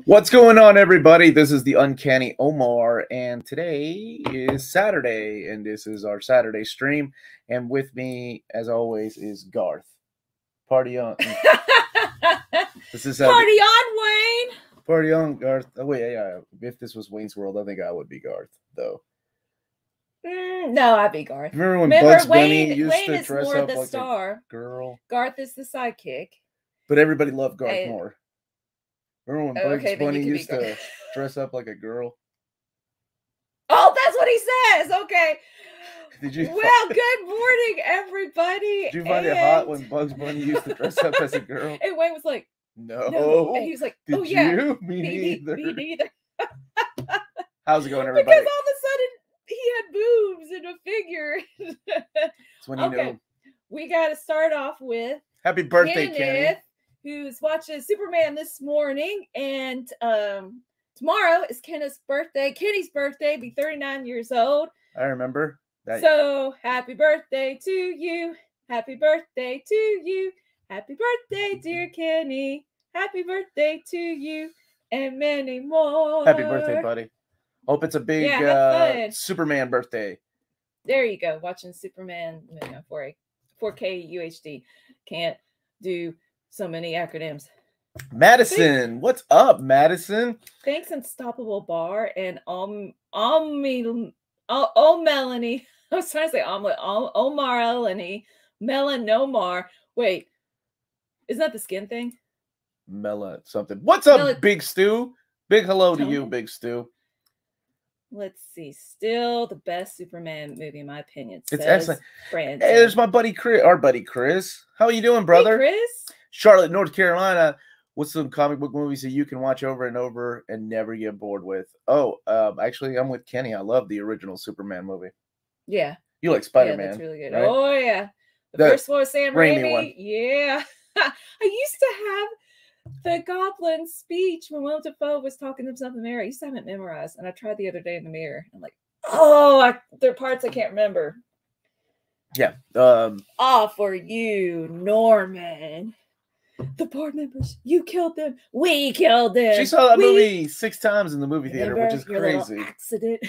What's going on, everybody? This is the Uncanny Omar, and today is Saturday, and this is our Saturday stream. And with me, as always, is Garth. Party on! This is Party on, Wayne. Party on, Garth. Oh wait, yeah. If this was Wayne's World, I think I would be Garth, though. No, I'd be Garth. Remember when Bugs Bunny Wayne, used Wayne to is dress more up the like star. a girl? Garth is the sidekick. But everybody loved Garth more. Remember when Bugs Okay, Bunny used to dress up like a girl? Oh, that's what he says. Okay. Did you? Well, good morning, everybody. Did you find it hot when Bugs Bunny used to dress up as a girl? And Wayne was like, no. And he was like, Did oh, yeah. You? Me neither. Me neither. How's it going, everybody? Because all of a sudden, he had boobs and a figure. That's when you know. We got to start off with Happy birthday, Kenny. Who's watching Superman this morning, and tomorrow is Kenny's birthday. Kenny's birthday, be 39 years old. I remember that. So happy birthday to you. Happy birthday to you. Happy birthday, dear Kenny. Happy birthday to you, and many more. Happy birthday, buddy. Hope it's a big Superman birthday. There you go. Watching Superman 4K UHD. Can't do so many acronyms. Madison, what's up, Madison? Thanks, Unstoppable Bar and Melanie. I was trying to say Omar Eleni, Melanomar. Wait, isn't that the skin thing? Mela something. What's up, Big Stu? Big hello to you, Big Stu. Let's see. Still the best Superman movie, in my opinion. It's excellent. Brandon. Hey, there's my buddy Chris, our buddy Chris. How are you doing, brother? Hey, Chris. Charlotte, North Carolina. What's some comic book movies that you can watch over and over and never get bored with? Oh, actually, I'm with Kenny. I love the original Superman movie. Yeah. You like Spider-Man. Yeah, that's really good. Right? Oh, yeah. The first one was Sam Raimi. One. Yeah. I used to have the Goblin speech when Willem Dafoe was talking to himself in the mirror. I used to have it memorized, and I tried the other day in the mirror. I'm like, there are parts I can't remember. Yeah. For you, Norman. The board members, you killed them. We killed them. She saw that movie 6 times in the movie theater, which is crazy. Accident.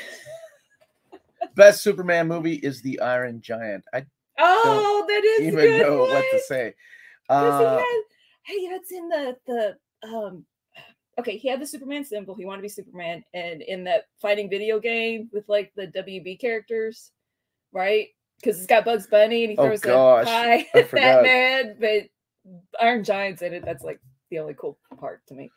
Best Superman movie is The Iron Giant. I that is even good know one. what to say. Hey, that's in the okay, he had the Superman symbol. He wanted to be Superman, and in that fighting video game with like the WB characters, right? Because it's got Bugs Bunny and he throws a pie at that man, but Iron Giant's in it. That's like the only cool part to me.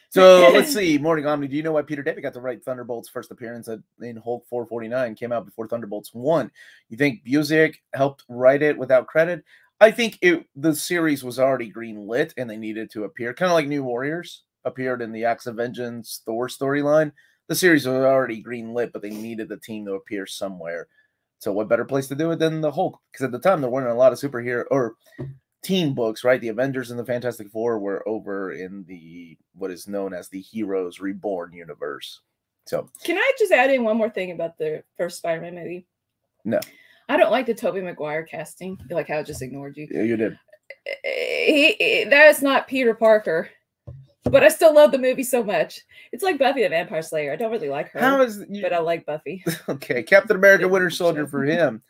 So let's see. Morning Omni. Do you know why Peter David got to write Thunderbolt's first appearance in Hulk 449? Came out before Thunderbolts 1. You think Busiek helped write it without credit? I think the series was already green-lit and they needed to appear. Kind of like New Warriors appeared in the Acts of Vengeance Thor storyline. The series was already green-lit, but they needed the team to appear somewhere. So what better place to do it than the Hulk? Because at the time, there weren't a lot of superhero or team books, right? The Avengers and the Fantastic Four were over in the what is known as the Heroes Reborn universe. So can I just add in one more thing about the first Spider-Man movie? No. I don't like the Tobey Maguire casting. I feel like how I just ignored you. Yeah, you did. That is not Peter Parker. But I still love the movie so much. It's like Buffy the Vampire Slayer. I don't really like her, but I like Buffy. Okay, Captain America Winter Soldier for him.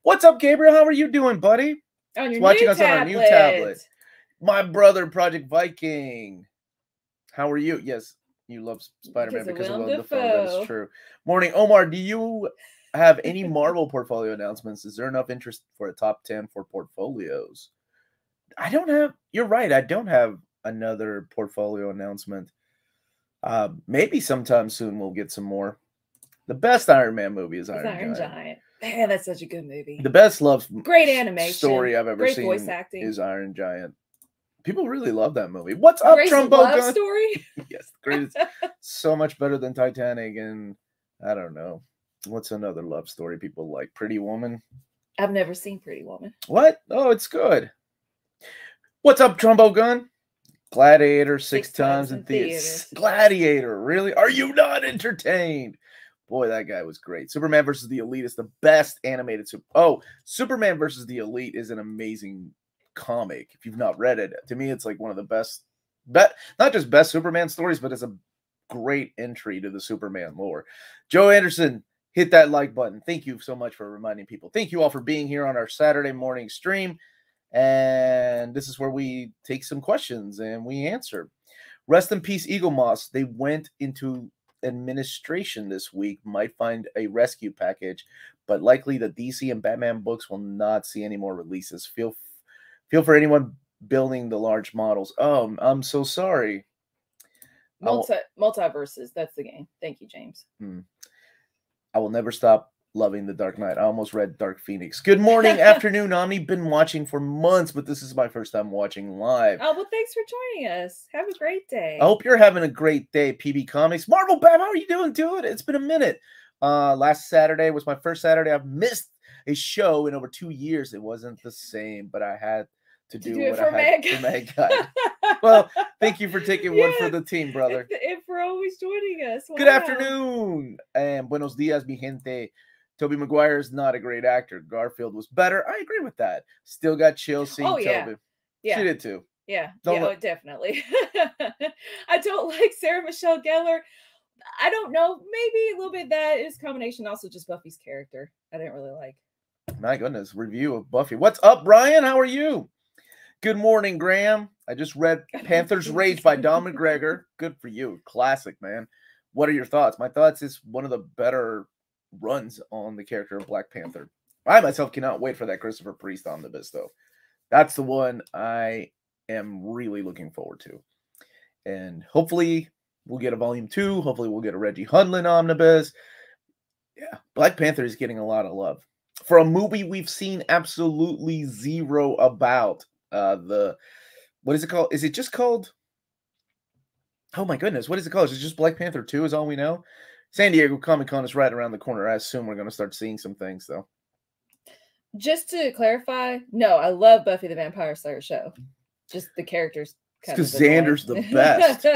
What's up, Gabriel? How are you doing, buddy? On your watching new us on our new tablet. My brother, Project Viking. How are you? Yes, you love Spider-Man because of Willem Dafoe. That is true. Morning, Omar. Do you have any Marvel portfolio announcements? Is there enough interest for a top 10 for portfolios? I don't have. You're right. I don't have another portfolio announcement. Maybe sometime soon we'll get some more. The best Iron Man movie is Iron Giant. Man, that's such a good movie. The best great animation story I've ever seen voice acting. is Iron Giant. People really love that movie. What's up, Trumbo love story? Yes, great. So much better than Titanic, and I don't know. What's another love story people like? Pretty Woman? I've never seen Pretty Woman. What? Oh, it's good. What's up, Trumbo Gun? Gladiator 6 times in theaters. Gladiator, really? Are you not entertained? Boy, that guy was great. Superman versus the Elite is the best animated Superman versus the Elite is an amazing comic. If you've not read it, to me, it's like one of the best, not just best Superman stories, but it's great entry to the Superman lore. Joe Anderson, hit that like button. Thank you so much for reminding people. Thank you all for being here on our Saturday morning stream. And this is where we take some questions and we answer. Rest in peace, Eagle Moss. They went into administration this week, might find a rescue package, but likely the DC and Batman books will not see any more releases. Feel for anyone building the large models. Oh, I'm so sorry. Multiverses, that's the game. Thank you, James. I will never stop loving The Dark Knight. I almost read Dark Phoenix. Good morning, afternoon, Omni. Been watching for months, but this is my first time watching live. Oh, well, thanks for joining us. Have a great day. I hope you're having a great day, PB Comics. Marvel Bam, how are you doing, dude? It's been a minute. Last Saturday was my first Saturday. I've missed a show in over 2 years. It wasn't the same, but I had to do what I had for Mankind. Well, thank you for taking one for the team, brother. And for always joining us. Wow. Good afternoon. And buenos dias, mi gente. Tobey Maguire is not a great actor. Garfield was better. I agree with that. Still got chills seeing Tobey. Yeah. She did too. Yeah. Definitely. I don't like Sarah Michelle Gellar. I don't know. Maybe a little bit that is combination. Also, just Buffy's character. I didn't really like. My goodness. Review of Buffy. What's up, Brian? How are you? Good morning, Graham. I just read Panther's Rage by Don McGregor. Good for you. Classic, man. What are your thoughts? My thoughts is one of the better runs on the character of Black Panther. I myself cannot wait for that Christopher Priest omnibus, though. That's the one I am really looking forward to. And hopefully we'll get a volume 2. Hopefully we'll get a Reggie Hudlin omnibus. Yeah, Black Panther is getting a lot of love. For a movie we've seen absolutely zero about. What is it called? Is it just called? Oh my goodness, what is it called? Is it just Black Panther 2 is all we know? San Diego Comic-Con is right around the corner. I assume we're going to start seeing some things, though. Just to clarify, no, I love Buffy the Vampire Slayer show. Just the characters. Because Xander's the best.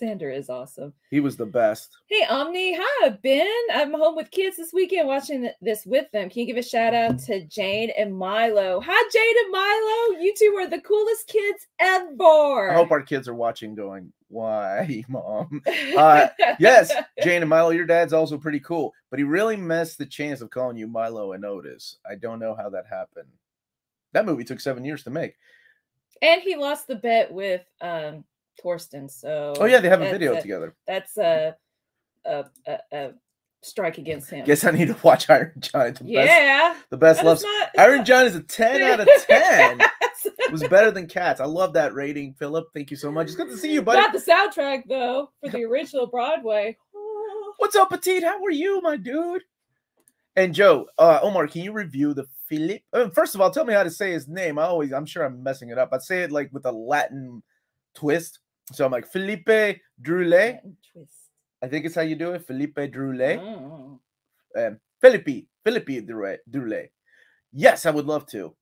Xander is awesome. He was the best. Hey, Omni. Hi, Ben. I'm home with kids this weekend watching this with them. Can you give a shout out to Jane and Milo? Hi, Jane and Milo. You two are the coolest kids ever. I hope our kids are watching going, why, Mom? Yes, Jane and Milo, your dad's also pretty cool. But he really missed the chance of calling you Milo and Otis. I don't know how that happened. That movie took 7 years to make. And he lost the bet with Torsten. So oh yeah, they have a video together. That's a strike against him. Guess I need to watch Iron Giant. The best loves. Iron Giant is a 10 out of 10. It was better than Cats. I love that rating, Philip. Thank you so much. It's good to see you, buddy. Not the soundtrack though for the original Broadway. What's up, Petite? How are you, my dude? And Joe, Omar, can you review the Philippe? First of all, tell me how to say his name. I'm sure I'm messing it up. I say it like with a Latin twist. So I'm like Philippe Drulet. I think it's how you do it. Philippe Drulet. Oh. Philippe Drulet. Yes, I would love to.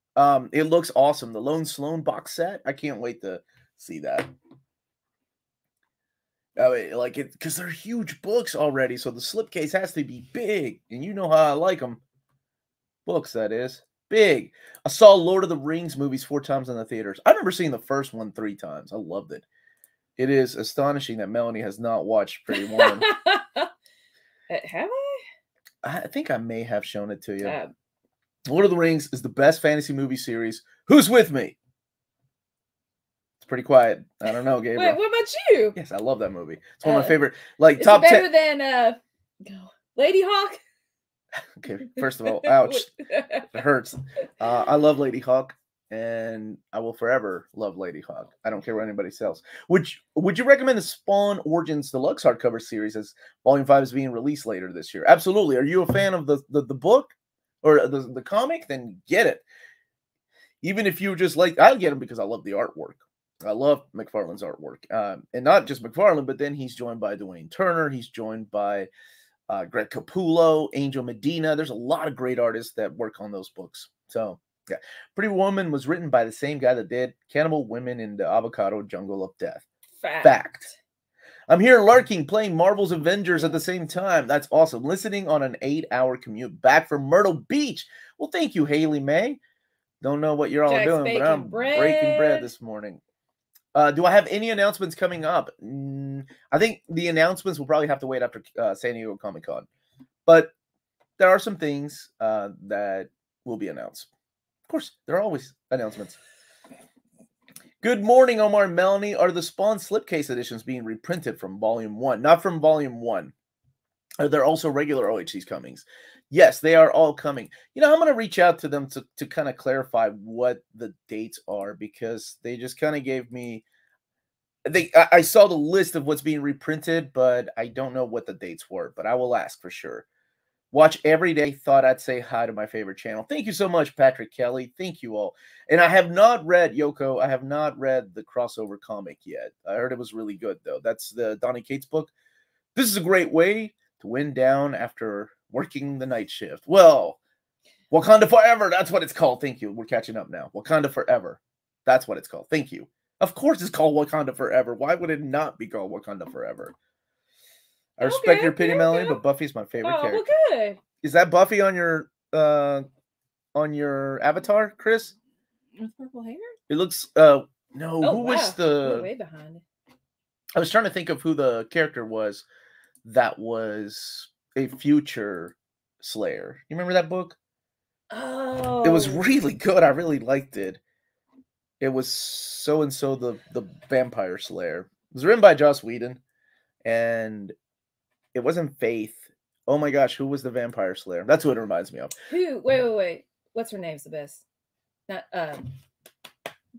It looks awesome. The Lone Sloan box set. I can't wait to see that. Like it because they're huge books already, so the slipcase has to be big, and you know how I like them. Books, that is big. I saw Lord of the Rings movies 4 times in the theaters. I remember seeing the first one 3 times. I loved it. It is astonishing that Melanie has not watched Pretty Woman. Have I? I think I may have shown it to you. Lord of the Rings is the best fantasy movie series. Who's with me? It's pretty quiet. I don't know, Gabriel. Wait, what about you? Yes, I love that movie. It's one of my favorite. Like is top it better 10 than Lady Hawk. Okay, first of all, ouch, it hurts. I love Lady Hawk, and I will forever love Lady Hawk. I don't care what anybody says. Would you recommend the Spawn Origins Deluxe hardcover series as Volume 5 is being released later this year? Absolutely. Are you a fan of the book or the comic? Then get it. Even if you just like, I'll get them because I love the artwork. I love McFarlane's artwork. And not just McFarlane, but then he's joined by Dwayne Turner. He's joined by Greg Capullo, Angel Medina. There's a lot of great artists that work on those books. So, yeah. Pretty Woman was written by the same guy that did Cannibal Women in the Avocado Jungle of Death. Fact. I'm here larking, playing Marvel's Avengers at the same time. That's awesome. Listening on an 8-hour commute back from Myrtle Beach. Well, thank you, Haley May. Don't know what you're all doing, but I'm breaking bread this morning. Do I have any announcements coming up? I think the announcements will probably have to wait after San Diego Comic-Con. But there are some things that will be announced. Of course, there are always announcements. Good morning, Omar and Melanie. Are the Spawn slipcase editions being reprinted from Volume 1? Not from Volume 1. Are there also regular OHCs comings? Yes, they are all coming. You know, I'm going to reach out to them to kind of clarify what the dates are, because they just kind of gave me... I saw the list of what's being reprinted, but I don't know what the dates were. But I will ask for sure. Watch every day. Thought I'd say hi to my favorite channel. Thank you so much, Patrick Kelly. Thank you all. And I have not read, Yoko, I have not read the crossover comic yet. I heard it was really good, though. That's the Donny Cates book. This is a great way to wind down after working the night shift. Well, Wakanda Forever. That's what it's called. Thank you. We're catching up now. Wakanda Forever. That's what it's called. Thank you. Of course it's called Wakanda Forever. Why would it not be called Wakanda Forever? I respect your opinion, Melanie, but Buffy's my favorite character. Well, good. Is that Buffy on your avatar, Chris? With purple hair? It looks no. Who wow. was the? We're way behind. I was trying to think of who the character was that was a future Slayer. You remember that book? Oh, it was really good. I really liked it. It was so and so the Vampire Slayer. It was written by Joss Whedon, and it wasn't Faith. Oh my gosh, who was the Vampire Slayer? That's what it reminds me of. Who? Wait. What's her name's the best? Not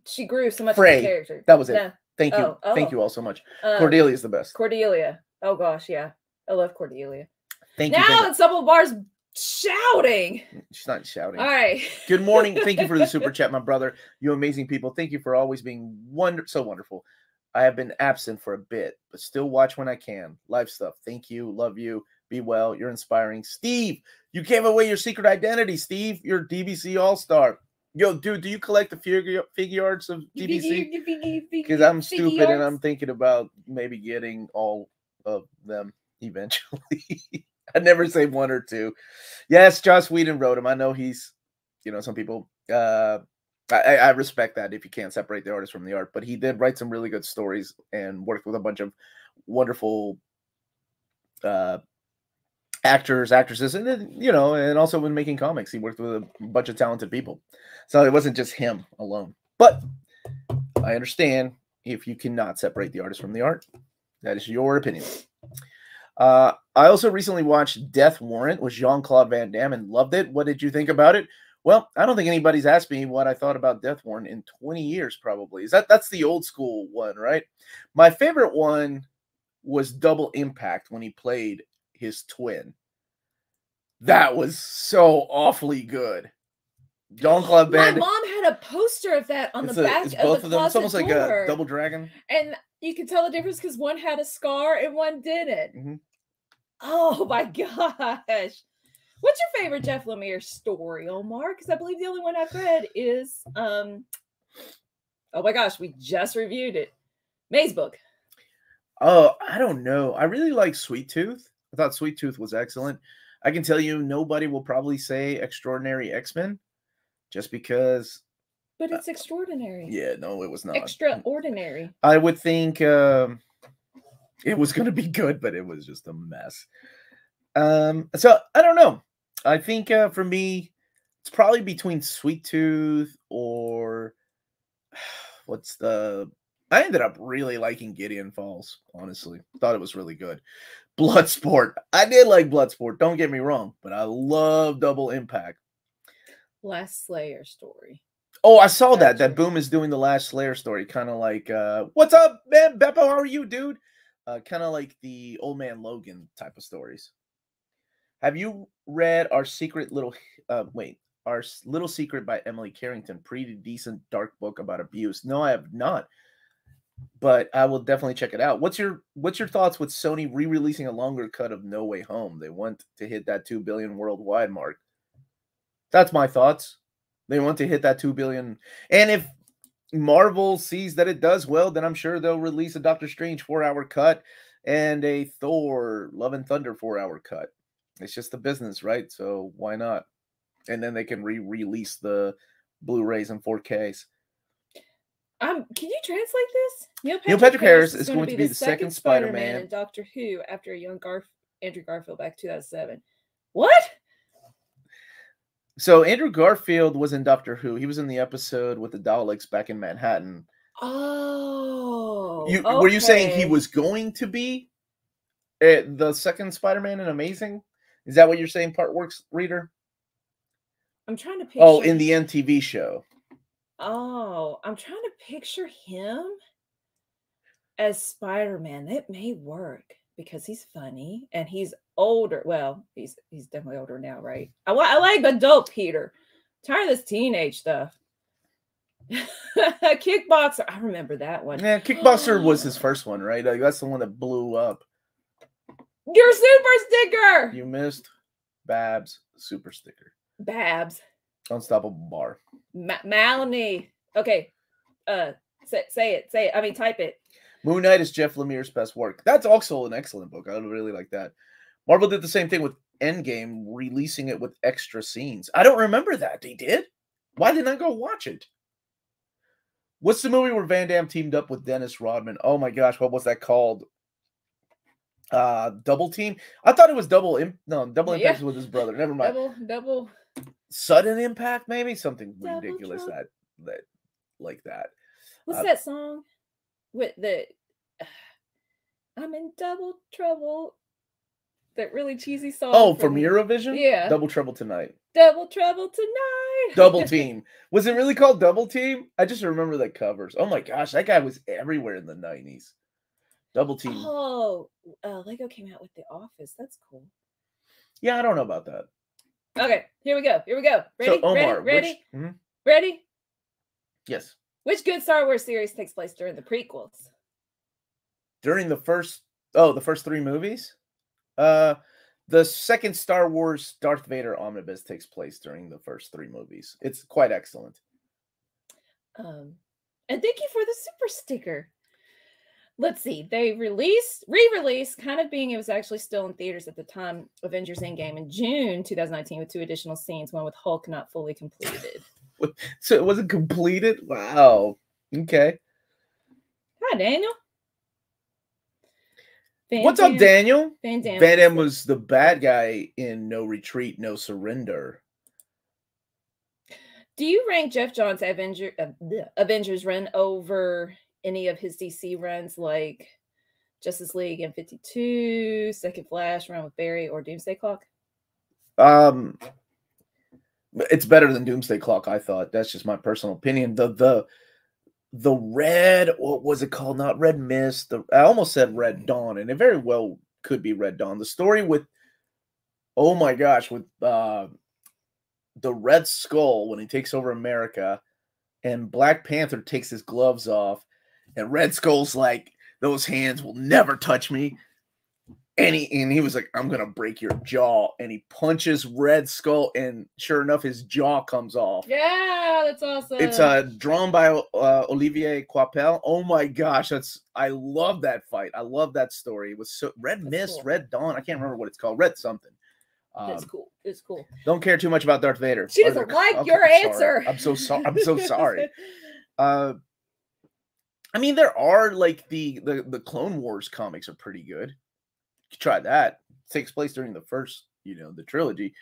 she grew so much Frey. as a character. That was it. No. Thank you. Oh. Thank you all so much. Cordelia's the best. Cordelia. Oh gosh, yeah. I love Cordelia. Thank you. Now that Supple Bar's shouting. She's not shouting. All right. Good morning. Thank you for the super chat, my brother. You amazing people. Thank you for always being so wonderful. I have been absent for a bit, but still watch when I can. Live stuff. Thank you. Love you. Be well. You're inspiring. Steve, you gave away your secret identity, Steve. You're DBC All-Star. Yo, dude, do you collect the figure arts of DBC? Because I'm stupid and I'm thinking about maybe getting all of them eventually. I never say one or two. Yes, Joss Whedon wrote him. I know he's, some people... I respect that if you can't separate the artist from the art, but he did write some really good stories and worked with a bunch of wonderful actors, actresses, and then, and also when making comics, he worked with a bunch of talented people. So it wasn't just him alone. But I understand if you cannot separate the artist from the art. That is your opinion. I also recently watched Death Warrant with Jean-Claude Van Damme and loved it. What did you think about it? Well, I don't think anybody's asked me what I thought about Death Warrant in 20 years, probably. That's the old school one, right? My favorite one was Double Impact when he played his twin. That was so awfully good. Jean-Claude Van Damme. My mom had a poster of that on the back of the closet door. It's almost like a double dragon. And you can tell the difference because one had a scar and one didn't. Mm-hmm. Oh my gosh. What's your favorite Jeff Lemire story, Omar? Because I believe the only one I've read is, oh my gosh, we just reviewed it. May's book. Oh, I don't know. I really like Sweet Tooth. I thought Sweet Tooth was excellent. I can tell you nobody will probably say Extraordinary X-Men just because. But it's extraordinary. Yeah, no, it was not. Extraordinary. I would think it was going to be good, but it was just a mess. So I don't know. I think for me, it's probably between Sweet Tooth or I ended up really liking Gideon Falls, honestly. Thought it was really good. Bloodsport. I did like Bloodsport, don't get me wrong, but I love Double Impact. Last Slayer story. Oh, I saw that Boom is doing the Last Slayer story, kind of like, what's up, man? Beppo, how are you, dude? Kind of like the Old Man Logan type of stories. Have you read Our Little Secret by Emily Carrington? Pretty decent dark book about abuse. No, I have not, but I will definitely check it out. What's your thoughts with Sony re-releasing a longer cut of No Way Home? They want to hit that 2 billion worldwide mark. That's my thoughts. They want to hit that 2 billion. And if Marvel sees that it does well, then I'm sure they'll release a Doctor Strange 4-hour cut and a Thor Love and Thunder 4-hour cut. It's just the business, right? So why not? And then they can re-release the Blu-rays and 4Ks. Can you translate this? Neil Patrick Harris is going to be the second Spider-Man in Doctor Who after a young Andrew Garfield back in 2007. What? So Andrew Garfield was in Doctor Who. He was in the episode with the Daleks back in Manhattan. Oh, Were you saying he was going to be the second Spider-Man in Amazing? Is that what you're saying, Part Works reader? I'm trying to picture. Oh, in the MTV show. Oh, I'm trying to picture him as Spider-Man. That may work because he's funny and he's older. Well, he's definitely older now, right? I like adult Peter. I'm tired of this teenage stuff. Kickboxer. I remember that one. Yeah, Kickboxer was his first one, right? Like, that's the one that blew up. Your super sticker. You missed Babs super sticker. Babs. Unstoppable Bar. Maloney. Okay. Say it. I mean, type it. Moon Knight is Jeff Lemire's best work. That's also an excellent book. I really like that. Marvel did the same thing with Endgame, releasing it with extra scenes. I don't remember that. They did? Why didn't I go watch it? What's the movie where Van Damme teamed up with Dennis Rodman? Oh my gosh, what was that called? Double Team? I thought it was Double Impact with his brother. Never mind. Double. Sudden Impact, maybe? Something Double ridiculous Trouble. that like that. What's that song? With the I'm in double trouble. That really cheesy song. Oh, from Eurovision? Yeah. Double Trouble Tonight. Double Trouble Tonight. Double Team. Was it really called Double Team? I just remember the covers. Oh my gosh, that guy was everywhere in the 90s. Double Team. Oh, Lego came out with The Office. That's cool. Yeah, I don't know about that. Okay, here we go. Ready? So, Omar, Ready? Ready? Yes. Which good Star Wars series takes place during the prequels? During the first three movies? The second Star Wars Darth Vader omnibus takes place during the first three movies. It's quite excellent. And thank you for the super sticker. Let's see. They re-released, kind of being it was actually still in theaters at the time, Avengers Endgame in June 2019 with 2 additional scenes, one with Hulk not fully completed. So it wasn't completed? Wow. Okay. Hi, Daniel. What's up, Daniel? Van Damme was the bad guy in No Retreat, No Surrender. Do you rank Jeff Johns' Avengers run over any of his DC runs like Justice League and 52, Second Flash run with Barry, or Doomsday Clock? It's better than Doomsday Clock, I thought. That's just my personal opinion. The Red, what was it called? Not Red Mist. I almost said Red Dawn, and it very well could be Red Dawn. The story with, oh my gosh, with the Red Skull when he takes over America, and Black Panther takes his gloves off, and Red Skull's like, those hands will never touch me. And he was like, I'm gonna break your jaw, and he punches Red Skull, and sure enough, his jaw comes off. Yeah, that's awesome. It's drawn by Olivier Coipel. Oh my gosh, I love that fight. I love that story. It was so Red Mist, cool. Red Dawn. I can't remember what it's called. Red something. That's cool. It's cool. Don't care too much about Darth Vader. She doesn't like your answer. I'm so sorry. I'm so sorry. I mean, there are like the Clone Wars comics are pretty good. You try that. It takes place during the first, the trilogy.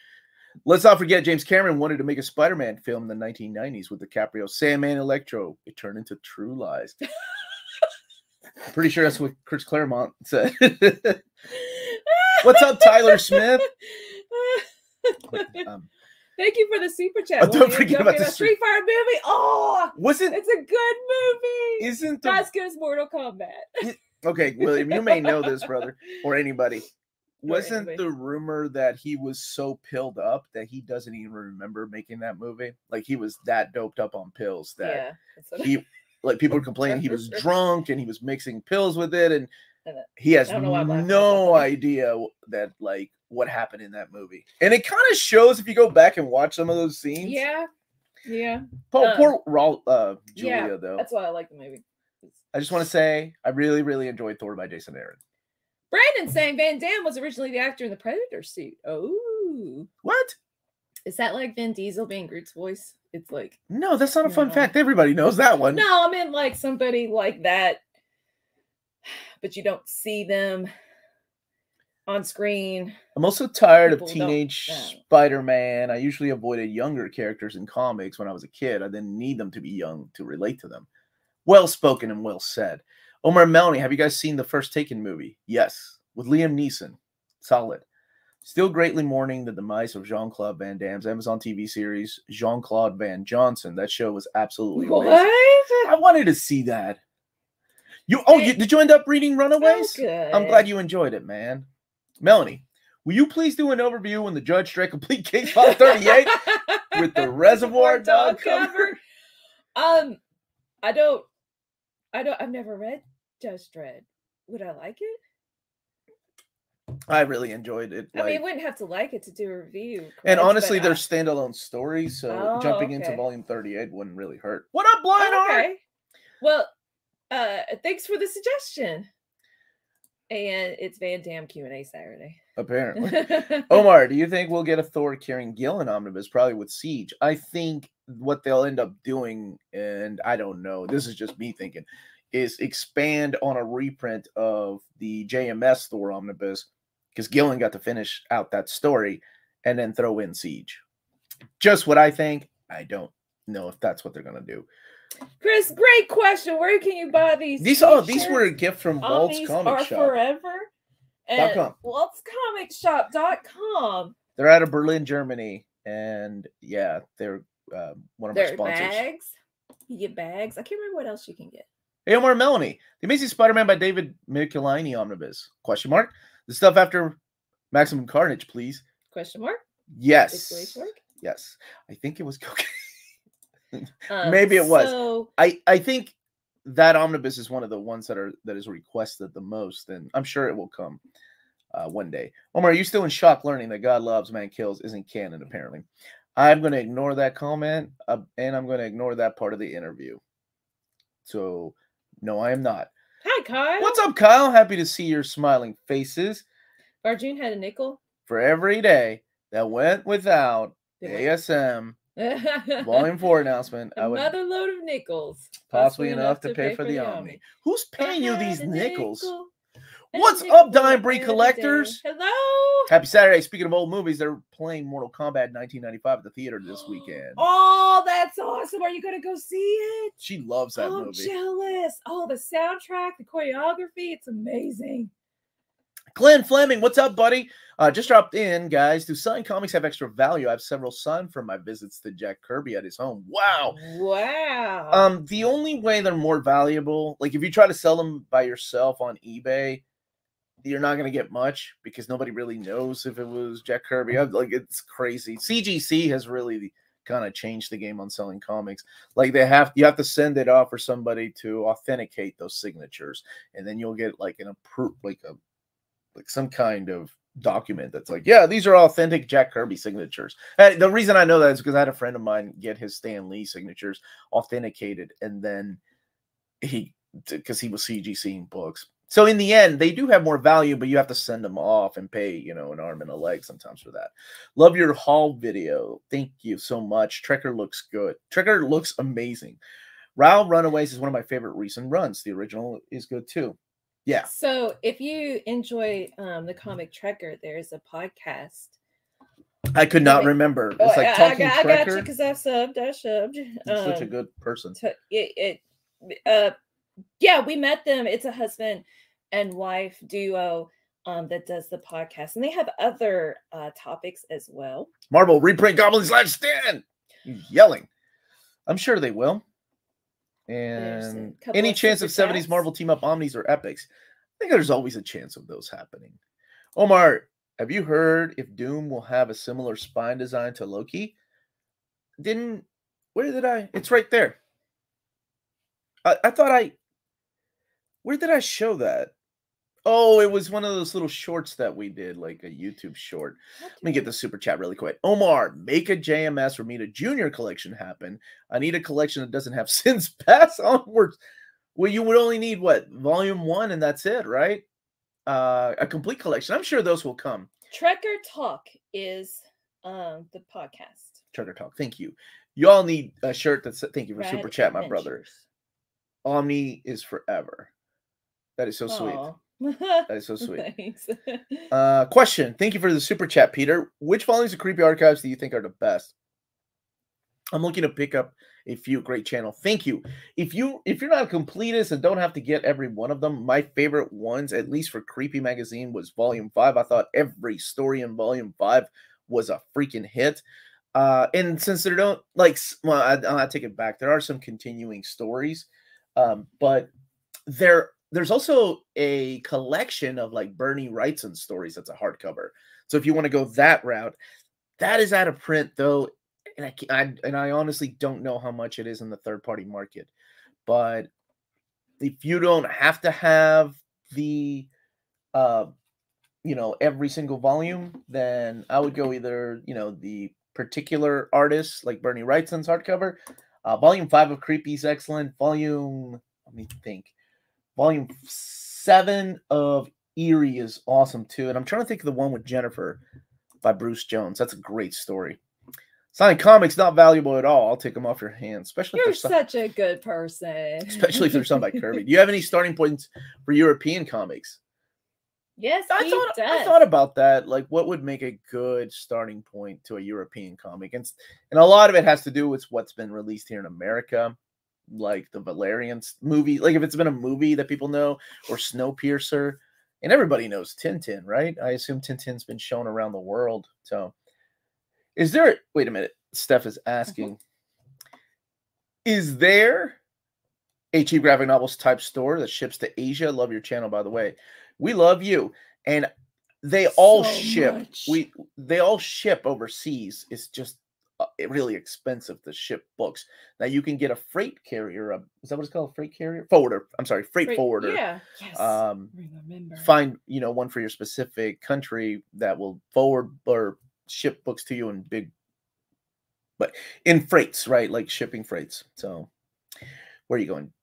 Let's not forget James Cameron wanted to make a Spider-Man film in the 1990s with DiCaprio, Sandman, Electro. It turned into True Lies. Pretty sure that's what Chris Claremont said. What's up, Tyler Smith? Thank you for the super chat. Don't forget about the Street Fighter movie. Oh, it's a good movie. Isn't not as good as Mortal Kombat? Okay, William, you may know this, brother, or anybody. Wasn't the rumor that he was so pilled up that he doesn't even remember making that movie? Like he was that doped up on pills that people were complaining he was drunk and he was mixing pills with it, and he has no idea that like what happened in that movie. And it kind of shows if you go back and watch some of those scenes. Yeah. Poor Julia, though. That's why I like the movie. I just want to say I really, really enjoyed Thor by Jason Aaron. Brandon saying Van Damme was originally the actor in the Predator suit. Oh. What? Is that like Vin Diesel being Groot's voice? It's like No, that's not a fun No. fact. Everybody knows that one. no, I meant like somebody like that, but you don't see them on screen. I'm also tired of People don't teenage know. Spider-Man. I usually avoided younger characters in comics when I was a kid. I didn't need them to be young to relate to them. Well spoken and well said. Omar and Melanie, have you guys seen the first Taken movie? Yes, with Liam Neeson. Solid. Still greatly mourning the demise of Jean-Claude Van Damme's Amazon TV series, Jean-Claude Van Johnson. That show was absolutely amazing. What? I wanted to see that. Did you end up reading Runaways? Good. I'm glad you enjoyed it, man. Melanie, will you please do an overview on the Judge Dredd Complete Case File 38 with the Reservoir Dog cover? I've never read Judge Dredd. Would I like it? I really enjoyed it. I mean, you wouldn't have to like it to do a review. And honestly, they're standalone stories, so jumping into volume 38 wouldn't really hurt. What up, Blind Art? Well, thanks for the suggestion. And it's Van Damme Q&A Saturday. Apparently. Omar, do you think we'll get a Thor Kieran Gillen omnibus? Probably with Siege. I think what they'll end up doing, and I don't know, this is just me thinking, is expand on a reprint of the JMS Thor omnibus, because Gillen got to finish out that story, and then throw in Siege. Just what I think. I don't know if that's what they're going to do. Chris, great question. Where can you buy these? These were a gift from Walt's Comic Shop. Forever. And Walt'sComicShop.com. They're out of Berlin, Germany, and yeah, they're one of our sponsors. Bags. You get bags. I can't remember what else you can get. Hey, Omar Melanie, The Amazing Spider-Man by David Michelinie omnibus? Question mark. The stuff after Maximum Carnage, please. Question mark. Yes. Yes. I think it was cocaine. Maybe it was. So, I think that omnibus is one of the ones that is requested the most, and I'm sure it will come one day. Omar, are you still in shock learning that God Loves, Man Kills isn't canon, apparently? I'm going to ignore that comment, and I'm going to ignore that part of the interview. So, no, I am not. Hi, Kyle. What's up, Kyle? Happy to see your smiling faces. Arjun had a nickel. For every day that went without ASM Volume 4 announcement. Another load of nickels. Possibly enough to pay for the Omni. Who's paying you these nickels? What's up, Dime Bree collectors? Hello. Happy Saturday. Speaking of old movies, they're playing Mortal Kombat 1995 at the theater this weekend. Oh, that's awesome. Are you going to go see it? She loves that movie. I'm jealous. Oh, the soundtrack, the choreography, it's amazing. Glenn Fleming, what's up, buddy? Just dropped in, guys. Do signed comics have extra value? I have several signed from my visits to Jack Kirby at his home. Wow. Wow. The only way they're more valuable, like if you try to sell them by yourself on eBay, you're not going to get much because nobody really knows if it was Jack Kirby. Like, it's crazy. CGC has really kind of changed the game on selling comics. Like, you have to send it off for somebody to authenticate those signatures, and then you'll get like some kind of document that's like, yeah, these are authentic Jack Kirby signatures. The reason I know that is because I had a friend of mine get his Stan Lee signatures authenticated, and then because he was CGCing books. So in the end, they do have more value, but you have to send them off and pay, an arm and a leg sometimes for that. Love your haul video. Thank you so much. Trekker looks good. Trekker looks amazing. Raoul Runaways is one of my favorite recent runs. The original is good too. Yeah. So if you enjoy the comic Trekker, there's a podcast. I could not remember. It's like Talking Trekker. I got you because I subbed. You're such a good person. Yeah, we met them. It's a husband and wife duo that does the podcast, and they have other topics as well. Marvel reprint Goblin's Last Stand. He's yelling. I'm sure they will. And any chance of 70s Marvel team up Omnis or Epics? I think there's always a chance of those happening. Omar, have you heard if Doom will have a similar spine design to Loki? It's right there. Where did I show that? Oh, it was one of those little shorts that we did, like a YouTube short. Let me get the super chat really quick. Omar, make a JMS Romita Jr. collection happen. I need a collection that doesn't have Sins Pass onwards. Well, you would only need, volume 1, and that's it, right? A complete collection. I'm sure those will come. Trekker Talk is The podcast. Trucker Talk. Thank you. You all need a shirt that says, thank you for Rad super chat, my brother. Adventures. Omni is forever. That is so sweet. Aw. That is so sweet. Thanks. Question. Thank you for the super chat, Peter. Which volumes of Creepy Archives do you think are the best? I'm looking to pick up a few. Great channel. Thank you. If you're not a completist and don't have to get every one of them, my favorite ones, at least for Creepy Magazine, was Volume 5. I thought every story in Volume 5 was a freaking hit. And since there don't I'll take it back. There are some continuing stories, but there's also a collection of like Bernie Wrightson stories that's a hardcover. So if you want to go that route, that is out of print though. And I honestly don't know how much it is in the third-party market. But if you don't have to have the, every single volume, then I would go either, the particular artists like Bernie Wrightson's hardcover. Volume 5 of Creepy is excellent. Volume 7 of Eerie is awesome too. And I'm trying to think of the one with Jennifer by Bruce Jones. That's a great story. Signed comics not valuable at all. I'll take them off your hands. Especially You're such a good person. Especially if they're signed by Kirby. Do you have any starting points for European comics? Yes, I thought about that. Like, what would make a good starting point to a European comic? And a lot of it has to do with what's been released here in America, like the Valerian movie. Like, if it's been a movie that people know, or Snowpiercer, and everybody knows Tintin, right? I assume Tintin's been shown around the world. So, wait a minute. Steph is asking, is there a cheap graphic novels type store that ships to Asia? Love your channel, by the way. We love you. And they all ship. They all ship overseas. It's just really expensive to ship books. Now you can get a freight carrier. Is that what it's called? Freight carrier? Forwarder. I'm sorry, freight forwarder. Yeah. Yes. Remember. Find one for your specific country that will forward or ship books to you in freights, right? Like shipping freights. So where are you going?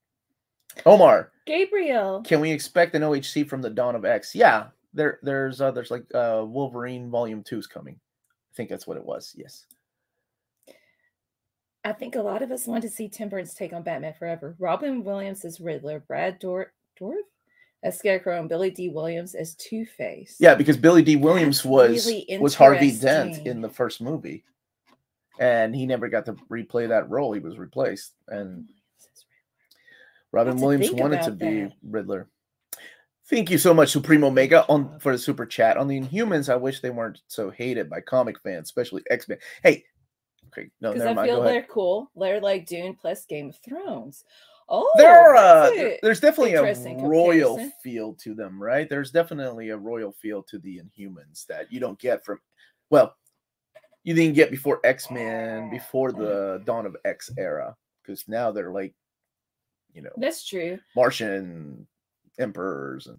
Omar. Gabriel. Can we expect an OHC from the Dawn of X? Yeah. There's like Wolverine Volume 2 is coming. I think that's what it was. Yes. I think a lot of us want to see Tim Burton's take on Batman Forever. Robin Williams as Riddler, Brad Dourif as Scarecrow, and Billy D. Williams as Two-Face. Yeah, because Billy D. Williams was Harvey Dent in the first movie. And he never got to replay that role. He was replaced. And Robin Williams wanted to be Riddler. Thank you so much, Supreme Omega, for the super chat. On the Inhumans, I wish they weren't so hated by comic fans, especially X-Men. Hey, okay, no, never mind. Because I feel they're cool. They're like Dune plus Game of Thrones. Oh, there's definitely a royal feel to them, right? There's definitely a royal feel to the Inhumans that you don't get from, well, you didn't get before X-Men, before the Dawn of X era, because now they're like, that's true. Martian emperors and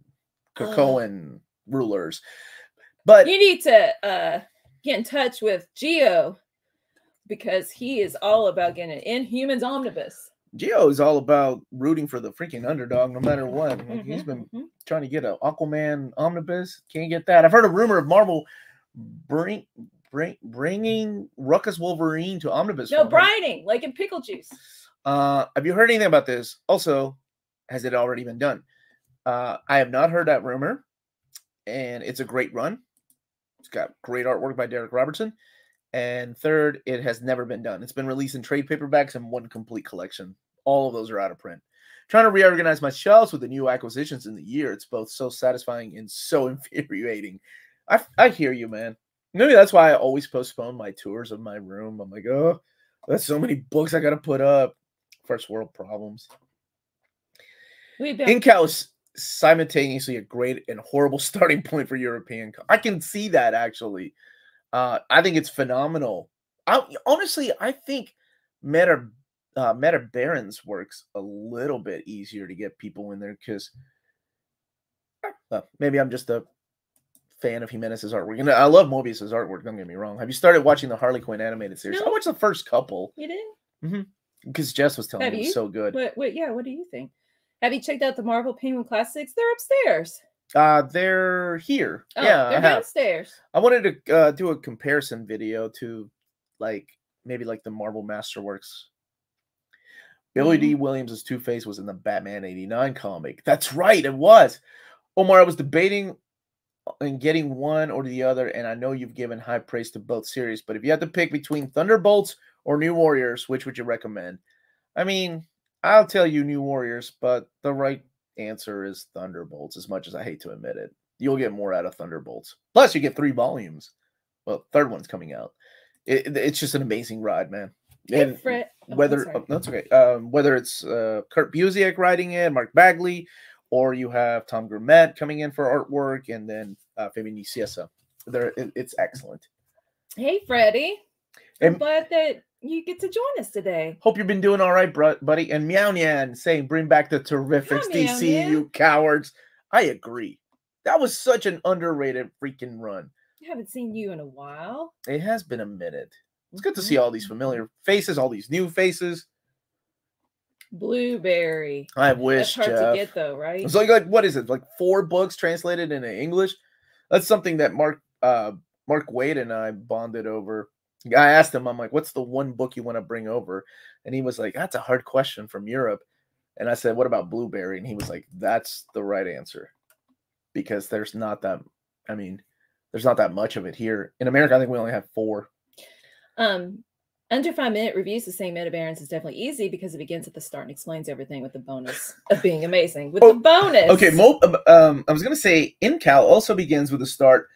Krakoan rulers. But you need to get in touch with Geo, because he is all about getting an Inhumans omnibus. Geo is all about rooting for the freaking underdog no matter what. He's been trying to get an Aquaman omnibus. Can't get that. I've heard a rumor of Marvel bringing Ruckus Wolverine to omnibus. No, brining, like in pickle juice. Have you heard anything about this? Also, has it already been done? I have not heard that rumor, and it's a great run. It's got great artwork by Derek Robertson. And third, it has never been done. It's been released in trade paperbacks and one complete collection. All of those are out of print. Trying to reorganize my shelves with the new acquisitions in the year. It's both so satisfying and so infuriating. I hear you, man. Maybe that's why I always postpone my tours of my room. I'm like, oh, that's so many books I got to put up. First world problems. Incal is simultaneously a great and horrible starting point for European. I can see that, actually. I think it's phenomenal. Honestly, I think Meta Barons works a little bit easier to get people in there because maybe I'm just a fan of Jimenez's artwork. And I love Mobius's artwork, don't get me wrong. Have you started watching the Harley Quinn animated series? No. I watched the first couple. You did? Mm-hmm. Because Jess was telling me it was so good. What do you think? Have you checked out the Marvel Penguin Classics? They're upstairs. They're here. Oh, Yeah, they're downstairs. I wanted to do a comparison video to like maybe like the Marvel Masterworks. Billy D. Williams' Two-Face was in the Batman 89 comic. That's right, it was. Omar, I was debating and getting one or the other, and I know you've given high praise to both series, but if you had to pick between Thunderbolts or New Warriors, which would you recommend? I mean, I'll tell you New Warriors, but the right answer is Thunderbolts, as much as I hate to admit it. You'll get more out of Thunderbolts. Plus, you get 3 volumes. Well, third one's coming out. It's just an amazing ride, man. And whether that's okay. Whether it's Kurt Busiek writing it, Mark Bagley, or you have Tom Grummett coming in for artwork, and then Fabian Nicieza. It's excellent. Hey, Freddie. I'm glad that you get to join us today. Hope you've been doing all right, buddy. And Meow Nyan saying, bring back the Terrifics, DC, you cowards. I agree. That was such an underrated freaking run. I haven't seen you in a while. It has been a minute. It's good to see all these familiar faces, all these new faces. Blueberry. I wish. That's hard to get, though, right? It's like what is it? Like 4 books translated into English. That's something that Mark Wade and I bonded over. I asked him, I'm like, what's the one book you want to bring over? And he was like, that's a hard question from Europe. And I said, what about Blueberry? And he was like, that's the right answer. Because there's not that much of it here. In America, I think we only have 4. Under 5-minute reviews to say Meta Barons is definitely easy because it begins at the start and explains everything with the bonus of being amazing. With the bonus. Okay, I was going to say Incal also begins with the start,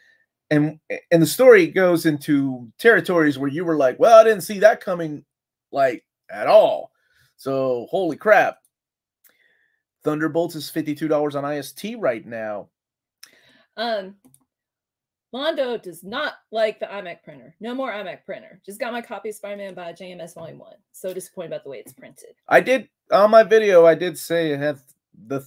and the story goes into territories where you were like, well, I didn't see that coming, like, at all. So, holy crap. Thunderbolts is $52 on IST right now. Mondo does not like the iMac printer. No more iMac printer. Just got my copy of Spider-Man by JMS Volume 1. So disappointed about the way it's printed. I did, on my video, I did say it had the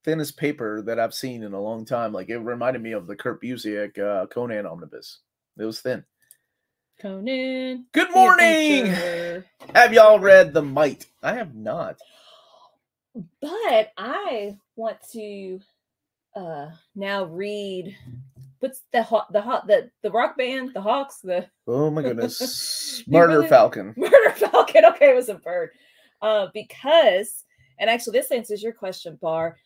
thinnest paper that I've seen in a long time. Like, it reminded me of the Kurt Busiek Conan Omnibus. It was thin. Conan. Good morning! Have y'all read The Might? I have not. But I want to now read... What's the rock band, the Hawks, oh my goodness, Murder Falcon. Murder Falcon. Okay, it was a bird. Because, and actually this answers your question, Bar.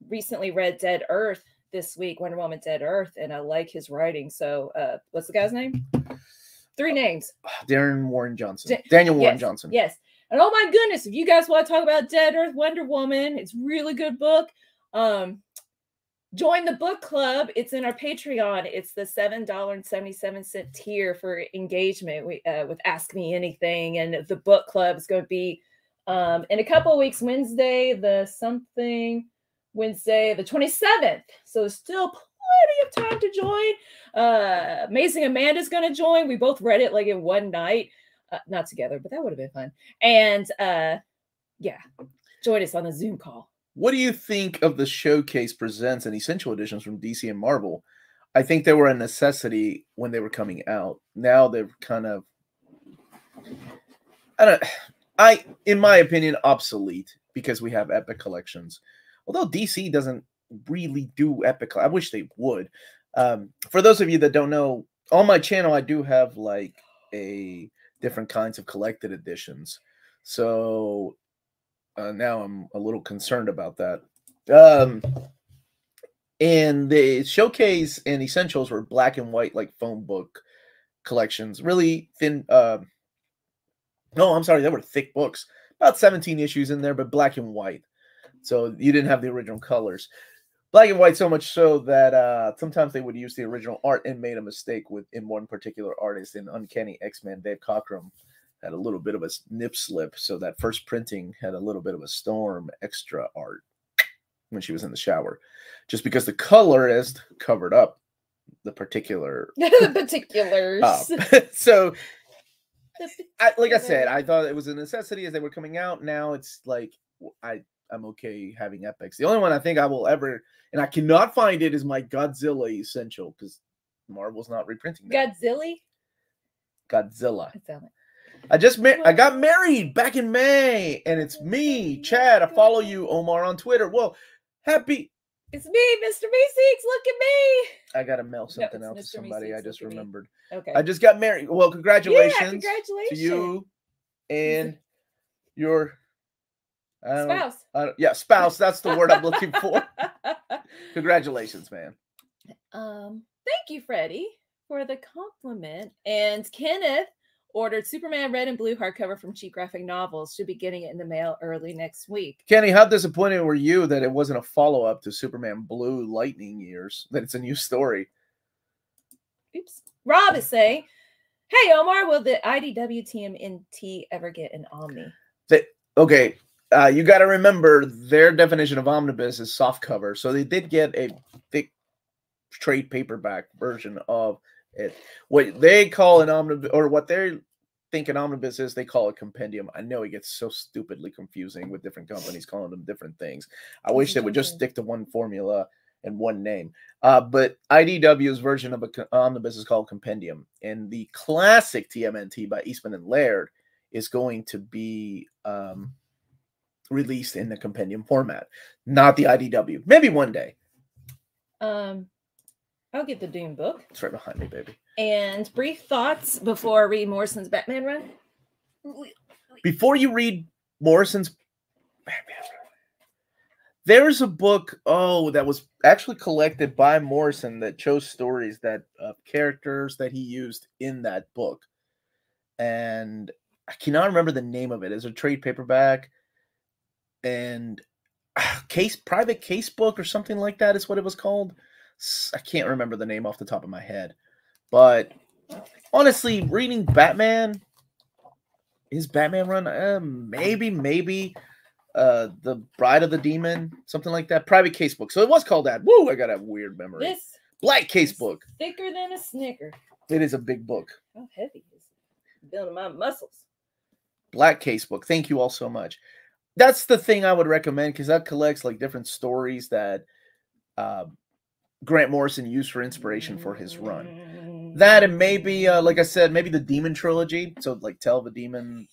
Recently read Dead Earth this week, Wonder Woman Dead Earth, and I like his writing. So, what's the guy's name? 3 names. Daniel Warren Johnson. Daniel Warren Johnson. Yes. And oh my goodness, if you guys want to talk about Dead Earth, Wonder Woman, it's a really good book. Join the book club. It's in our Patreon. It's the $7.77 tier for engagement with Ask Me Anything. And the book club is going to be in a couple of weeks, Wednesday the 27th. So there's still plenty of time to join. Amazing Amanda's going to join. We both read it like in one night. Not together, but that would have been fun. And yeah, join us on the Zoom call. What do you think of the Showcase Presents and Essential Editions from DC and Marvel? I think they were a necessity when they were coming out. Now they're kind of, in my opinion, obsolete because we have Epic collections. Although DC doesn't really do Epic. I wish they would. For those of you that don't know, on my channel, I do have like different kinds of collected editions. So now I'm a little concerned about that. And the Showcase and Essentials were black and white, like phone book collections, really thin. No, I'm sorry, they were thick books, about 17 issues in there, but black and white. So you didn't have the original colors. Black and white, so much so that sometimes they would use the original art and made a mistake in one particular artist. In Uncanny X-Men, Dave Cockrum had a little bit of a nip slip, so that first printing had a little bit of a Storm extra art when she was in the shower, just because the colorist covered up the particular the particulars. So, like I said, I thought it was a necessity as they were coming out. Now it's like I'm okay having epics. The only one I think I will ever, and I cannot find it, is my Godzilla Essential because Marvel's not reprinting that. Godzilla. I got married back in May, and it's me, Chad. I follow you, Omar, on Twitter. Well, happy It's me, Mr. Meeseeks. Look at me. I gotta mail something it's out to Mr. somebody. Meeseeks, I just look at me. remembered. Okay. I just got married. Well, congratulations. Yeah, congratulations to you and your spouse. Spouse. That's the word I'm looking for. Congratulations, man. Thank you, Freddie, for the compliment. And Kenneth ordered Superman Red and Blue hardcover from Cheap Graphic Novels. Should be getting it in the mail early next week. Kenny, how disappointed were you that it wasn't a follow-up to Superman Blue Lightning Years? That it's a new story. Oops. Rob is saying, "Hey Omar, will the IDW TMNT ever get an Omni?" Okay. You got to remember their definition of omnibus is soft cover. So they did get a thick trade paperback version of it. What they call an omnibus, or what they think an omnibus is, they call it compendium. I know it gets so stupidly confusing with different companies calling them different things. I wish they would just stick to one formula and one name. But IDW's version of an omnibus is called compendium. And the classic TMNT by Eastman and Laird is going to be released in the compendium format, not the IDW. Maybe one day. I'll get the Doom book. It's right behind me, baby. And brief thoughts before I read Morrison's Batman run. Before you read Morrison's Batman run, there's a book, that was actually collected by Morrison that chose stories that characters that he used in that book. And I cannot remember the name of it. It's a trade paperback and private case book or something like that is what it was called. I can't remember the name off the top of my head, but honestly, reading his Batman run, maybe the Bride of the Demon, something like that, private case book. So it was called that. Woo! I got a weird memory. This Black case book, thicker than a Snicker. It is a big book. How heavy is it? Building my muscles. Black case book. Thank you all so much. That's the thing I would recommend because that collects like different stories that Grant Morrison used for inspiration for his run. That and maybe, like I said, maybe the Demon trilogy. So like Tell the Demon,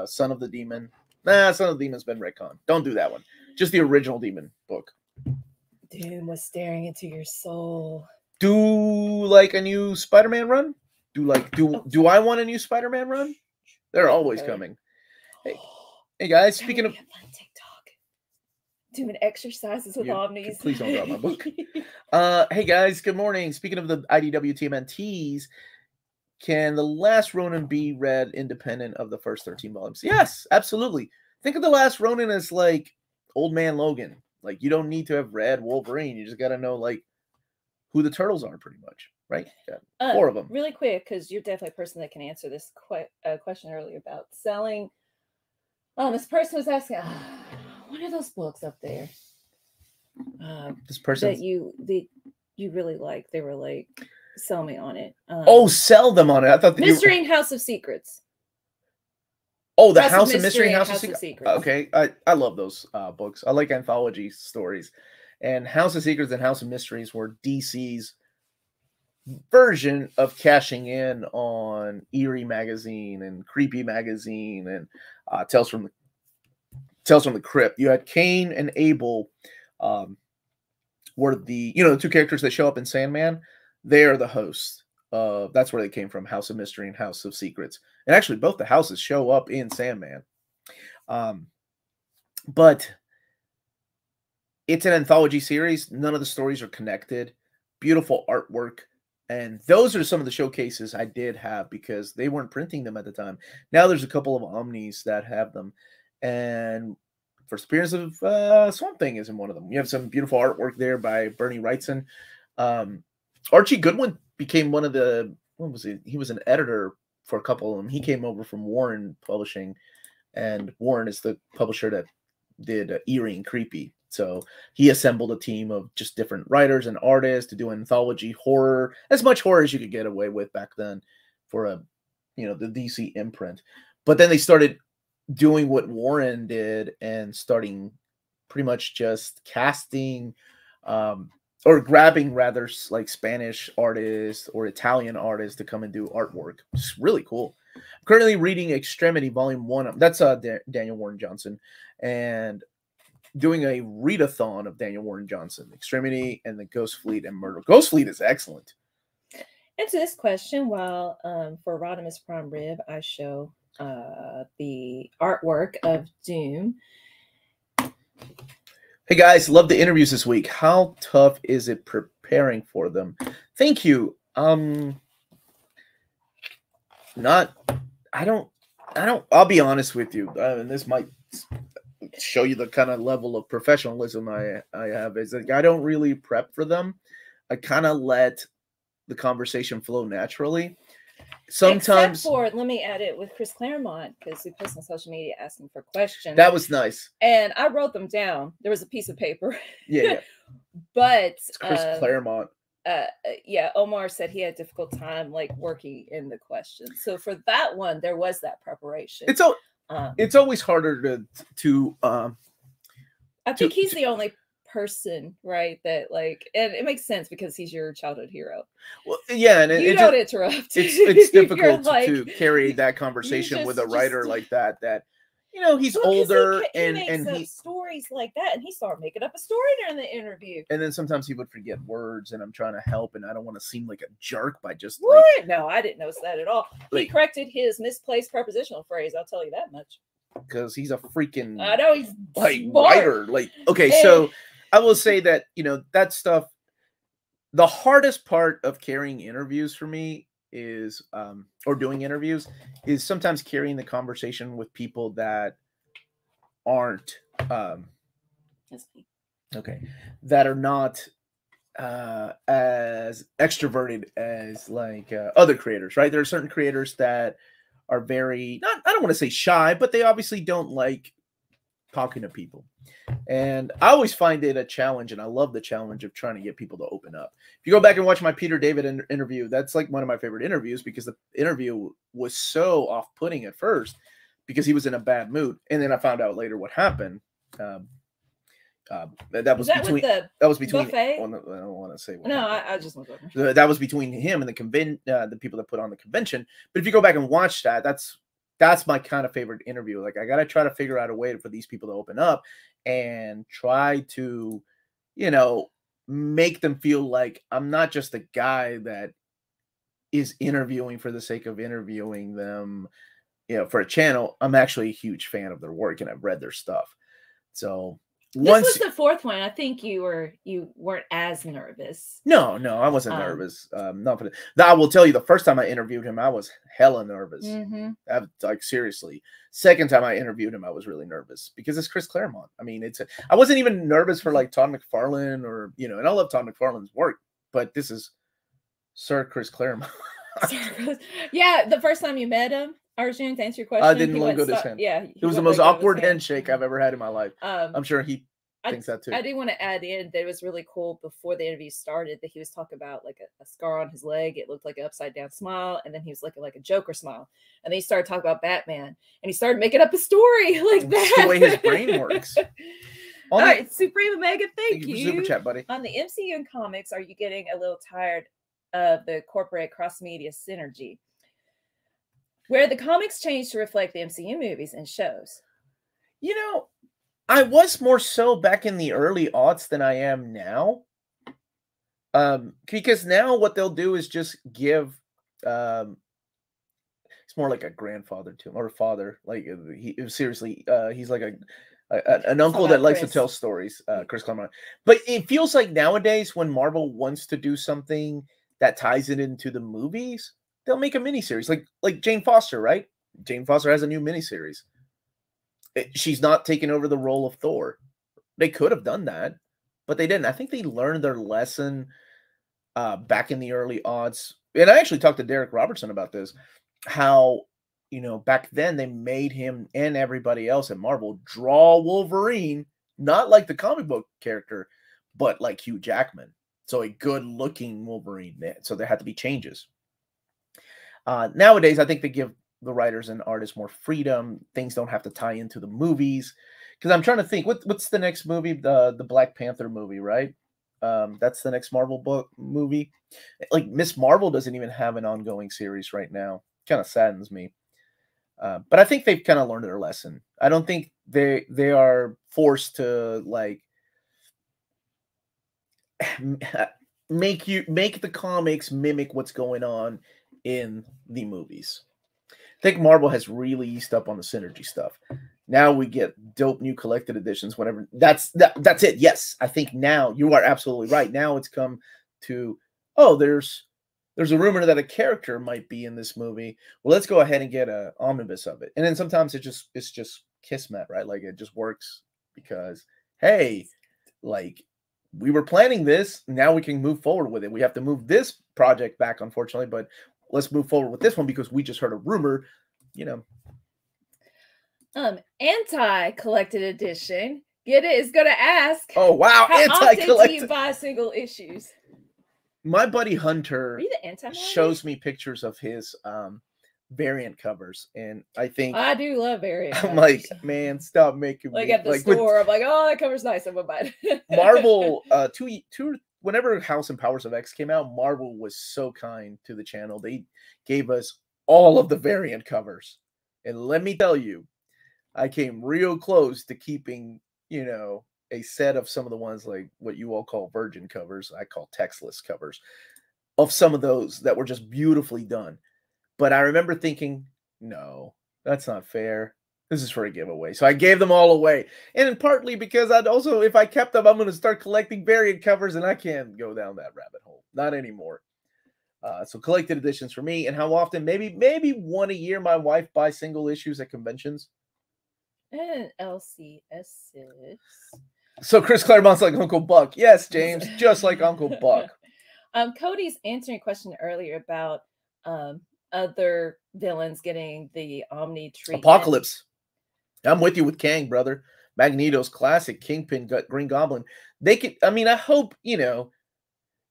Son of the Demon. Nah, Son of the Demon's been retconned. Don't do that one. Just the original Demon book. Doom was staring into your soul. Do like a new Spider-Man run? Do I want a new Spider-Man run? They're always coming. Hey guys, speaking of TikTok, doing exercises with Omnis. Please don't drop my book. Hey guys, good morning. Speaking of the IDW TMNTs, can The Last Ronin be read independent of the first 13 volumes? Yes, absolutely. Think of The Last Ronin as like Old Man Logan. Like you don't need to have read Wolverine. You just got to know like who the Turtles are, pretty much, right? Yeah, 4 of them. Really quick, because you're definitely a person that can answer this question earlier about selling. This person was asking, what are those books up there? This person that you really like. They were like, sell me on it. Sell them on it. I thought Mystery and House of Secrets. Oh, the House of Mystery and House of Secrets. Okay, I love those books. I like anthology stories. And House of Secrets and House of Mysteries were DC's version of cashing in on Eerie magazine and Creepy magazine and Tales from the Crypt. You had Cain and Abel were the the 2 characters that show up in Sandman. They are the hosts. That's where they came from, House of Mystery and House of Secrets. And actually both the houses show up in Sandman. But it's an anthology series. None of the stories are connected. Beautiful artwork. And those are some of the showcases I did have because they weren't printing them at the time. Now there's a couple of Omnis that have them. And first appearance of Swamp Thing is in one of them. You have some beautiful artwork there by Bernie Wrightson. Archie Goodwin became one of the, what was he? He was an editor for a couple of them. He came over from Warren Publishing. And Warren is the publisher that did Eerie and Creepy. So he assembled a team of just different writers and artists to do anthology horror, as much horror as you could get away with back then for the DC imprint. But then they started doing what Warren did and starting pretty much just casting or grabbing rather like Spanish artists or Italian artists to come and do artwork. It's really cool. I'm currently reading Extremity Volume 1. That's Daniel Warren Johnson. And doing a readathon of Daniel Warren Johnson, Extremity, and the Ghost Fleet and Murder. Ghost Fleet is excellent. Answer this question while for Rodimus Prime Rib, I show the artwork of Doom. Hey guys, love the interviews this week. How tough is it preparing for them? Thank you. I'll be honest with you. And this might show you the kind of level of professionalism I have. Is like I don't really prep for them. I kind of let the conversation flow naturally. Sometimes, except for, let me add it with Chris Claremont, because we post on social media asking for questions. That was nice. And I wrote them down. There was a piece of paper. Yeah. But it's Chris Claremont. Yeah, Omar said he had a difficult time like working in the questions. So for that one, there was that preparation. It's always harder to I think he's the only person, right, that like, and it makes sense because he's your childhood hero. Well, yeah, and you don't interrupt. It's difficult to carry that conversation with a writer like that. That he's older and he stories like that, and he started making up a story during the interview. And then sometimes he would forget words, and I'm trying to help, and I don't want to seem like a jerk by just what? No, I didn't notice that at all. Like, he corrected his misplaced prepositional phrase. I'll tell you that much. Because he's a freaking I know he's like writer. Like so I will say that that stuff. The hardest part of carrying interviews for me is or doing interviews is sometimes carrying the conversation with people that aren't that are not as extroverted as like other creators, right? There are certain creators that are very I don't want to say shy, but they obviously don't like talking to people. And I always find it a challenge, and I love the challenge of trying to get people to open up. If you go back and watch my Peter David interview, that's like one of my favorite interviews because the interview was so off-putting at first because he was in a bad mood. And then I found out later what happened. That was between buffet? Well, no, I don't want to say what I just want to that was between him and the people that put on the convention. But if you go back and watch that, that's my kind of favorite interview. Like I got to try to figure out a way for these people to open up and try to, make them feel like I'm not just a guy that is interviewing for the sake of interviewing them, for a channel. I'm actually a huge fan of their work and I've read their stuff. So this was the fourth one. I think you weren't as nervous. No, I wasn't nervous. Not for that. I will tell you, the first time I interviewed him, I was hella nervous. Like seriously. Second time I interviewed him, I was really nervous because it's Chris Claremont. I mean, I wasn't even nervous for like Todd McFarlane or and I love Todd McFarlane's work, but this is Sir Chris Claremont. Yeah, the first time you met him, Arjun, to answer your question, I didn't look good his hand. Yeah, it was the most awkward handshake I've ever had in my life. I'm sure he thinks that too. I do want to add in that it was really cool before the interview started that he was talking about like a scar on his leg. It looked like an upside down smile, and then he was looking like a Joker smile. And then he started talking about Batman, and he started making up a story like that. That's the way his brain works. All right, Supreme Omega, thank you. Super chat, buddy. On the MCU and comics, are you getting a little tired of the corporate cross-media synergy, where the comics change to reflect the MCU movies and shows? I was more so back in the early aughts than I am now. Because now what they'll do is just give it's more like a grandfather to him or a father. Like seriously, he's like an uncle that likes to tell stories, Chris Claremont. But it feels like nowadays when Marvel wants to do something that ties it into the movies, they'll make a miniseries. Like Jane Foster, right? Jane Foster has a new miniseries. She's not taking over the role of Thor. They could have done that, but they didn't. I think they learned their lesson back in the early aughts. And I actually talked to Derek Robertson about this, how, back then they made him and everybody else at Marvel draw Wolverine, not like the comic book character, but like Hugh Jackman. So a good looking Wolverine. So there had to be changes. Nowadays, I think they give the writers and artists more freedom. Things don't have to tie into the movies. Because I'm trying to think, what's the next movie? The Black Panther movie, right? That's the next Marvel movie. Like Miss Marvel doesn't even have an ongoing series right now. Kind of saddens me. But I think they've kind of learned their lesson. I don't think they are forced to like make the comics mimic what's going on in the movies. I think Marvel has really eased up on the synergy stuff. Now we get dope new collected editions whenever that's it. Yes, I think now you are absolutely right. Now it's come to, oh, there's a rumor that a character might be in this movie. Well, let's go ahead and get an omnibus of it. And then sometimes it's just kismet, right? Like it just works because, hey, like we were planning this, now we can move forward with it. We have to move this project back, unfortunately, but let's move forward with this one because we just heard a rumor, you know. Anti-collected edition. Get it? Is going to ask. Oh wow! How often do you buy single issues? My buddy Hunter the shows me pictures of his variant covers, and I think I do love variant. I'm like, man, stop making like me at the store. I'm like, oh, that cover's nice. I'm gonna buy it. Marvel, whenever House and Powers of X came out, Marvel was so kind to the channel. They gave us all of the variant covers, and let me tell you, I came real close to keeping, you know, a set of some of the ones like what you all call virgin covers. I call textless covers of some of those that were just beautifully done. But I remember thinking, no, that's not fair. This is for a giveaway. So I gave them all away. And partly because I'd also, if I kept them, I'm going to start collecting variant covers and I can't go down that rabbit hole. Not anymore. So collected editions for me. And how often? Maybe one a year. My wife buys single issues at conventions. And LCS6. So Chris Claremont's like Uncle Buck. Yes, James, just like Uncle Buck. Cody's answering a question earlier about other villains getting the Omni treatment. Apocalypse. I'm with you with Kang, brother. Magneto's classic, Kingpin, Green Goblin. They could, I mean, I hope, you know,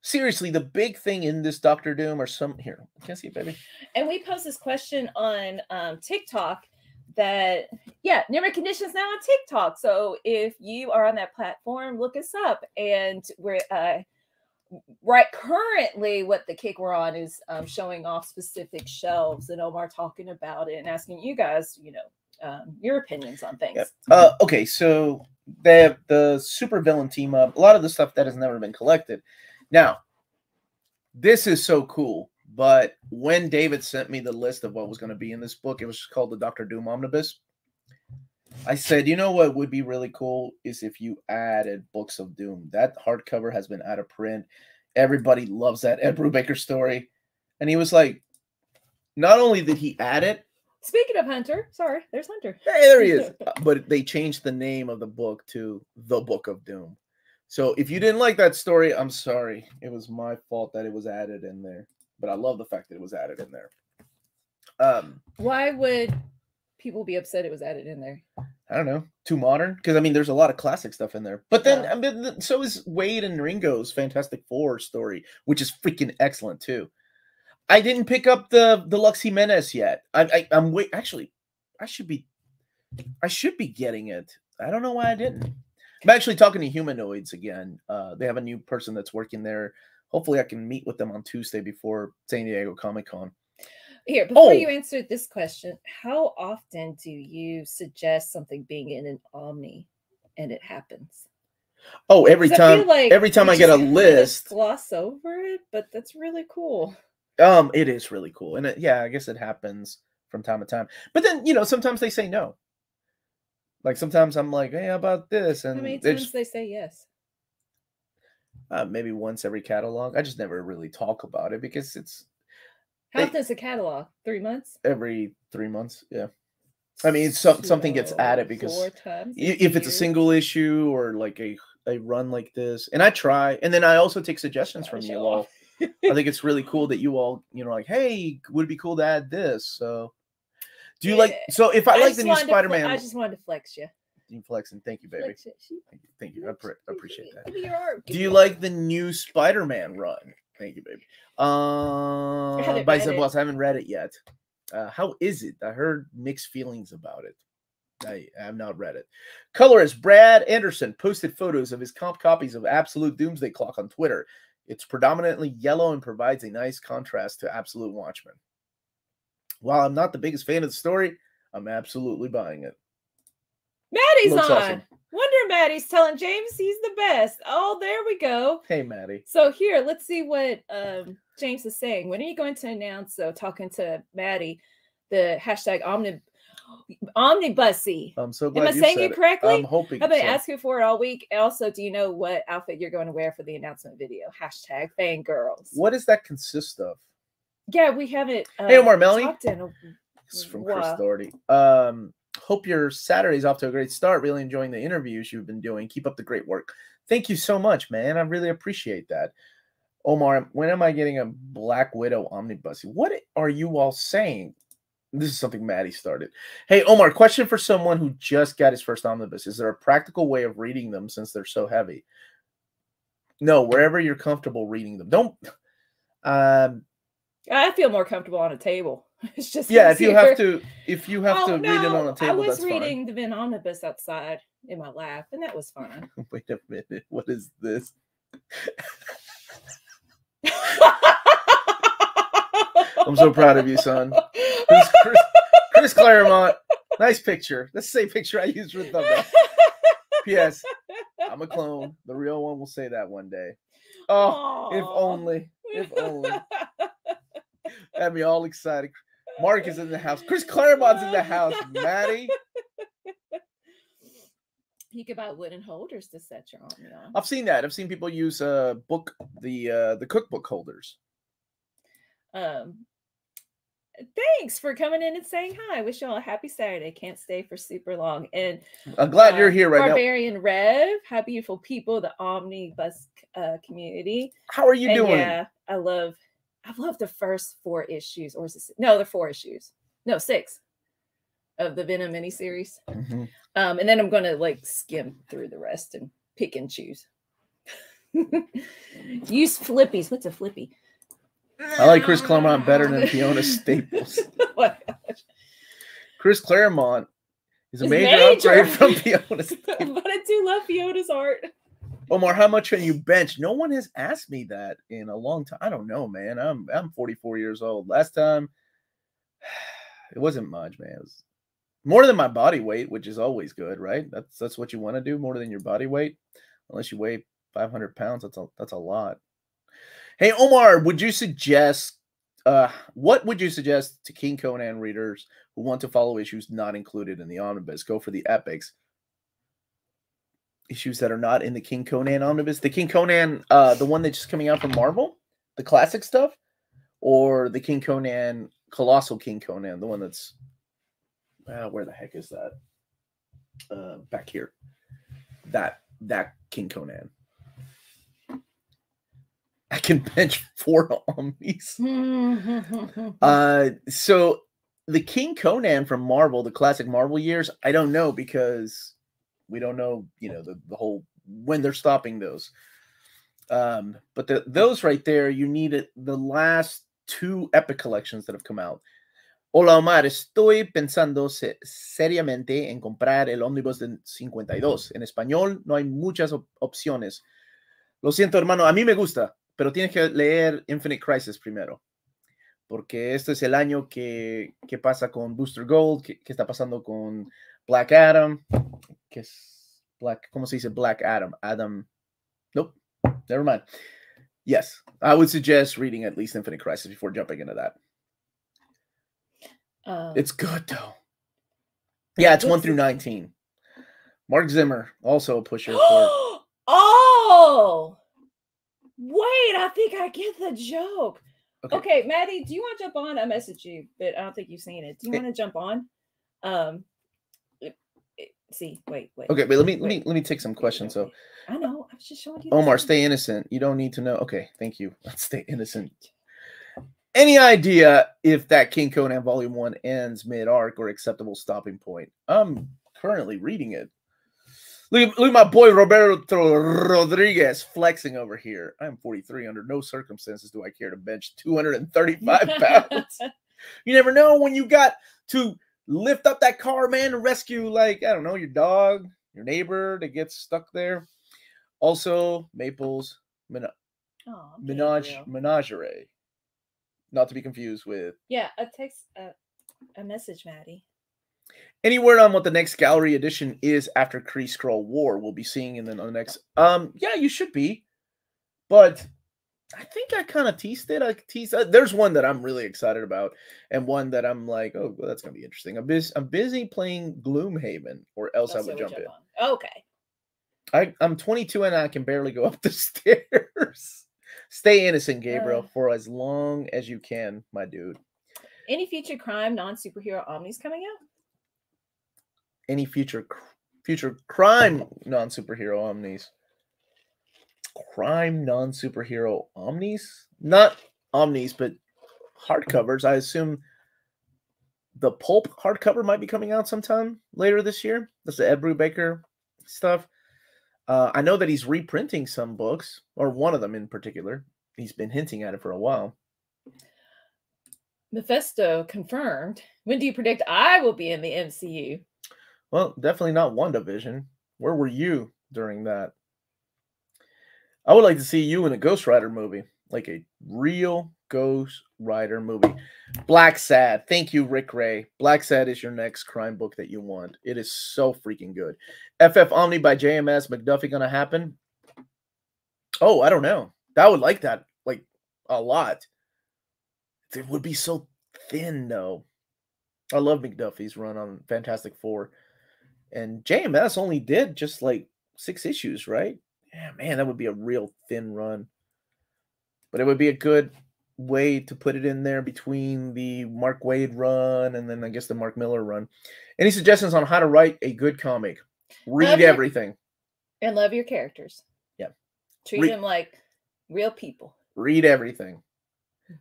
seriously, the big thing in this Doctor Doom or some, here, can I see it, baby? And we posed this question on TikTok that, yeah, Near Conditions now on TikTok. So if you are on that platform, look us up. And we're right currently what the kick we're on is showing off specific shelves and Omar talking about it and asking you guys, you know, your opinions on things. Okay, so they have the super villain team up, a lot of the stuff that has never been collected. Now, this is so cool. But when David sent me the list of what was going to be in this book, it was called the Dr. Doom Omnibus. I said, you know what would be really cool is if you added Books of Doom. That hardcover has been out of print. Everybody loves that Ed Brubaker story. And he was like, not only did he add it. Speaking of Hunter, sorry, there's Hunter. Hey, there he is. But they changed the name of the book to The Book of Doom. So if you didn't like that story, I'm sorry. It was my fault that it was added in there. But I love the fact that it was added in there. Why would people be upset it was added in there? I don't know. Too modern? Because, I mean, there's a lot of classic stuff in there. But then, I mean, so is Wade and Ringo's Fantastic Four story, which is freaking excellent, too. I didn't pick up the Lux Jimenez yet. I'm wait. Actually, I should be getting it. I don't know why I didn't. I'm actually talking to Humanoids again. They have a new person that's working there. Hopefully I can meet with them on Tuesday before San Diego Comic-Con. Here, before you answer this question, how often do you suggest something being in an Omni and it happens? Oh, every time I get a list. Gloss over it, but that's really cool. It is really cool. And yeah, I guess it happens from time to time. But then, you know, sometimes they say no. Like sometimes I'm like, hey, how about this? And how many times they say yes? Maybe once every catalog. I just never really talk about it because it's. How often is a catalog? 3 months? Every 3 months, yeah. I mean, something gets added because 4 times if it's a single issue or like a run like this, and I try, and then I also take suggestions from you all. I think it's really cool that you all, you know, like, hey, would it be cool to add this? So, do you like? So, if I like the new Spider-Man, I just wanted to flex you. Flexing, thank you, baby. Thank you. I appreciate that. Give me your arm. Do you like the new Spider-Man run? Thank you, baby. By Zeb Wells, I haven't read it yet. How is it? I heard mixed feelings about it. I have not read it. Colorist Brad Anderson posted photos of his comp copies of Absolute Doomsday Clock on Twitter. It's predominantly yellow and provides a nice contrast to Absolute Watchmen. While I'm not the biggest fan of the story, I'm absolutely buying it. Maddie's Looks on. awesome. Wonder Maddie's telling James he's the best. Oh, there we go. Hey, Maddie. So here, let's see what James is saying. When are you going to announce, talking to Maddie, the hashtag Omnibussy? I'm so glad Am I saying it correctly? I'm hoping I've been so. asking for it all week. Also, do you know what outfit you're going to wear for the announcement video? Hashtag fangirls. What does that consist of? Yeah, we haven't Hey, Omar Melanie. talked in This is from Chris Doherty. Hope your Saturday's off to a great start. Really enjoying the interviews you've been doing. Keep up the great work. Thank you so much, man. I really appreciate that. Omar, when am I getting a Black Widow omnibus? What are you all saying? This is something Maddie started. Hey, Omar, question for someone who just got his first omnibus. Is there a practical way of reading them since they're so heavy? No, wherever you're comfortable reading them. Don't. I feel more comfortable on a table. It's just yeah. easier. If you have to read it on a table, I was that's reading fine. the Vin Omnibus outside in my lap, and that was fun. Wait a minute. What is this? I'm so proud of you, son. Chris Claremont. Nice picture. That's the same picture I used for the thumbnail. P.S. I'm a clone. The real one will say that one day. Oh, aww. If only. If only. Had me all excited. Mark is in the house. Chris Claremont's in the house. Maddie. You could buy wooden holders to set your Omni on. I've seen that. I've seen people use the cookbook holders. Thanks for coming in and saying hi. Wish y'all a happy Saturday. Can't stay for super long. And I'm glad you're here right Barbarian now. Rev, hi beautiful people, the Omnibus community. How are you doing? Yeah, I love the first 4 issues, or is it, no, they're 4 issues. No, 6 of the Venom miniseries. Mm-hmm. And then I'm gonna like skim through the rest and pick and choose. Use flippies. What's a flippy? I like Chris Claremont better than Fiona Staples. Oh my gosh. Chris Claremont is a major upgrade from Fiona Staples. But I do love Fiona's art. Omar, how much can you bench? No one has asked me that in a long time. I don't know, man. I'm 44 years old. Last time, it wasn't much, man. It was more than my body weight, which is always good, right? That's what you want to do, more than your body weight. Unless you weigh 500 pounds, that's a lot. Hey, Omar, would you suggest what would you suggest to King Conan readers who want to follow issues not included in the omnibus? Go for the epics. Issues that are not in the King Conan omnibus. The King Conan, the one that's just coming out from Marvel, the classic stuff, or the King Conan, Colossal King Conan, the one that's where the heck is that? Back here. That King Conan. I can bench 4 Omnis. So the King Conan from Marvel, the classic Marvel years, I don't know because we don't know, the whole when they're stopping those. But those right there, you need the last 2 epic collections that have come out. Hola Omar, estoy pensando seriamente en comprar el Omnibus de 52. En español no hay muchas opciones. Lo siento, hermano, a mí me gusta, pero tienes que leer Infinite Crisis primero. Porque este es el año que pasa con Booster Gold, que está pasando con Black Adam, que es ¿cómo se dice Black Adam? Nope, never mind. Yes, I would suggest reading at least Infinite Crisis before jumping into that. It's good though. Yeah, it's 1 through 19. Mark Zimmer, also a pusher. Oh, wait, I think I get the joke. Okay, Maddie, do you want to jump on? I messaged you, but I don't think you've seen it. Do you want to jump on? Wait. Okay, but let me take some questions. So I know, I was just showing you. Omar, stay innocent. You don't need to know. Okay, thank you. Let's stay innocent. Any idea if that King Conan Volume 1 ends mid-arc or acceptable stopping point? I'm currently reading it. Look at my boy Roberto Rodriguez flexing over here. I'm 43. Under no circumstances do I care to bench 235 pounds. You never know when you got to lift up that car, man, and rescue, like, I don't know, your dog, your neighbor that gets stuck there. Also, Maple's Menagerie. Not to be confused with. Yeah, a message, Maddie. Any word on what the next gallery edition is after Kree Skrull War? We'll be seeing in the next. Yeah, you should be, but I think I kind of teased it. I teased. There's one that I'm really excited about, and one that I'm like, oh, well, that's gonna be interesting. I'm busy playing Gloomhaven, or else I would jump in. Okay. I'm 22 and I can barely go up the stairs. Stay innocent, Gabriel, for as long as you can, my dude. Any future crime non-superhero omnis coming out? Any future crime non-superhero omnis? Crime non-superhero omnis? Not omnis, but hardcovers. I assume the Pulp hardcover might be coming out sometime later this year. That's the Ed Brubaker stuff. I know that he's reprinting some books, or one of them in particular. He's been hinting at it for a while. Mephisto confirmed. When do you predict I will be in the MCU? Well, definitely not WandaVision. Where were you during that? I would like to see you in a Ghost Rider movie, like a real Ghost Rider movie. Black Sad. Thank you, Rick Ray. Black Sad is your next crime book that you want. It is so freaking good. FF Omni by JMS. McDuffie gonna happen? Oh, I don't know. I would like that, like, a lot. It would be so thin, though. I love McDuffie's run on Fantastic Four. And JMS only did just like 6 issues, right? Yeah, man, that would be a real thin run. But it would be a good way to put it in there between the Mark Waid run and then I guess the Mark Miller run. Any suggestions on how to write a good comic? Read everything. And love your characters. Yeah. Treat them like real people. Read everything.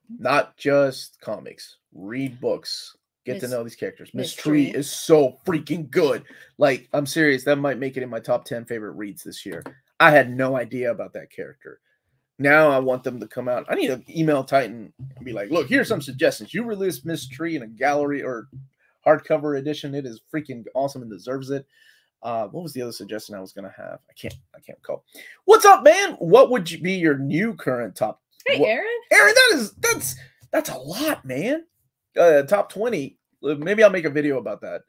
Not just comics. Read books. Get to know these characters. Miss Tree is so freaking good. Like, I'm serious. That might make it in my top 10 favorite reads this year. I had no idea about that character. Now I want them to come out. I need to email Titan and be like, look, here's some suggestions. You release Miss Tree in a gallery or hardcover edition. It is freaking awesome and deserves it. What was the other suggestion I was going to have? I can't recall. What's up, man? What would be your new current top? Hey, Aaron. Aaron, that's a lot, man. Top 20. Maybe I'll make a video about that.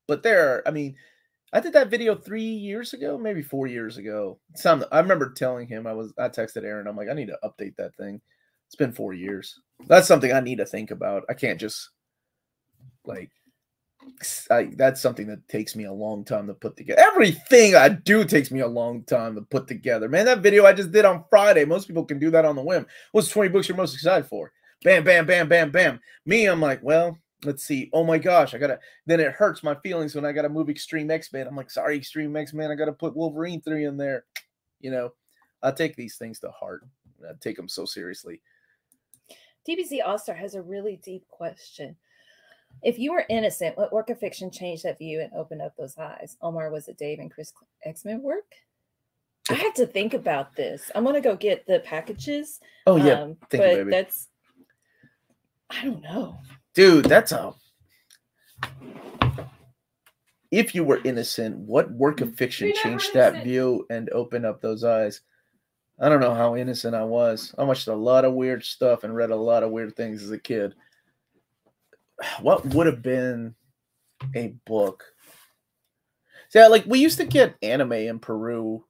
But I did that video 3 years ago, maybe 4 years ago. I remember telling him I texted Aaron. I'm like, I need to update that thing. It's been 4 years. That's something I need to think about. I can't just that's something that takes me a long time to put together. Everything I do takes me a long time to put together. Man, that video I just did on Friday. Most people can do that on the whim. What's 20 books you're most excited for? Bam, bam, bam, bam, bam. Me, I'm like, well, let's see. Oh my gosh, then it hurts my feelings when I gotta move Extreme X-Men. I'm like, sorry, Extreme X-Men, I gotta put Wolverine 3 in there. You know, I take these things to heart. I take them so seriously. DBZ All-Star has a really deep question. If you were innocent, what work of fiction changed that view and opened up those eyes? Omar, was it Dave and Chris X-Men work? I have to think about this. I'm gonna go get the packages. Oh yeah, but that's, I don't know, dude. If you were innocent, what work of fiction changed that view and opened up those eyes? I don't know how innocent I was. I watched a lot of weird stuff and read a lot of weird things as a kid. What would have been a book? So, yeah, like we used to get anime in Peru,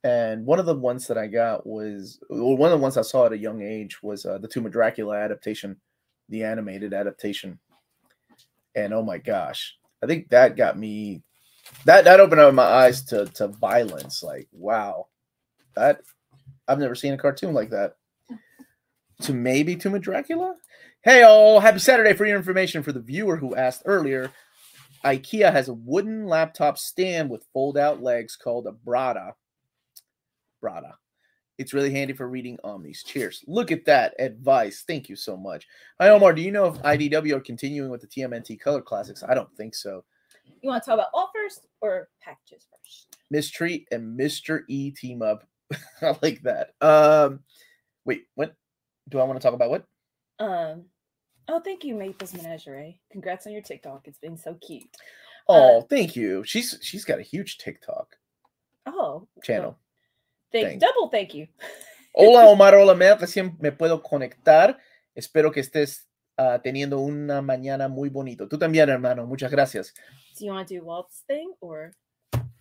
and one of the ones that I got was one of the ones I saw at a young age was the Tomb of Dracula adaptation, the animated adaptation. And oh my gosh, I think that got me. That opened up my eyes to violence. Like, wow, I've never seen a cartoon like that. To maybe Tomb of Dracula. Hey all, happy Saturday. For your information, for the viewer who asked earlier, IKEA has a wooden laptop stand with fold-out legs called a Brada. It's really handy for reading Omnis. Cheers. Look at that advice. Thank you so much. Hi, Omar. Do you know if IDW are continuing with the TMNT Color Classics? I don't think so. You want to talk about all first or packages first? Miss Tree and Mr. E team up. I like that. Wait, what? Do I want to talk about what? Oh, thank you, Maples Menagerie. Congrats on your TikTok. It's been so cute. Oh, thank you. She's got a huge TikTok. Channel. Double thank you. Hola, Omar. Hola, me recién me puedo conectar. Espero que estés teniendo una mañana muy bonito. Tú también, hermano. Muchas gracias. Do you want to do Walt's thing or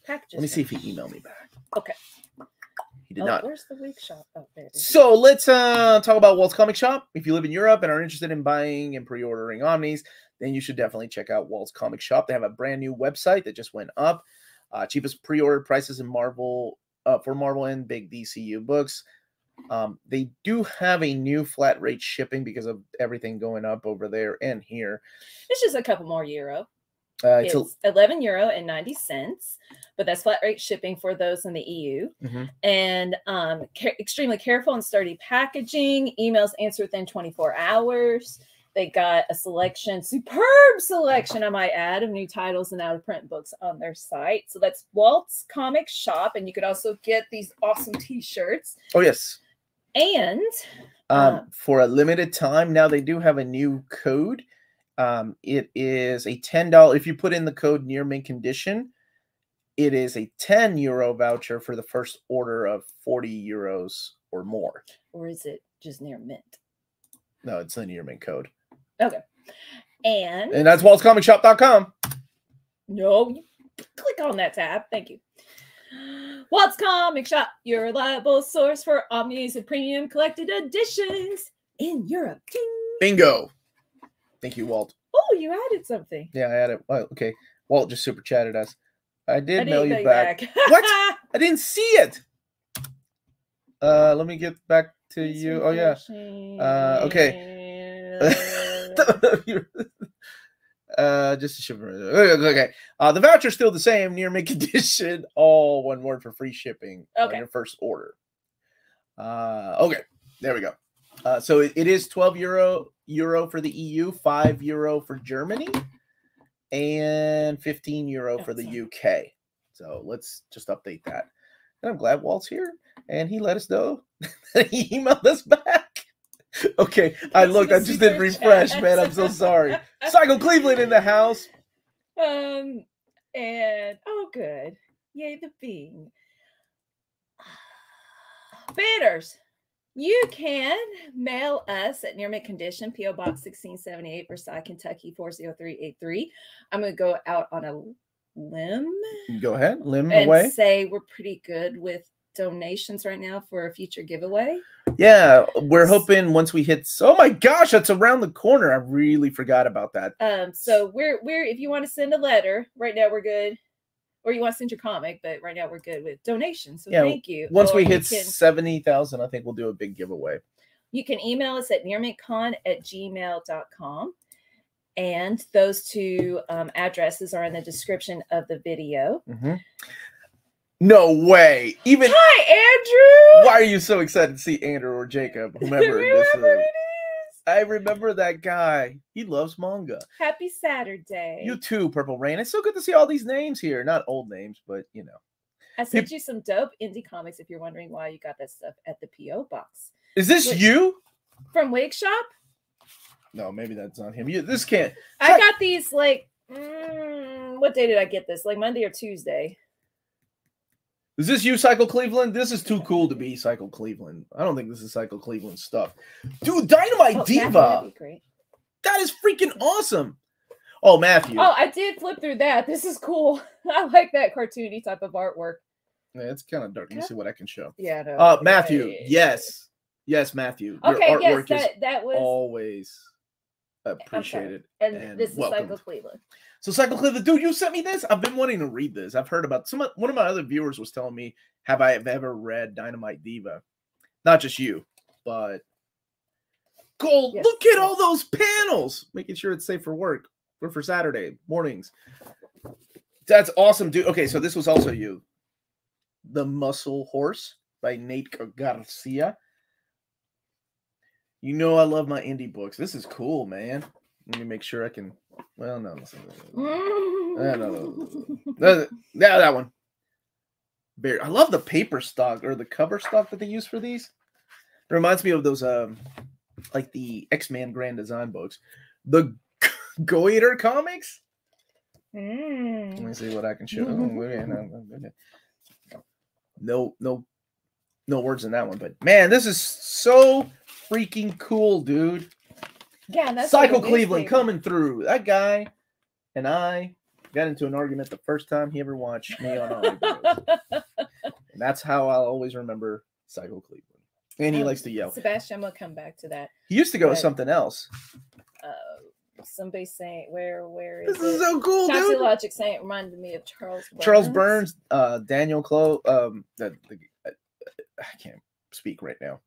packages? Let me see if he emailed me back. Okay. He did not. Where's the week shop? Oh, there it is. So let's talk about Walt's Comic Shop. If you live in Europe and are interested in buying and pre-ordering Omnis, then you should definitely check out Walt's Comic Shop. They have a brand new website that just went up. Cheapest pre-order prices in Marvel for Marvel and big DCU books. They do have a new flat rate shipping because of everything going up over there and here. It's just a couple more euro. It's It's €11.90, but that's flat rate shipping for those in the EU. Mm-hmm. And extremely careful and sturdy packaging. Emails answered within 24 hours. They got a selection, superb selection, I might add, of new titles and out-of-print books on their site. So that's Walt's Comic Shop, and you could also get these awesome T-shirts. Oh, yes. And for a limited time, now they do have a new code. It is a $10. If you put in the code near mint condition, it is a €10 voucher for the first order of €40 or more. Or is it just near mint? No, it's the near mint code. Okay. And that's waltzcomicshop.com. No, you click on that tab. Thank you. Walt's Comic Shop, your reliable source for Omnis and premium collected editions in Europe. Ding. Bingo. Thank you, Walt. Oh, you added something. Yeah, I added. Well, okay. Walt just super chatted us. I did mail you email back. What? I didn't see it. Let me get back to you. Oh, yeah. Okay. Just a shipment. Okay. The voucher's still the same, near mint condition, all one word for free shipping on your first order. Okay. There we go. So it is €12 for the EU, €5 for Germany, and €15 for the UK. So let's just update that. And I'm glad Walt's here, and he let us know that he emailed us back. Okay, I just did refresh, man. I'm so sorry. Psycho Cleveland in the house. And oh, good. Yay, the bean. Banners. You can mail us at Near Mint Condition, P.O. Box 1678, Versailles, Kentucky 40383. I'm going to go out on a limb. Go ahead, limb and away. Say we're pretty good with donations right now for a future giveaway. Yeah, we're hoping once we hit. Oh my gosh, that's around the corner. I really forgot about that. So we're if you want to send a letter right now, we're good. Or you want to send your comic, but right now we're good with donations. So yeah, thank you. Once we hit 70,000, I think we'll do a big giveaway. You can email us at nearmintcon@gmail.com. And those two addresses are in the description of the video. Mm-hmm. No way. Hi, Andrew. Why are you so excited to see Andrew or Jacob? Whomever this is. I remember that guy. He loves manga. Happy Saturday. You too, Purple Rain. It's so good to see all these names here. Not old names, but you know. I sent you some dope indie comics if you're wondering why you got that stuff at the P.O. box. Is this you? From Wig Shop? No, maybe that's not him. This can't. I got these like, what day did I get this? Like Monday or Tuesday. Is this you, Psycho Cleveland? This is too cool to be Psycho Cleveland. I don't think this is Psycho Cleveland stuff. Dude, Dynamite Diva. That'd be great. That is freaking awesome. Oh, Matthew. Oh, I did flip through that. This is cool. I like that cartoony type of artwork. Yeah, it's kind of dark. Let me see what I can show. Yeah. No, Matthew. Yes. Yes, Matthew. Okay, your artwork yes, that was always appreciated. And this is Psycho Cleveland. So Psycho Cleveland, dude, you sent me this. I've been wanting to read this. I've heard about one of my other viewers was telling me, have I ever read Dynamite Diva? Not just you, but gold. Yes, look at all those panels. Making sure it's safe for work or for Saturday mornings. That's awesome, dude. Okay, so this was also you. The Muscle Horse by Nate Garcia. You know I love my indie books. This is cool, man. Let me make sure I can. Well, no. No, that one. I love the paper stock or the cover stock that they use for these. It reminds me of those, like the X-Men Grand Design books. The Goiter comics. Let me see what I can show. No words in that one. But man, this is so freaking cool, dude. Yeah, and that's Psycho like a Cleveland newspaper. coming through. That guy and I got into an argument the first time he ever watched me on Ollie Videos. And that's how I'll always remember Psycho Cleveland. And he likes to yell. Sebastian, I'm gonna come back to that. He used to go with But- something else. Somebody saying where This is is it? so cool, Toxic dude. Logic saying it reminded me of Charles Burns. Charles Burns, Daniel Clow. I can't speak right now.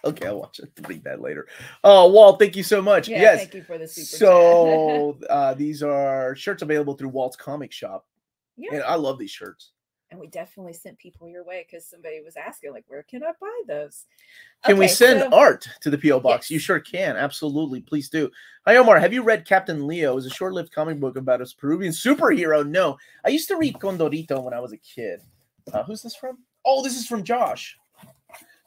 Okay, I'll watch it. Read that later. Oh, Walt, thank you so much. Yeah, Yes. thank you for the super So these are shirts available through Walt's Comic Shop. yeah. And I love these shirts. And we definitely sent people your way because somebody was asking, like, where can I buy those? Can we Okay, send so- art to the P.O. Box? You Yes. sure can. Absolutely. Please do. Hi, Omar. Have you read Captain Leo? It was a short-lived comic book about a Peruvian superhero. No. I used to read Condorito when I was a kid. Who's this from? Oh, this is from Josh.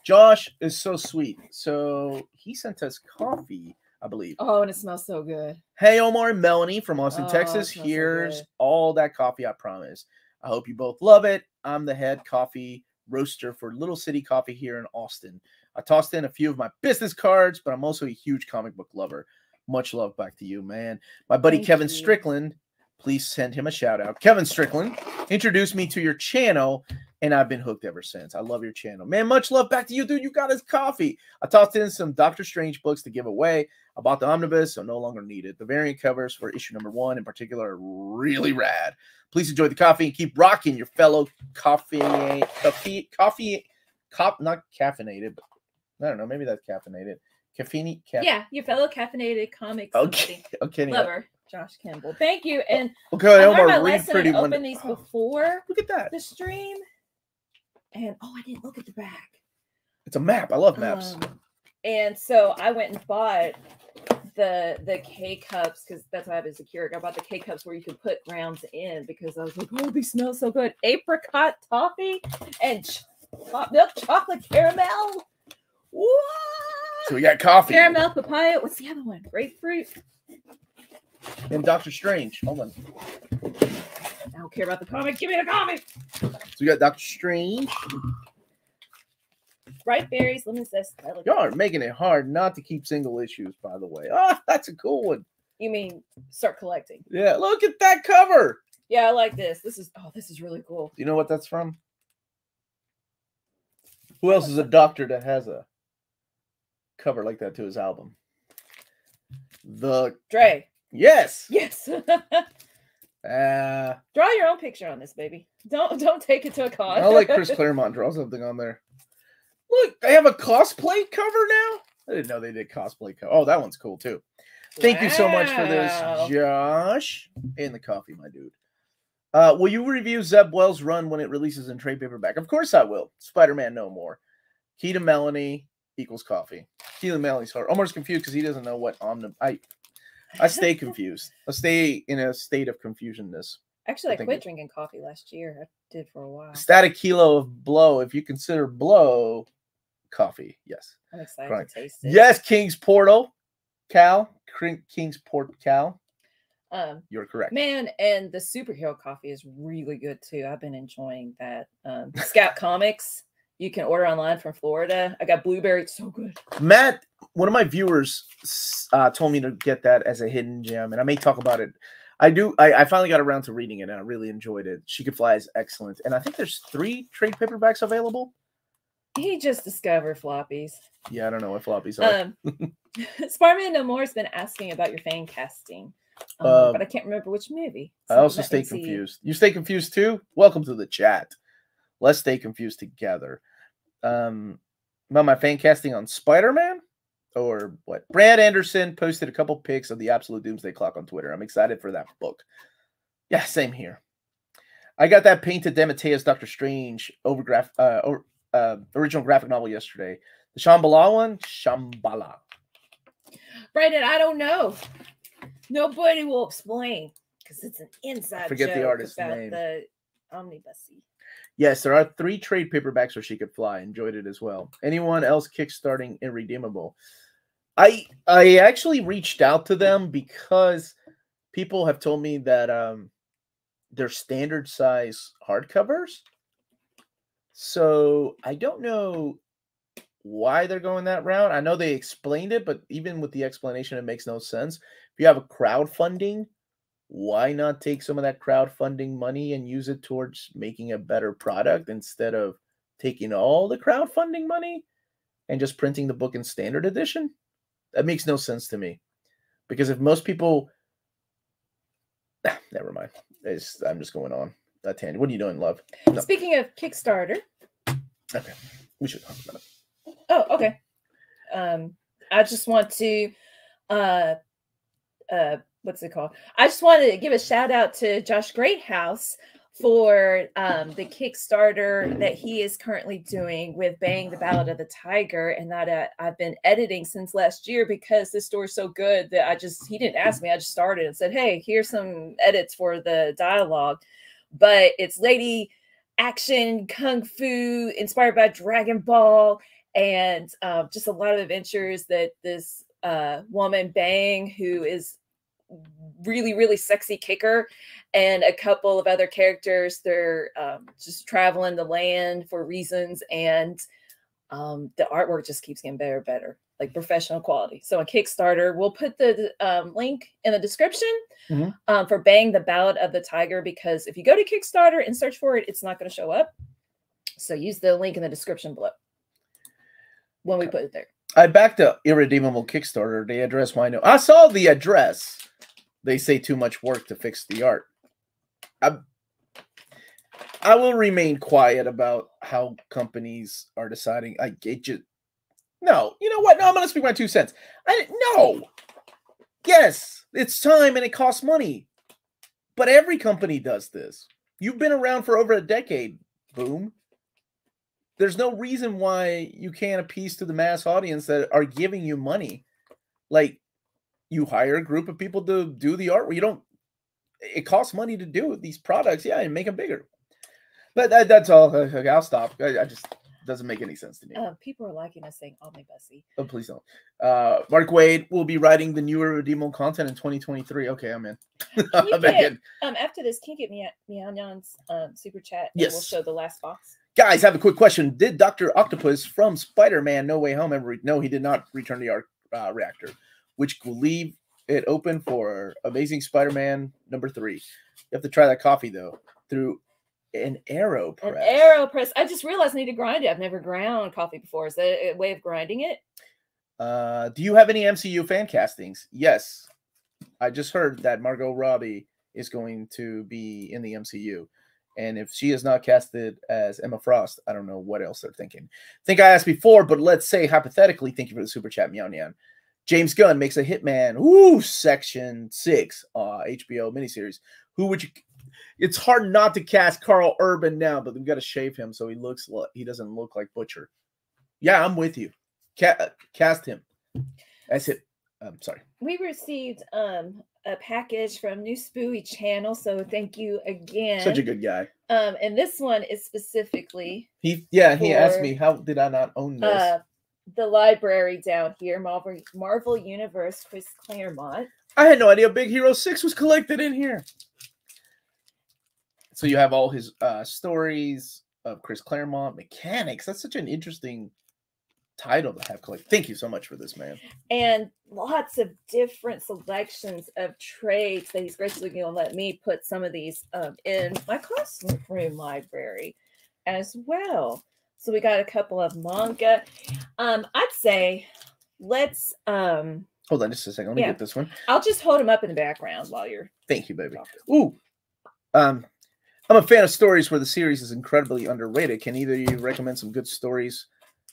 Josh is so sweet. So he sent us coffee, I believe. Oh, and it smells so good. Hey, Omar and Melanie from Austin, Oh, Texas. it smells so Here's good. all that coffee, I promise. I hope you both love it. I'm the head coffee roaster for Little City Coffee here in Austin. I tossed in a few of my business cards, but I'm also a huge comic book lover. Much love back to you, man. My buddy Thank Kevin you. Strickland, please send him a shout out. Kevin Strickland introduced me to your channel, and I've been hooked ever since. I love your channel. Man, much love back to you, dude. You got his coffee. I tossed in some Doctor Strange books to give away. I bought the omnibus, so no longer needed. The variant covers for issue number 1 in particular are really rad. Please enjoy the coffee and keep rocking your fellow not caffeinated, but I don't know, maybe that's caffeinated. Yeah, your fellow caffeinated comics Okay, okay. lover, Josh Campbell. Thank you. And Okay, I learned my Omar, read lesson pretty and one. opened these before Look at that. the stream. And I didn't look at the back. It's a map. I love maps. And so I went and bought the K cups because that's what I have as a Keurig. I bought the K cups where you could put rounds in because I was like, oh, these smell so good. Apricot toffee and hot milk chocolate caramel. What? So we got coffee Caramel papaya. What's the other one? Grapefruit. and Doctor Strange. Hold on. I don't care about the comic. Give me the comic. So we got Doctor Strange. Ripe berries, lemon zest. Y'all are making it hard not to keep single issues, by the way. Oh, that's a cool one. You mean start collecting? Yeah, look at that cover. Yeah, I like this. This is really cool. Do you know what that's from? Who else is a doctor that has a cover like that to his album? Dre. Yes. Yes. Draw your own picture on this, baby. Don't take it to a con. I'll let Chris Claremont draw something on there. Look, they have a cosplay cover now. I didn't know they did cosplay cover. Oh, that one's cool too. Thank you so much for this, Wow. Josh. And the coffee, my dude. Will you review Zeb Wells' run when it releases in trade paperback? Of course I will. Spider-Man No More. Key to Melanie equals coffee. Key to Melanie's heart. Omar's confused because he doesn't know what I stay confused. I stay in a state of confusionness. Actually, I think quit it- drinking coffee last year. I did for a while. Static kilo of blow. If you consider blow coffee, yes. I'm excited Right. to taste it. Yes, King's Portal. Kingsport Cal. You're correct. Man, and the superhero coffee is really good too. I've been enjoying that. Scout Comics. You can order online from Florida. I got blueberry. It's so good. Matt, one of my viewers told me to get that as a hidden gem, and I may talk about it. I finally got around to reading it, and I really enjoyed it. She Could Fly is excellent, and I think there's 3 trade paperbacks available. He just discovered floppies. Yeah, I don't know what floppies are. Spider-Man No More has been asking about your fan casting, Um, but I can't remember which movie. I So also let stay me see. confused. You stay confused too? Welcome to the chat. Let's stay confused together. About my fan casting on Spider-Man or what? Brad Anderson posted a couple pics of the Absolute Doomsday Clock on Twitter. I'm excited for that book. Yeah, same here. I got that painted DeMatteis Doctor Strange original graphic novel yesterday. The Shambhala one? Shambhala. Brandon, I don't know. Nobody will explain because it's an inside forget the joke artist's about name. the omnibusy. Yes, there are 3 trade paperbacks where She Could Fly. Enjoyed it as well. Anyone else kickstarting Irredeemable? I actually reached out to them because people have told me that they're standard size hardcovers. So I don't know why they're going that route. I know they explained it, but even with the explanation, it makes no sense. If you have a crowdfunding, why not take some of that crowdfunding money and use it towards making a better product instead of taking all the crowdfunding money and just printing the book in standard edition? That makes no sense to me. Because if most people... never mind. I'm just going on that tangent. What are you doing, love? No. Speaking of Kickstarter. Okay. We should talk about it. Oh, okay. I just want to... what's it called? I just wanted to give a shout out to Josh Greathouse for the Kickstarter that he is currently doing with Bang the Ballad of the Tiger, and that I've been editing since last year because this story's so good that he didn't ask me, I just started and said, hey, here's some edits for the dialogue. But it's lady action, kung fu, inspired by Dragon Ball, and just a lot of adventures that this woman, Bang, who is really, really sexy kicker, and a couple of other characters, they're just traveling the land for reasons, and the artwork just keeps getting better and better, like professional quality. So on Kickstarter, we'll put the link in the description for Bang the Ballad of the Tiger, because if you go to Kickstarter and search for it, it's not going to show up. So use the link in the description below when we put it there. I backed up Irredeemable Kickstarter. They address why no. I saw the address. They say too much work to fix the art. I will remain quiet about how companies are deciding. No, you know what? No, I'm going to speak my 2 cents. No. Yes, it's time and it costs money. But every company does this. You've been around for over a decade, Boom. There's no reason why you can't appease to the mass audience that are giving you money. Like, you hire a group of people to do the art. It costs money to do these products, yeah, and make them bigger. But that's all. Okay, I'll stop. I just doesn't make any sense to me. People are liking us saying omnibussy. Oh, please don't. Mark Wade will be writing the new Irredeemable content in 2023. Okay, I'm in. After this, can you get Meow Nyan's super chat? Yes. We'll show the last box. Guys, I have a quick question. Did Dr. Octopus from Spider-Man No Way Home ever... No, he did not return the arc reactor, which will leave it open for Amazing Spider-Man #3. You have to try that coffee, though, through an AeroPress. An AeroPress. I just realized I need to grind it. I've never ground coffee before. Is that a way of grinding it? Do you have any MCU fan castings? Yes. I just heard that Margot Robbie is going to be in the MCU. And if she is not casted as Emma Frost, I don't know what else they're thinking. I think I asked before, but let's say hypothetically, thank you for the super chat, Meow Nyan. James Gunn makes a Hitman, Section 6 HBO miniseries. Who would you... It's hard not to cast Carl Urban now, but we've got to shave him so he doesn't look like Butcher. Yeah, I'm with you. Cast him. That's it. I'm sorry. We received a package from New Spooey Channel, so thank you again. Such a good guy. And this one is specifically he asked me, how did I not own this? The library down here, Marvel Universe, Chris Claremont. I had no idea Big Hero 6 was collected in here. So you have all his stories of Chris Claremont, Mechanics. That's such an interesting title to have collected. Thank you so much for this, man. And lots of different selections of trades that he's graciously going to let me put some of these in my classroom library as well. So we got a couple of manga. I'd say let's hold on just a second. Let me get this one. I'll just hold him up in the background while you're... Thank you, baby. Ooh. I'm a fan of stories where the series is incredibly underrated. Can either of you recommend some good stories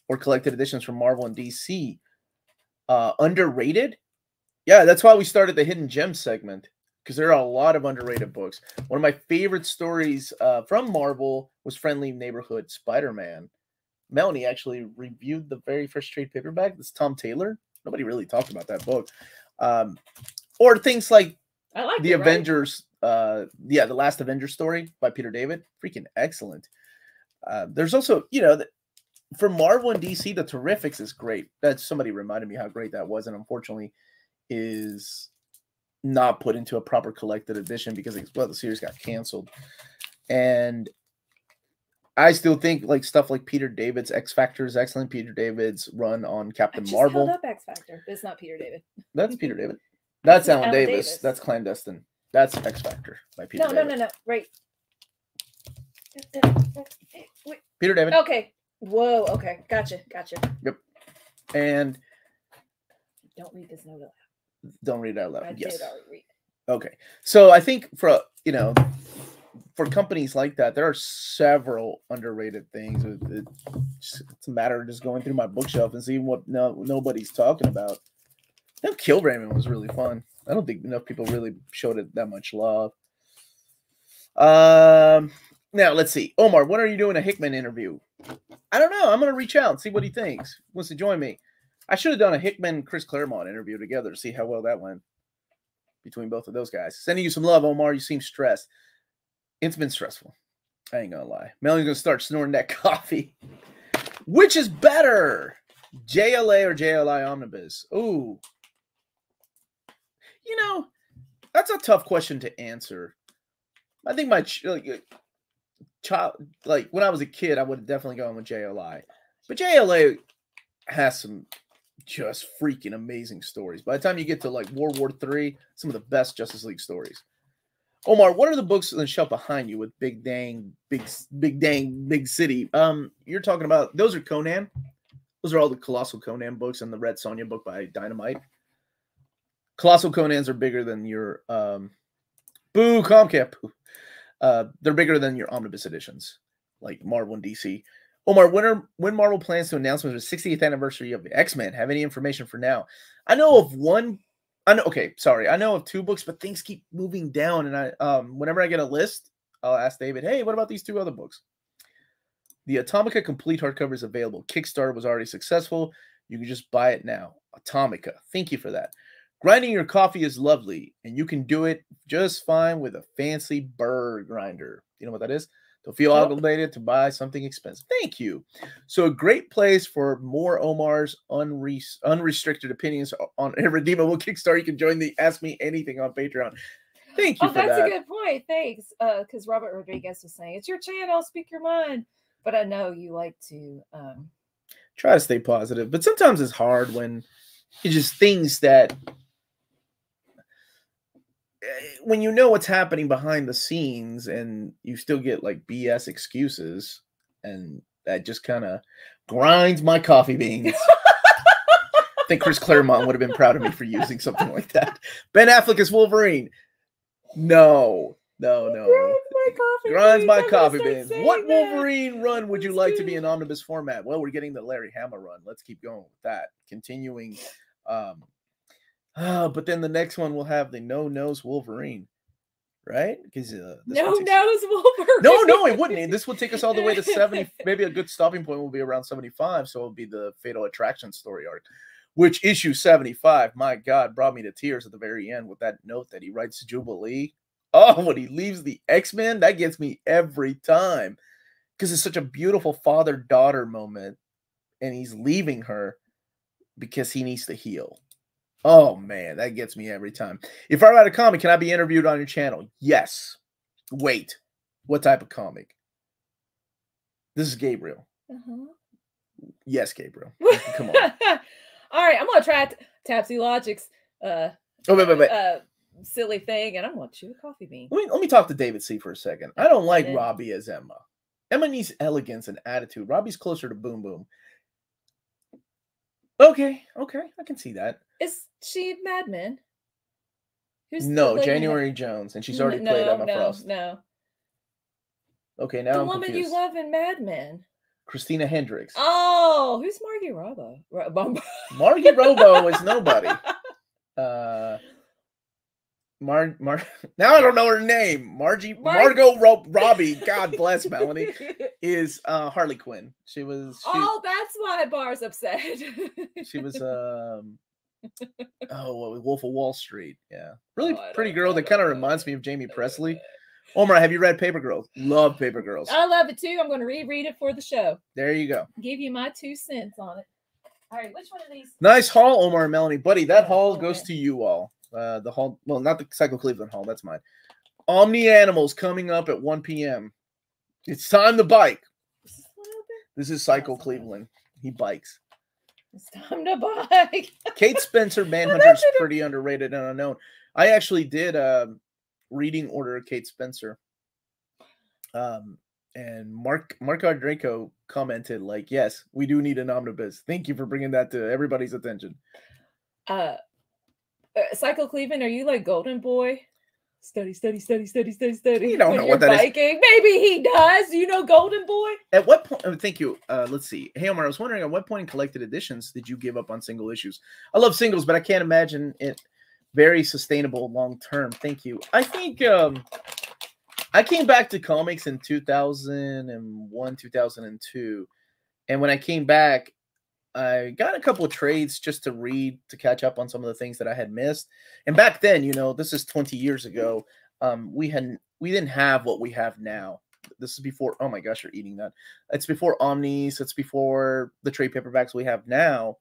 or collected editions from Marvel and DC? Underrated? Yeah, that's why we started the Hidden Gems segment, because there are a lot of underrated books. One of my favorite stories from Marvel was Friendly Neighborhood Spider-Man. Melanie actually reviewed the very first trade paperback. This Tom Taylor. Nobody really talked about that book. Or things like the Avengers, the Last Avengers story by Peter David. Freaking excellent. There's also, for Marvel and DC, the Terrifics is great. Somebody reminded me how great that was, and unfortunately is not put into a proper collected edition because the series got canceled. And I still think like stuff like Peter David's X Factor is excellent. Peter David's run on Captain Marvel. Held up X Factor, but it's not Peter David. That's Peter David. That's Alan Davis. That's Clandestine. That's X Factor by Peter David. No. Right. Peter David. Okay. Whoa. Okay. Gotcha. Yep. And don't read this note out loud. Don't read it out loud. I yes. did already read. Okay. So I think for for companies like that, there are several underrated things. It's a matter of just going through my bookshelf and seeing what nobody's talking about. That Kill Raymond was really fun. I don't think enough people really showed it that much love. Now let's see. Omar, when are you doing a Hickman interview? I don't know. I'm gonna reach out and see what he thinks. He wants to join me. I should have done a Hickman Chris Claremont interview together to see how well that went between both of those guys. Sending you some love, Omar. You seem stressed. It's been stressful. I ain't gonna lie. Melanie's gonna start snoring that coffee. Which is better, JLA or JLI Omnibus? Ooh. That's a tough question to answer. I think my child, like when I was a kid, I would have definitely gone with JLI. But JLA has some just freaking amazing stories. By the time you get to like World War III, some of the best Justice League stories. Omar, what are the books on the shelf behind you with Big City? You're talking about, those are Conan. Those are all the Colossal Conan books and the Red Sonja book by Dynamite. Colossal Conans are bigger than your boo Comcap. They're bigger than your omnibus editions, like Marvel and DC. Omar, when Marvel plans to announce the 60th anniversary of the X-Men? Have any information for now? I know of one. I know of 2 books, but things keep moving down. And I, whenever I get a list, I'll ask David, hey, what about these 2 other books? The Atomica complete hardcover is available. Kickstarter was already successful. You can just buy it now. Atomica. Thank you for that. Grinding your coffee is lovely, and you can do it just fine with a fancy burr grinder. You know what that is? Don't feel obligated to buy something expensive. Thank you. So a great place for more Omar's unrestricted opinions on irredeemable Kickstarter. You can join the Ask Me Anything on Patreon. Thank you for that. That's a good point. Thanks. Because Robert Rodriguez was saying, it's your channel, speak your mind. But I know you like to... try to stay positive. But sometimes it's hard when it's just things that... when you know what's happening behind the scenes and you still get like BS excuses, and that just kind of grinds my coffee beans. I think Chris Claremont would have been proud of me for using something like that. Ben Affleck is Wolverine. No. Grinds my coffee beans. What Wolverine run would you like to be in omnibus format? Well, we're getting the Larry Hama run. Let's keep going with that. Continuing. But then the next one will have the No-Nose Wolverine, right? Because No-Nose Wolverine. No, it wouldn't. This would take us all the way to 70. Maybe a good stopping point will be around 75. So it'll be the Fatal Attraction story arc, which issue 75, my God, brought me to tears at the very end with that note that he writes to Jubilee. Oh, when he leaves the X-Men, that gets me every time because it's such a beautiful father-daughter moment, and he's leaving her because he needs to heal. Oh, man, that gets me every time. If I write a comic, can I be interviewed on your channel? Yes. Wait. What type of comic? This is Gabriel. Yes, Gabriel. Come on. All right, I'm going to try Tapsy Logic's silly thing, and I'm going to chew a coffee bean. Let me talk to David C. for a second. I don't like Robbie as Emma. Emma needs elegance and attitude. Robbie's closer to Boom Boom. Okay, I can see that. Is she Mad Men? No, January Jones, and she's already played Emma Frost. No. Okay, now the woman you love in Mad Men. Christina Hendricks. Oh, who's Margie Robo? Margie Robo is nobody. Now I don't know her name. Margot Robbie. God bless Melanie. Is Harley Quinn. Oh, that's why Bar's upset. She was Wolf of Wall Street. Yeah, really pretty girl that kind of reminds me of Jamie Presley. Omar, have you read Paper Girls? Love Paper Girls. I love it too. I'm going to reread it for the show. There you go. Give you my 2 cents on it. All right, which one of these? Nice haul, Omar and Melanie. Buddy, that haul goes to you all. The haul, well, not the Cycle Cleveland haul. That's mine. Omni Animals coming up at 1 p.m. It's time to bike. This is Psycho Cleveland. He bikes. It's time to bike. Kate Spencer Manhunter's pretty underrated and unknown. I actually did a reading order of Kate Spencer. And Mark Draco commented like, yes, we do need an omnibus. Thank you for bringing that to everybody's attention. Psycho Cleveland, are you like Golden Boy? Study. You don't know what that biking. Is. Maybe he does. You know Golden Boy? At what point? Thank you. Let's see. Hey, Omar, I was wondering at what point in collected editions did you give up on single issues? I love singles, but I can't imagine it very sustainable long term. Thank you. I think I came back to comics in 2001, 2002. And when I came back, I got a couple of trades just to read, to catch up on some of the things that I had missed. And back then, you know, this is 20 years ago. We didn't have what we have now. This is before, oh my gosh, you're eating that. It's before Omnis. It's before the trade paperbacks we have now.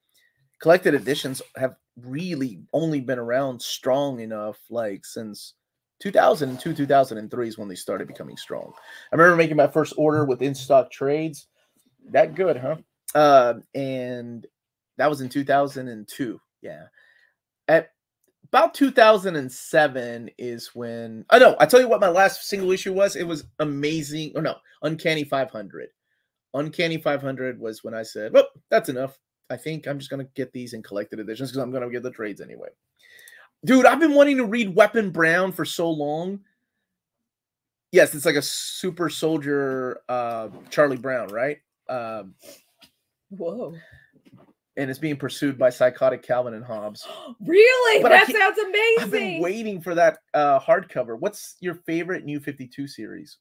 Collected editions have really only been around strong enough, like since 2002, 2003 is when they started becoming strong. I remember making my first order with in-stock trades. That good, huh? And that was in 2002. Yeah. At about 2007 is when, I tell you what my last single issue was. It was amazing. Or no, Uncanny 500. Uncanny 500 was when I said, well, that's enough. I think I'm just going to get these in collected editions because I'm going to get the trades anyway. Dude, I've been wanting to read Weapon Brown for so long. Yes, it's like a super soldier Charlie Brown, right? Whoa. And it's being pursued by psychotic Calvin and Hobbes. Really? But that sounds amazing. I've been waiting for that hardcover. What's your favorite New 52 series?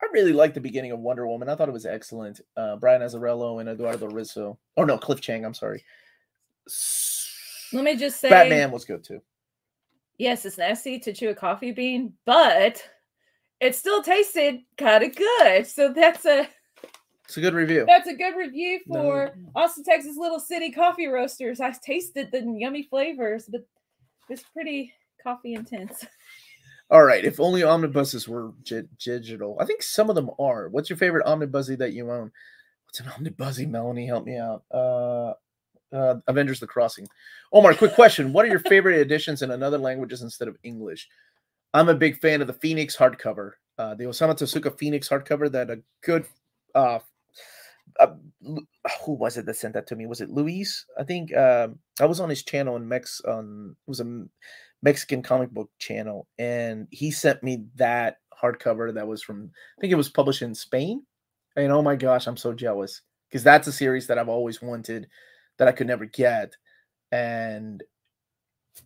I really liked the beginning of Wonder Woman. I thought it was excellent. Brian Azzarello and Eduardo Rizzo. Oh, no, Cliff Chang. I'm sorry. Let me just say. Batman was good, too. Yes, it's nasty to chew a coffee bean, but it still tasted kind of good. So it's a good review. That's a good review for Austin, Texas Little City Coffee Roasters. I tasted the yummy flavors, but it's pretty coffee intense. All right. If only omnibuses were digital. I think some of them are. What's your favorite omnibusy that you own? What's an omnibusy, Melanie? Help me out. Avengers The Crossing. Omar, quick question. What are your favorite editions in other languages instead of English? I'm a big fan of the Phoenix hardcover. The Osamu Tezuka Phoenix hardcover that a good who was it that sent that to me? Was it Luis? I think I was on his channel in it was a Mexican comic book channel, and he sent me that hardcover that was from, I think it was published in Spain. And oh my gosh, I'm so jealous because that's a series that I've always wanted that I could never get. And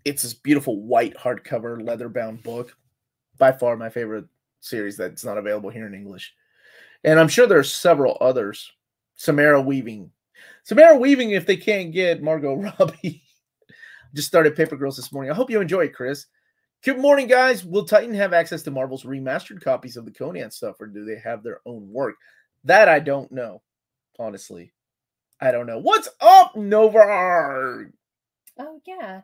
it's this beautiful white hardcover leather-bound book. By far my favorite series that's not available here in English. And I'm sure there's several others. Samara Weaving, if they can't get Margot Robbie. Just started Paper Girls this morning. I hope you enjoy it, Chris. Good morning, guys. Will Titan have access to Marvel's remastered copies of the Conan stuff, or do they have their own work? That I don't know, honestly. I don't know. What's up, Novar? Oh, yeah.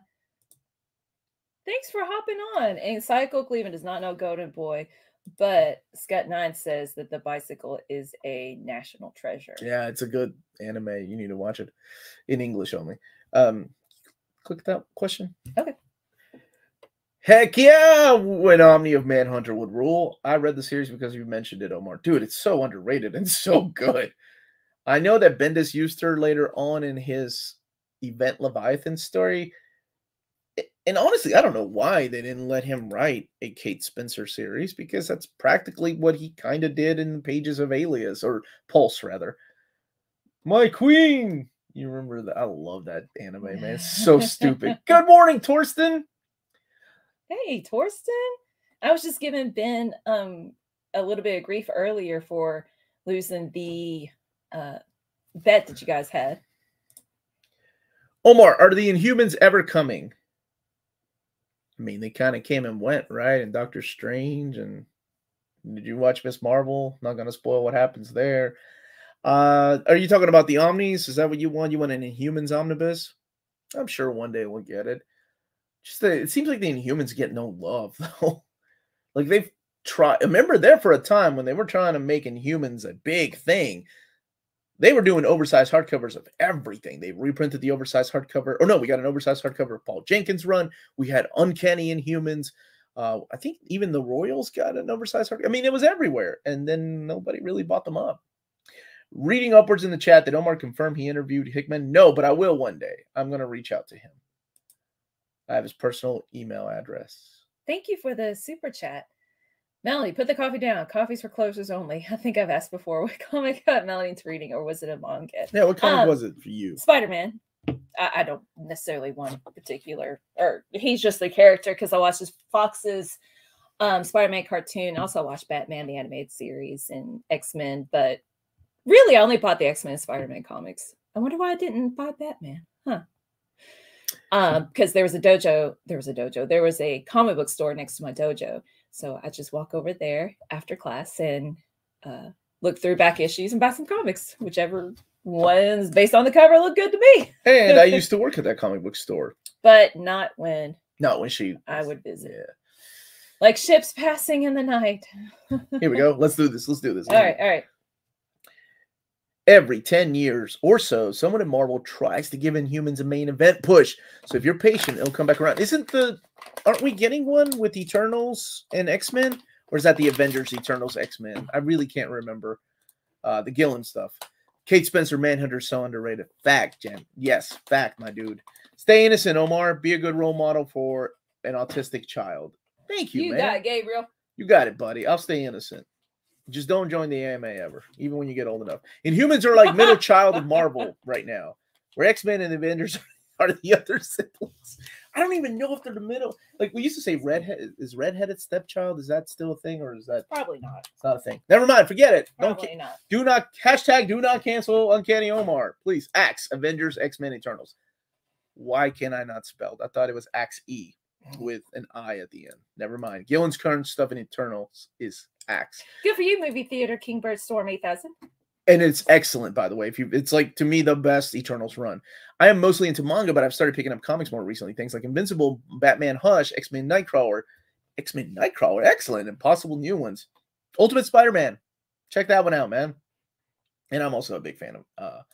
Thanks for hopping on. And Psycho Cleveland does not know Golden Boy, but Scott9 says that the bicycle is a national treasure. Yeah, it's a good anime. You need to watch it in English only. Click that question. Okay. Heck yeah, when Omni of Manhunter would rule. I read the series because you mentioned it, Omar. Dude, it's so underrated and so good. I know that Bendis used her later on in his Event Leviathan story. And honestly, I don't know why they didn't let him write a Kate Spencer series, because that's practically what he kind of did in the pages of Alias, or Pulse, rather. My queen! You remember that? I love that anime, man. It's so stupid. Good morning, Torsten! Hey, Torsten! I was just giving Ben a little bit of grief earlier for losing the bet that you guys had. Omar, are the Inhumans ever coming? I mean, they kind of came and went, right? And Doctor Strange, and did you watch Miss Marvel? Not going to spoil what happens there. Are you talking about the Omnis? Is that what you want? You want an Inhumans omnibus? I'm sure one day we'll get it. Just it seems like the Inhumans get no love, though. Like, Remember there for a time when they were trying to make Inhumans a big thing. They were doing oversized hardcovers of everything. They reprinted the oversized hardcover. Or no, we got an oversized hardcover of Paul Jenkins' run. We had Uncanny Inhumans. I think even the Royals got an oversized hardcover. I mean, it was everywhere. And then nobody really bought them up. Reading upwards in the chat, did Omar confirm he interviewed Hickman? No, but I will one day. I'm going to reach out to him. I have his personal email address. Thank you for the super chat. Melanie, put the coffee down. Coffee's for closers only. I think I've asked before what comic Melanie's reading, or was it a manga? Yeah, what comic was it for you? Spider-Man. I don't necessarily want particular, or he's just the character because I watched Fox's Spider-Man cartoon. Also, I watched Batman the animated series and X-Men, but really, I only bought the X-Men and Spider-Man comics. I wonder why I didn't buy Batman. Because there was a comic book store next to my dojo. So I just walk over there after class and look through back issues and buy some comics, whichever ones based on the cover look good to me. And I used to work at that comic book store. But not when I would visit. Yeah. Like ships passing in the night. Here we go. Let's do this. All right. Every 10 years or so, someone at Marvel tries to give Inhumans a main event push. So if you're patient, it'll come back around. Aren't we getting one with Eternals and X-Men? Or is that the Avengers, Eternals, X-Men? I really can't remember. The Gillen stuff. Kate Spencer, Manhunter, so underrated. Fact, Jen. Yes, fact, my dude. Stay innocent, Omar. Be a good role model for an autistic child. Thank you, man. You got it, Gabriel. You got it, buddy. I'll stay innocent. Just don't join the AMA ever, even when you get old enough. Inhumans are like middle child of Marvel right now, where X-Men and Avengers are the other siblings. I don't even know if they're the middle. Like we used to say, redheaded stepchild. Is that still a thing, or is that probably not? It's not a thing. Never mind. Forget it. Probably not. Do not cancel Uncanny Omar, please. Axe Avengers X-Men Eternals. Why can I not spell? I thought it was Axe E with an I at the end. Never mind. Gillen's current stuff in Eternals is Axe. Good for you, movie theater Kingbird Storm 8000. And it's excellent, by the way. It's like, to me, the best Eternals run. I am mostly into manga, but I've started picking up comics more recently. Things like Invincible, Batman Hush, X-Men Nightcrawler, excellent, and possible new ones. Ultimate Spider-Man, check that one out, man. And I'm also a big fan of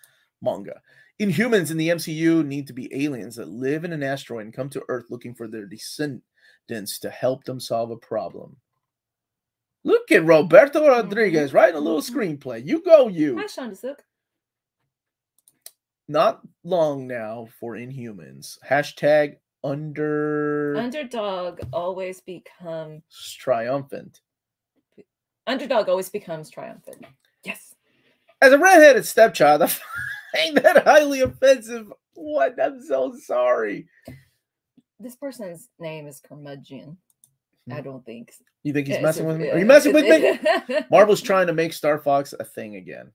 manga. Inhumans in the MCU need to be aliens that live in an asteroid and come to Earth looking for their descendants to help them solve a problem. Look at Roberto Rodriguez writing a little screenplay. You go, you. Hi, Shonda Sook. Not long now for Inhumans. Hashtag Underdog always becomes triumphant. Underdog always becomes triumphant. Yes. As a redheaded stepchild, I find that highly offensive. What? I'm so sorry. This person's name is Curmudgeon. I don't think. You think he's messing with me? Are you messing with me? Marvel's trying to make Star Fox a thing again.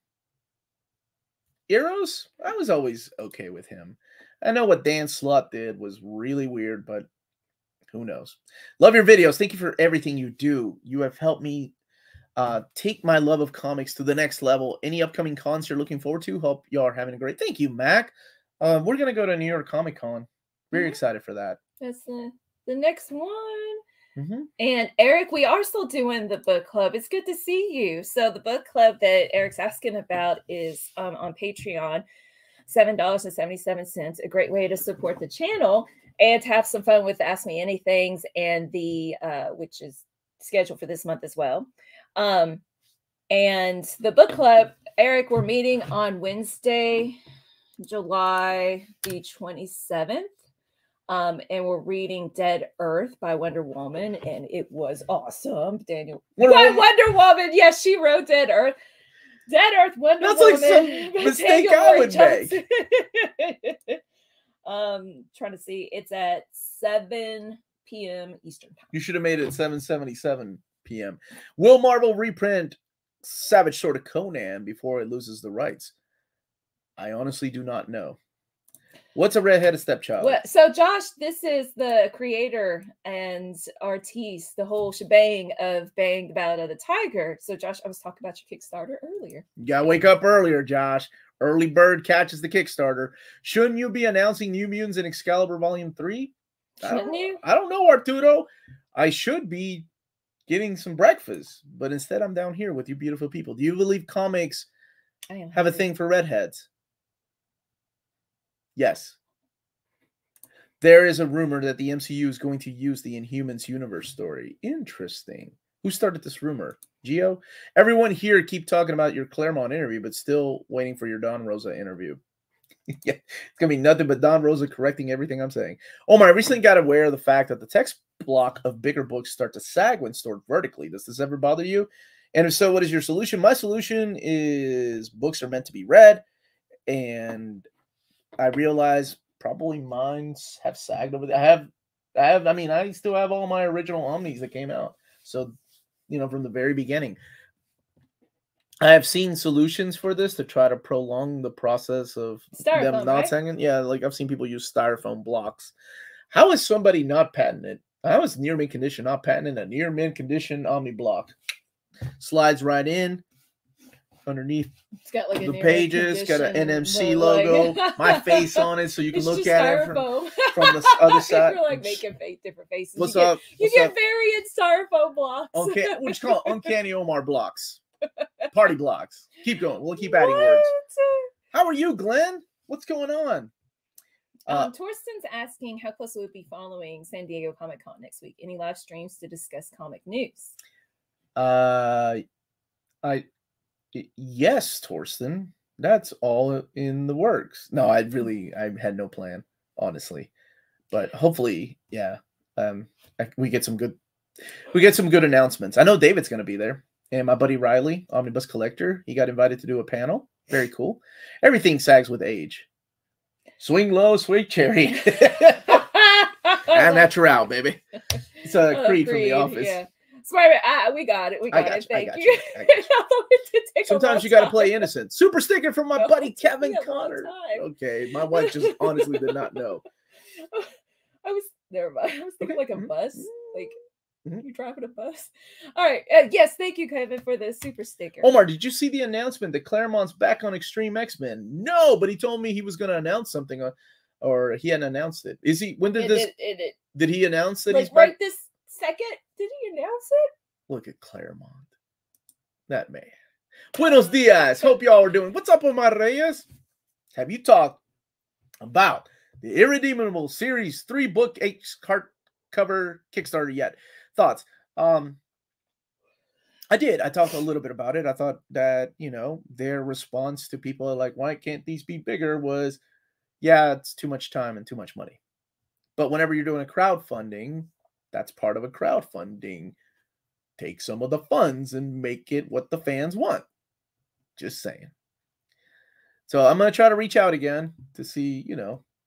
Eros? I was always okay with him. I know what Dan Slott did was really weird, but who knows? Love your videos. Thank you for everything you do. You have helped me take my love of comics to the next level. Any upcoming cons you're looking forward to? Hope y'all are having a great. Thank you, Mac. We're going to go to New York Comic Con. Very excited for that. That's the next one. And Eric, we are still doing the book club. It's good to see you. So the book club that Eric's asking about is on Patreon, $7.77. A great way to support the channel and to have some fun with Ask Me Anythings, and the which is scheduled for this month as well. And the book club, Eric, we're meeting on Wednesday, July the 27th. And we're reading Dead Earth by Wonder Woman, and it was awesome. Daniel, Wonder Woman, yes, she wrote Dead Earth. Dead Earth, Wonder Woman. That's like some mistake I would make. Trying to see, it's at 7 p.m. Eastern time. You should have made it 7:77 p.m. Will Marvel reprint Savage Sword of Conan before it loses the rights? I honestly do not know. What's a redheaded stepchild? Well, so Josh, this is the creator and artiste, the whole shebang of Bang the Ballad of the Tiger. So Josh, I was talking about your Kickstarter earlier. You gotta wake up earlier, Josh. Early bird catches the Kickstarter. Shouldn't you be announcing New Mutants in Excalibur Volume 3? Shouldn't you? I don't know, Arturo. I should be getting some breakfast, but instead I'm down here with you beautiful people. Do you believe comics have a thing for redheads? Yes. There is a rumor that the MCU is going to use the Inhumans universe story. Interesting. Who started this rumor? Gio? Everyone here keep talking about your Claremont interview, but still waiting for your Don Rosa interview. Yeah, it's going to be nothing but Don Rosa correcting everything I'm saying. Omar, I recently got aware of the fact that the text block of bigger books start to sag when stored vertically. Does this ever bother you? And if so, what is your solution? My solution is books are meant to be read, and I realize probably mine have sagged over there. I still have all my original Omnis that came out. So, from the very beginning. I have seen solutions for this to try to prolong the process of them not sagging. Yeah, like I've seen people use styrofoam blocks. How is somebody not patented? How is near mint condition not patented a near mint condition Omni block? Slides right in. Underneath it's got like the pages, got an NMC logo, my face on it, so you can look at it from the other side. You're like making different faces. What's up? You get variant styrofoam blocks. Okay, we just call it Uncanny Omar blocks, party blocks. Keep going. We'll keep adding words. How are you, Glenn? What's going on? Torsten's asking how close we'll be following San Diego Comic-Con next week. Any live streams to discuss comic news? Yes, Torsten. That's all in the works. No, I had no plan, honestly. But hopefully, yeah. We get some good announcements. I know David's going to be there, and my buddy Riley, Omnibus Collector, he got invited to do a panel. Very cool. Everything sags with age. Swing low, sweet cherry. And natural, baby. It's a Creed from The Office. Yeah. Spider-Man, we got it. We got it. Thank you. Sometimes you got to play innocent. Super sticker from my buddy Kevin Connor. Okay, my wife just honestly did not know. I was thinking like a bus. Like you driving a bus. All right. Yes, thank you, Kevin, for the super sticker. Omar, did you see the announcement that Claremont's back on Extreme X-Men? No, but he told me he was going to announce something, or he hadn't announced it. Is he? When did this? Did he announce that he's right this second? Did he announce it? Look at Claremont. That man. Buenos dias. Hope y'all are doing. What's up, Omar Reyes? Have you talked about the Irredeemable Series 3-book 8-cover Kickstarter yet? Thoughts? I did. I talked a little bit about it. I thought that, their response to people are like, why can't these be bigger? Was, yeah, it's too much time and too much money. But whenever you're doing a crowdfunding, that's part of a crowdfunding. Take some of the funds and make it what the fans want. Just saying. So I'm going to try to reach out again to see,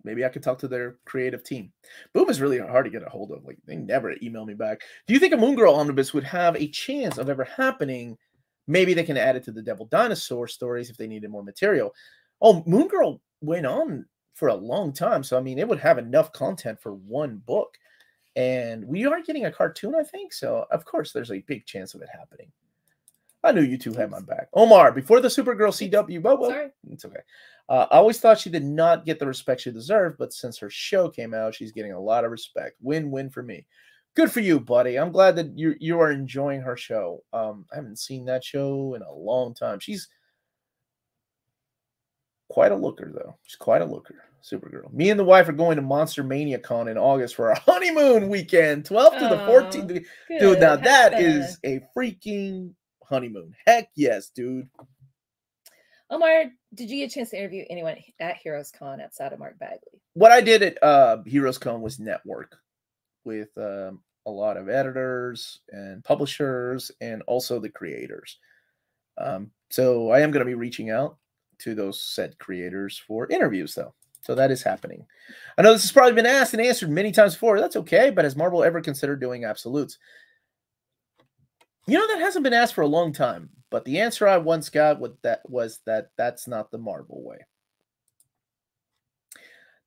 maybe I could talk to their creative team. Boom is really hard to get a hold of. Like, they never email me back. Do you think a Moon Girl omnibus would have a chance of ever happening? Maybe they can add it to the Devil Dinosaur stories if they needed more material. Oh, Moon Girl went on for a long time. So, it would have enough content for one book. And we are getting a cartoon, I think. So, of course, there's a big chance of it happening. I knew you two had my back. Omar, before the Supergirl CW, sorry. It's okay. I always thought she did not get the respect she deserved, but since her show came out, she's getting a lot of respect. Win-win for me. Good for you, buddy. I'm glad that you are enjoying her show. I haven't seen that show in a long time. She's quite a looker, though. She's quite a looker. Supergirl. Me and the wife are going to Monster Mania Con in August for our honeymoon weekend, 12th to the 14th. Good. Dude, now that is a freaking honeymoon. Heck yes, dude. Omar, did you get a chance to interview anyone at Heroes Con outside of Mark Bagley? What I did at Heroes Con was network with a lot of editors and publishers and also the creators. So I am going to be reaching out to those said creators for interviews, though. So that is happening. I know this has probably been asked and answered many times before. That's okay, but has Marvel ever considered doing absolutes? That hasn't been asked for a long time, but the answer I once got was that that's not the Marvel way.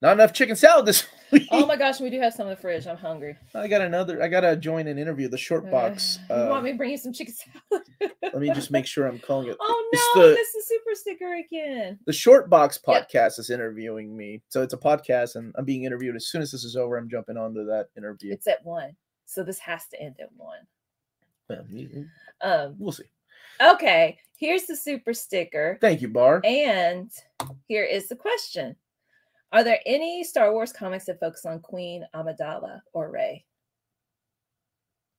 Not enough chicken salad this week. Oh my gosh, we do have some in the fridge. I'm hungry. I gotta join an interview. The short box. You want me to bring you some chicken salad? Let me just make sure I'm calling it. Oh no, this is super sticker again. The Short Box podcast is interviewing me. So it's a podcast and I'm being interviewed. As soon as this is over, I'm jumping onto that interview. It's at 1. So this has to end at 1. We'll see. Okay, here's the super sticker. Thank you, Bar. And here is the question. Are there any Star Wars comics that focus on Queen Amidala or Rey?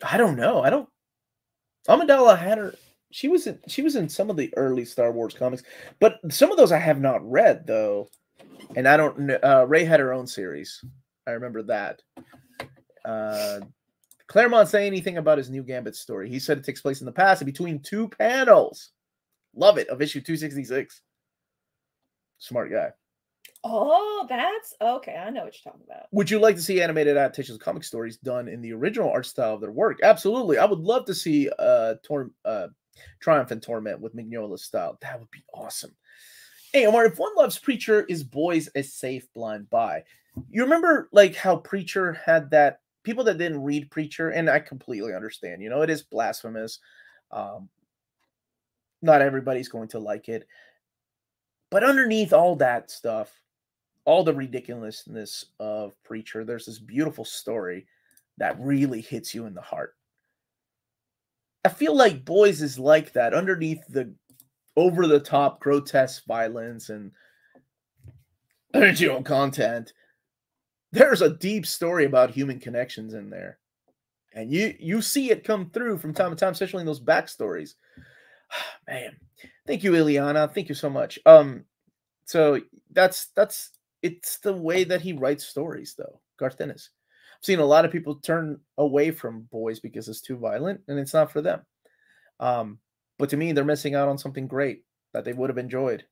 I don't know. Amidala had her. She was in some of the early Star Wars comics, but some of those I have not read though. And I don't know. Rey had her own series. I remember that. Claremont say anything about his new Gambit story? He said it takes place in the past and between two panels. Love it. Of issue 266. Smart guy. Oh, that's okay. I know what you're talking about. Would you like to see animated adaptations of comic stories done in the original art style of their work? Absolutely. I would love to see Triumph and Torment with Mignola's style. That would be awesome. Hey, Omar, if one loves Preacher, is Boys a safe blind buy? You remember like how Preacher had that people that didn't read Preacher, and I completely understand. You know, it is blasphemous. Not everybody's going to like it. But underneath all that stuff, all the ridiculousness of Preacher, there's this beautiful story that really hits you in the heart. I feel like Boys is like that. Underneath the over-the-top grotesque violence and original content, there's a deep story about human connections in there. And you see it come through from time to time, especially in those backstories. Man, thank you, Ileana. Thank you so much. So that's it's the way that he writes stories, though. Garth Ennis. I've seen a lot of people turn away from Boys because it's too violent, and it's not for them. But to me, they're missing out on something great that they would have enjoyed.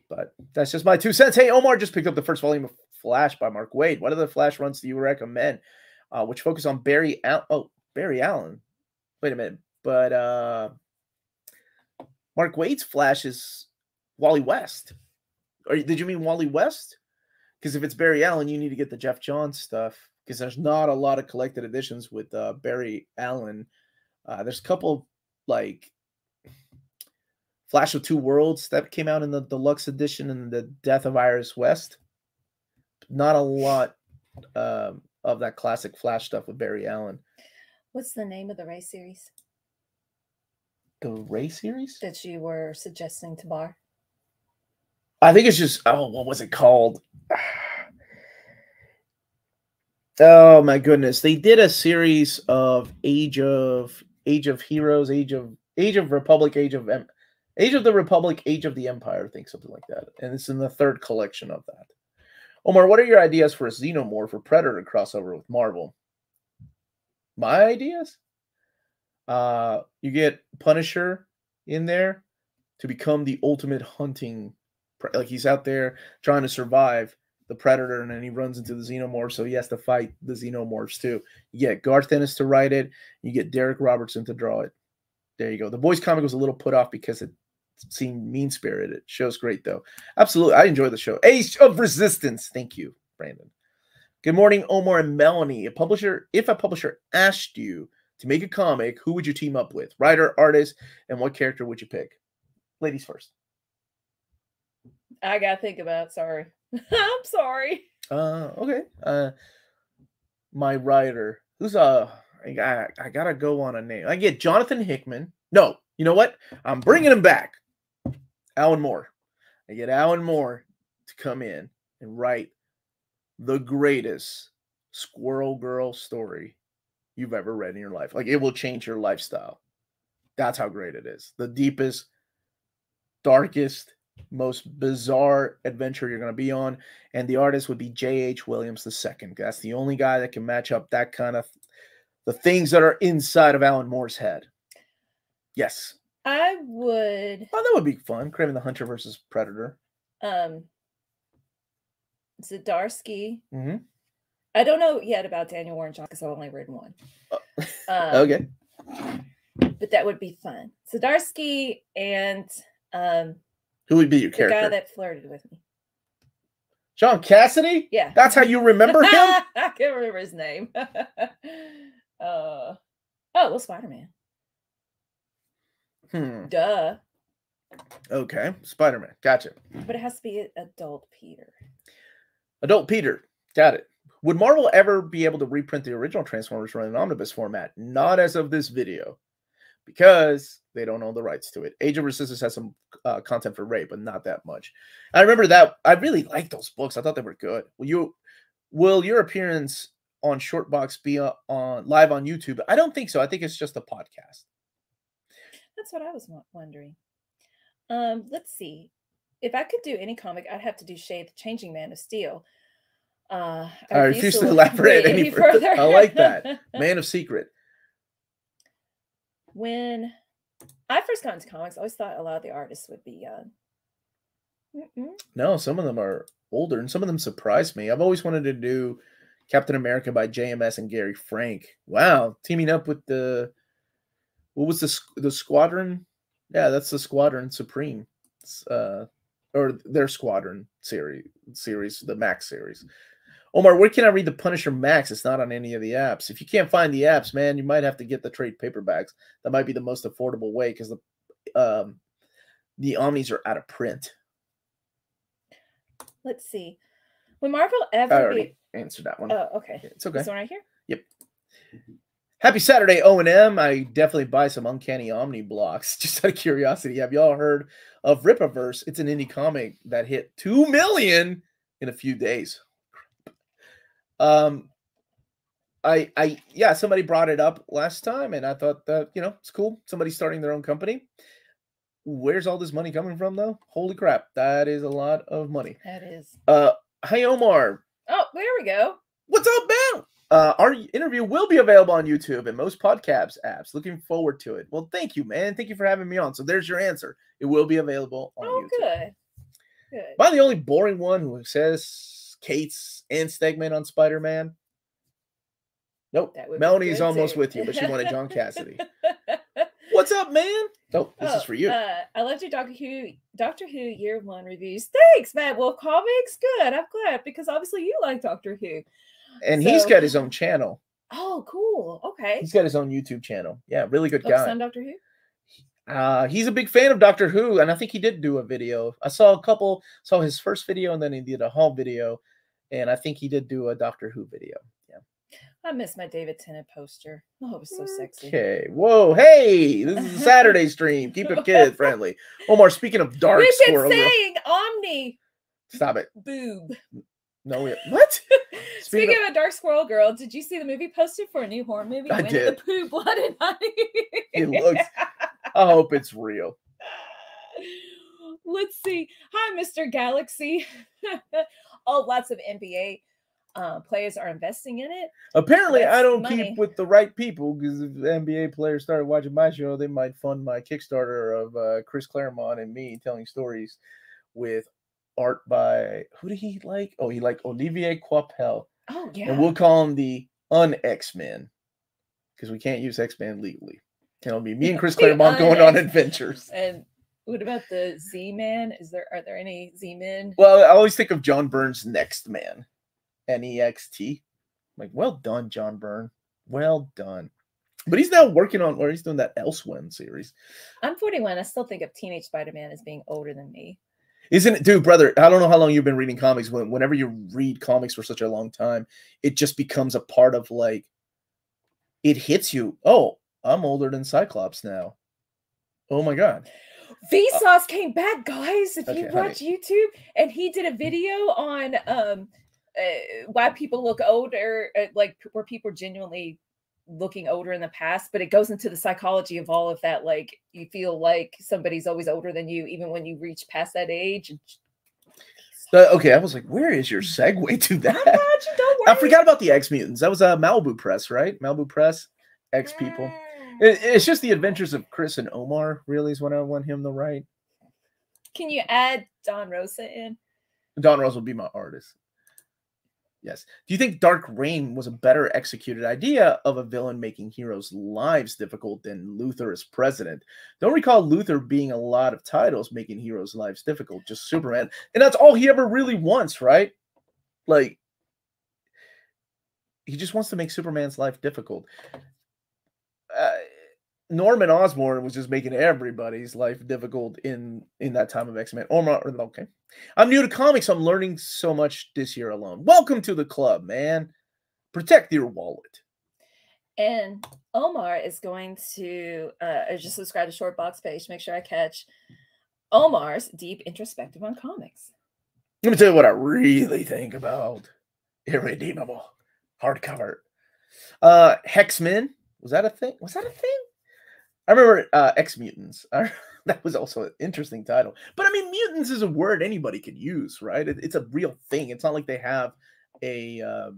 But that's just my 2 cents. Hey, Omar just picked up the first volume of Flash by Mark Waid. What other Flash runs do you recommend? Which focus on Barry Allen. Oh, Barry Allen. Wait a minute. But Mark Waid's Flash is Wally West. Or did you mean Wally West? Because if it's Barry Allen, you need to get the Jeff Johns stuff. Because there's not a lot of collected editions with Barry Allen. There's a couple like Flash of Two Worlds that came out in the deluxe edition and the Death of Iris West. Not a lot of that classic Flash stuff with Barry Allen. What's the name of the Rey series? The Rey series? That you were suggesting to Bar? I think it's just, what was it called? Oh my goodness. They did a series of Age of Heroes, Age of Republic, Age of the Republic, Age of the Empire, I think, something like that. And it's in the third collection of that. Omar, what are your ideas for a Xenomorph or Predator crossover with Marvel? My ideas? You get Punisher in there to become the ultimate hunting. Like he's out there trying to survive the Predator, and then he runs into the Xenomorph, so he has to fight the Xenomorphs too. You get Garth Ennis to write it. You get Derek Robertson to draw it. There you go. The Boys comic was a little put off because it seemed mean-spirited. Show's great, though. Absolutely. I enjoy the show. Age of Resistance. Thank you, Brandon. Good morning, Omar and Melanie. If a publisher asked you to make a comic, who would you team up with? Writer, artist, and what character would you pick? Ladies first. I gotta think about it. Sorry. I'm sorry. Okay. My writer. Who's I gotta go on a name. I get Jonathan Hickman. No, you know what? I'm bringing him back. Alan Moore. I get Alan Moore to come in and write the greatest Squirrel Girl story you've ever read in your life. Like, it will change your lifestyle. That's how great it is. The deepest, darkest, most bizarre adventure you're going to be on. And the artist would be J.H. Williams II. That's the only guy that can match up that kind of the things that are inside of Alan Moore's head. Yes. I would. Oh, that would be fun. Kraven the Hunter versus Predator. Zdarsky. Mm-hmm. I don't know yet about Daniel Warren Johnson because I've only written one. Okay. But that would be fun. Zdarsky and who would be your character? The guy that flirted with me. John Cassidy? Yeah. That's how you remember him? I can't remember his name. Well, Spider-Man. Duh. Okay. Spider-Man. Gotcha. But it has to be adult Peter. Adult Peter. Got it. Would Marvel ever be able to reprint the original Transformers run in omnibus format? Not as of this video. because they don't own the rights to it. Age of Resistance has some content for Rey, but not that much. I remember that. I really liked those books. I thought they were good. Will your appearance on Shortbox be on live on YouTube? I don't think so. I think it's just a podcast. That's what I was wondering. Let's see. If I could do any comic, I'd have to do Shade the Changing Man of Steel. I refuse to elaborate any further. I like that. Man of Secret. When I first got into comics, I always thought a lot of the artists would be young. No, some of them are older, and some of them surprised me. I've always wanted to do Captain America by JMS and Gary Frank. Wow, teaming up with what was the Squadron? Yeah, that's the Squadron Supreme, or their Squadron series, the Max series. Omar, where can I read the Punisher Max? It's not on any of the apps. If you can't find the apps, man, you might have to get the trade paperbacks. That might be the most affordable way because the Omnis are out of print. Let's see. When Marvel I already answered that one. Oh, okay. It's okay. This one right here? Yep. Happy Saturday, O&M. I definitely buy some Uncanny Omni blocks. Just out of curiosity, have y'all heard of Rippaverse? It's an indie comic that hit 2 million in a few days. Somebody brought it up last time, and I thought that, it's cool. Somebody's starting their own company. Where's all this money coming from, though? Holy crap, that is a lot of money. That is. Hey, Omar. Oh, there we go. What's up, man? Our interview will be available on YouTube and most podcast apps. Looking forward to it. Well, thank you, man. Thank you for having me on. So there's your answer. It will be available on YouTube. Good. Good. Am I the only boring one who says Kate's and Stegman on Spider-Man? Nope. Melanie's almost with you, but she wanted John Cassidy. What's up, man? Oh, this is for you. I loved your Doctor Who Year 1 reviews. Thanks, Matt. Well, comics, good. I'm glad because obviously you like Doctor Who. And he's got his own channel. Oh, cool. Okay. He's got his own YouTube channel. Yeah, really good Focus guy. on Doctor Who? He's a big fan of Doctor Who, and I think he did do a video. I saw his first video, and then he did a haul video, and I think he did do a Doctor Who video. Yeah. I miss my David Tennant poster. Oh, it was so sexy. Okay. Whoa. Hey, this is a Saturday stream. Keep it kid friendly. Omar, speaking of dark squirrel. We've been saying Omni. Stop it. Boob. No, what? Speaking of a dark squirrel girl, did you see the movie posted for a new horror movie? I did. The Pooh, Blood and Honey. It looks. I hope it's real. Let's see. Hi, Mr. Galaxy. Lots of NBA players are investing in it. Apparently, I don't keep with the right people because if NBA players started watching my show, they might fund my Kickstarter of Chris Claremont and me telling stories with art by who did he like? Oh, he liked Olivier Coipel. Oh, yeah. And we'll call him the Un-X-Men because we can't use X-Men legally. It'll be me and Chris Claremont going on adventures. And what about the Z-Man? Are there any Z-Men? Well, I always think of John Byrne's Next Man. N-E-X-T. Like, well done, John Byrne. Well done. But he's now working on, or he's doing that Elsewhere series. I'm 41. I still think of Teenage Spider-Man as being older than me. Isn't it, dude, brother? I don't know how long you've been reading comics. Whenever you read comics for such a long time, it just becomes a part of like, it hits you. Oh, I'm older than Cyclops now. Oh my God. Vsauce came back, guys. If you watch YouTube, and he did a video on why people look older, like where people are genuinely looking older in the past, but it goes into the psychology of all of that. Like you feel like somebody's always older than you, even when you reach past that age. Okay, I was like, where is your segue to that? Don't worry. I forgot about the X-Mutants. That was Malibu Press, right? Malibu Press, X-People. It's just the adventures of Chris and Omar, really, is what I want him to write. Can you add Don Rosa in? Don Rosa will be my artist. Yes. Do you think Dark Reign was a better executed idea of a villain making heroes' lives difficult than Luthor as president? Don't recall Luthor being a lot of titles making heroes' lives difficult, just Superman. And that's all he ever really wants, right? Like, he just wants to make Superman's life difficult. Norman Osborn was just making everybody's life difficult in that time of X-Men. Okay. I'm new to comics. I'm learning so much this year alone. Welcome to the club, man. Protect your wallet. And Omar is going to just subscribe to Short Box page. Make sure I catch Omar's deep introspective on comics. Let me tell you what I really think about Irredeemable hardcover. Hexmen, was that a thing? Was that a thing? I remember X-Mutants. That was also an interesting title. But I mean, mutants is a word anybody could use, right? It's a real thing. It's not like they have a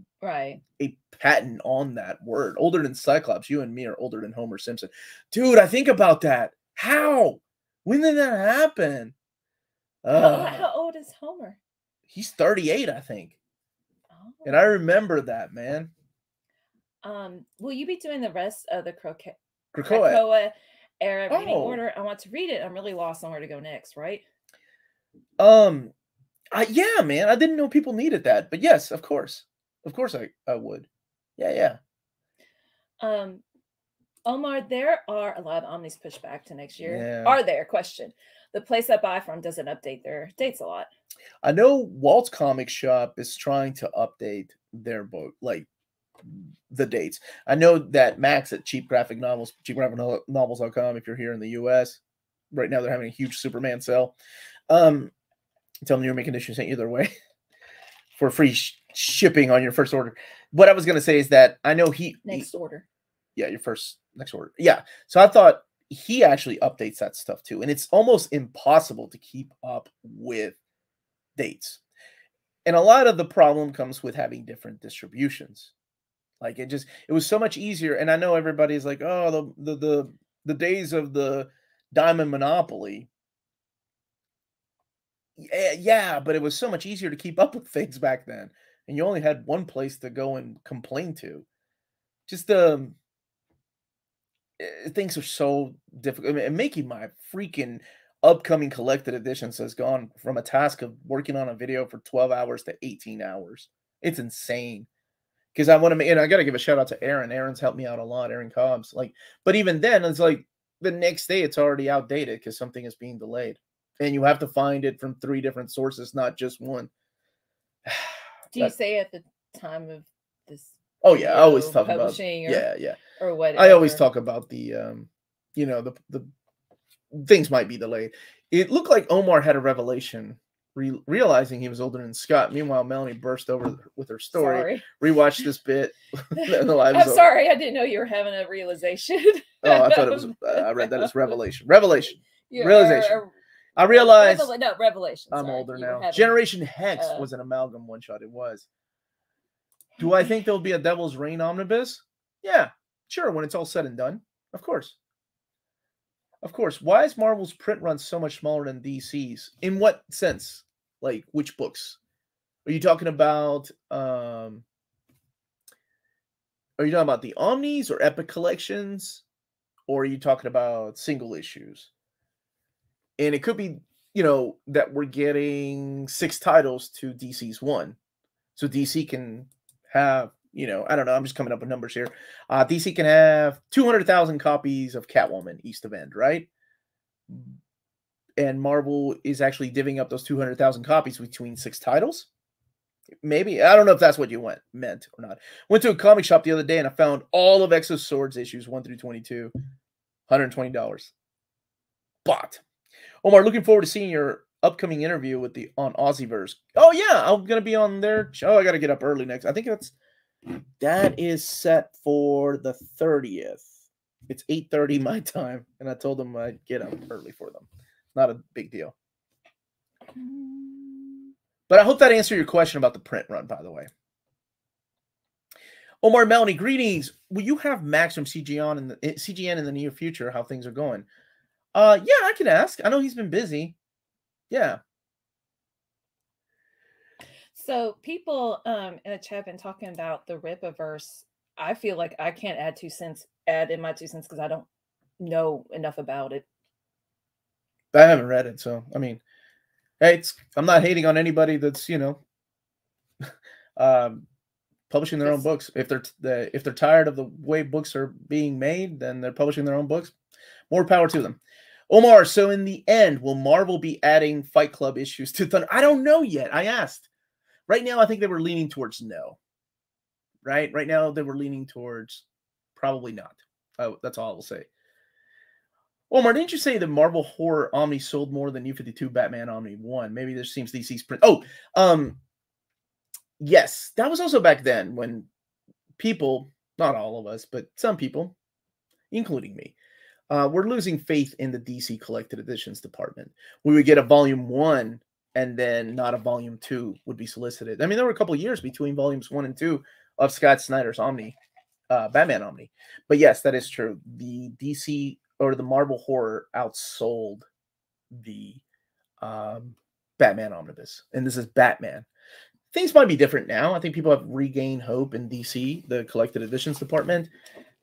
patent on that word. Older than Cyclops. You and me are older than Homer Simpson. Dude, I think about that. How? When did that happen? How old is Homer? He's 38, I think. Oh. And I remember that, man. Will you be doing the rest of the Krakoa era reading order? I want to read it. I'm really lost on where to go next, right? Yeah, man. I didn't know people needed that, but yes, of course. Of course I would. Yeah. Omar, there are a lot of Omnis pushed back to next year. Yeah. Are there? Question. The place I buy from doesn't update their dates a lot. I know Walt's Comic Shop is trying to update their book, like the dates. I know that Max at cheapgraphicnovels.com, if you're here in the US, right now they're having a huge Superman sale. Tell them your make condition sent you their way for free shipping on your first order. What I was going to say is that I know next order. Yeah, your next order. Yeah. So I thought he actually updates that stuff too. And it's almost impossible to keep up with dates. And a lot of the problem comes with having different distributions. Like it was so much easier. And I know everybody's like, oh, the days of the Diamond Monopoly. Yeah, but it was so much easier to keep up with things back then. And you only had one place to go and complain to. Just things are so difficult. And making my freaking upcoming collected editions has gone from a task of working on a video for 12 hours to 18 hours. It's insane. Because I want to make, and I got to give a shout out to Aaron. Aaron's helped me out a lot, Aaron Cobbs. But even then, it's like the next day it's already outdated because something is being delayed. And you have to find it from 3 different sources, not just one. Do you say at the time of this? Oh yeah, I always talk about or whatever. I always talk about the the things might be delayed. It looked like Omar had a revelation, realizing he was older than Scott. Meanwhile, Melanie burst over with her story. Sorry. Rewatched this bit. I'm sorry, I didn't know you were having a realization. Oh, I thought it was. I read that as revelation. Revelation. Realization. I realized. Revelation. I'm older now. Generation Hex was an amalgam one shot. It was. Do I think there'll be a Devil's Reign omnibus? Yeah, sure. When it's all said and done, of course. Of course. Why is Marvel's print run so much smaller than DC's? In what sense? Like which books? Are you talking about? Are you talking about the Omnis or Epic collections, or are you talking about single issues? And it could be, that we're getting 6 titles to DC's 1, so DC can have, I don't know. I'm just coming up with numbers here. DC can have 200,000 copies of Catwoman East of End, right? And Marvel is actually divvying up those 200,000 copies between 6 titles. Maybe. I don't know if that's what you meant or not. Went to a comic shop the other day and I found all of Exo Swords issues 1 through 22. $120. Bought. Omar, looking forward to seeing your upcoming interview on Aussieverse. Oh yeah, I'm gonna be on their show. I gotta get up early next. I think that is set for the 30th. It's 8:30 my time, and I told them I'd get up early for them. Not a big deal. But I hope that answered your question about the print run, by the way. Omar Melanie, greetings. Will you have Max from CGN in the near future? How things are going? Yeah, I can ask. I know he's been busy. Yeah. So people in the chat have been talking about the Rippaverse. I feel like I can't add in my 2 cents because I don't know enough about it. I haven't read it, so I mean, hey, I'm not hating on anybody that's publishing their own books. If they're tired of the way books are being made, then they're publishing their own books. More power to them. Omar, so in the end, will Marvel be adding Fight Club issues to Thunder? I don't know yet. I asked. Right now, I think they were leaning towards no. Right now, they were leaning towards probably not. That's all I will say. Omar, didn't you say the Marvel Horror Omni sold more than New 52 Batman Omni 1? Maybe this seems DC's print. Oh, yes, that was also back then when people, not all of us, but some people, including me, were losing faith in the DC collected editions department. We would get a volume 1 and then not a volume 2 would be solicited. I mean, there were a couple of years between volumes 1 and 2 of Scott Snyder's Omni, Batman Omni. But yes, that is true. The DC or the Marvel Horror outsold the Batman Omnibus. And this is Batman. Things might be different now. I think people have regained hope in DC, the collected editions department,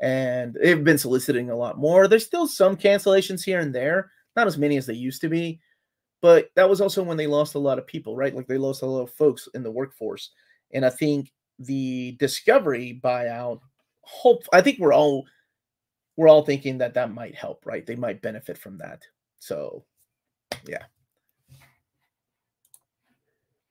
and they've been soliciting a lot more. There's still some cancellations here and there, not as many as they used to be, but that was also when they lost a lot of people, right? Like they lost a lot of folks in the workforce. And I think the Discovery buyout, I think we're all thinking that might help, right? They might benefit from that. So, yeah.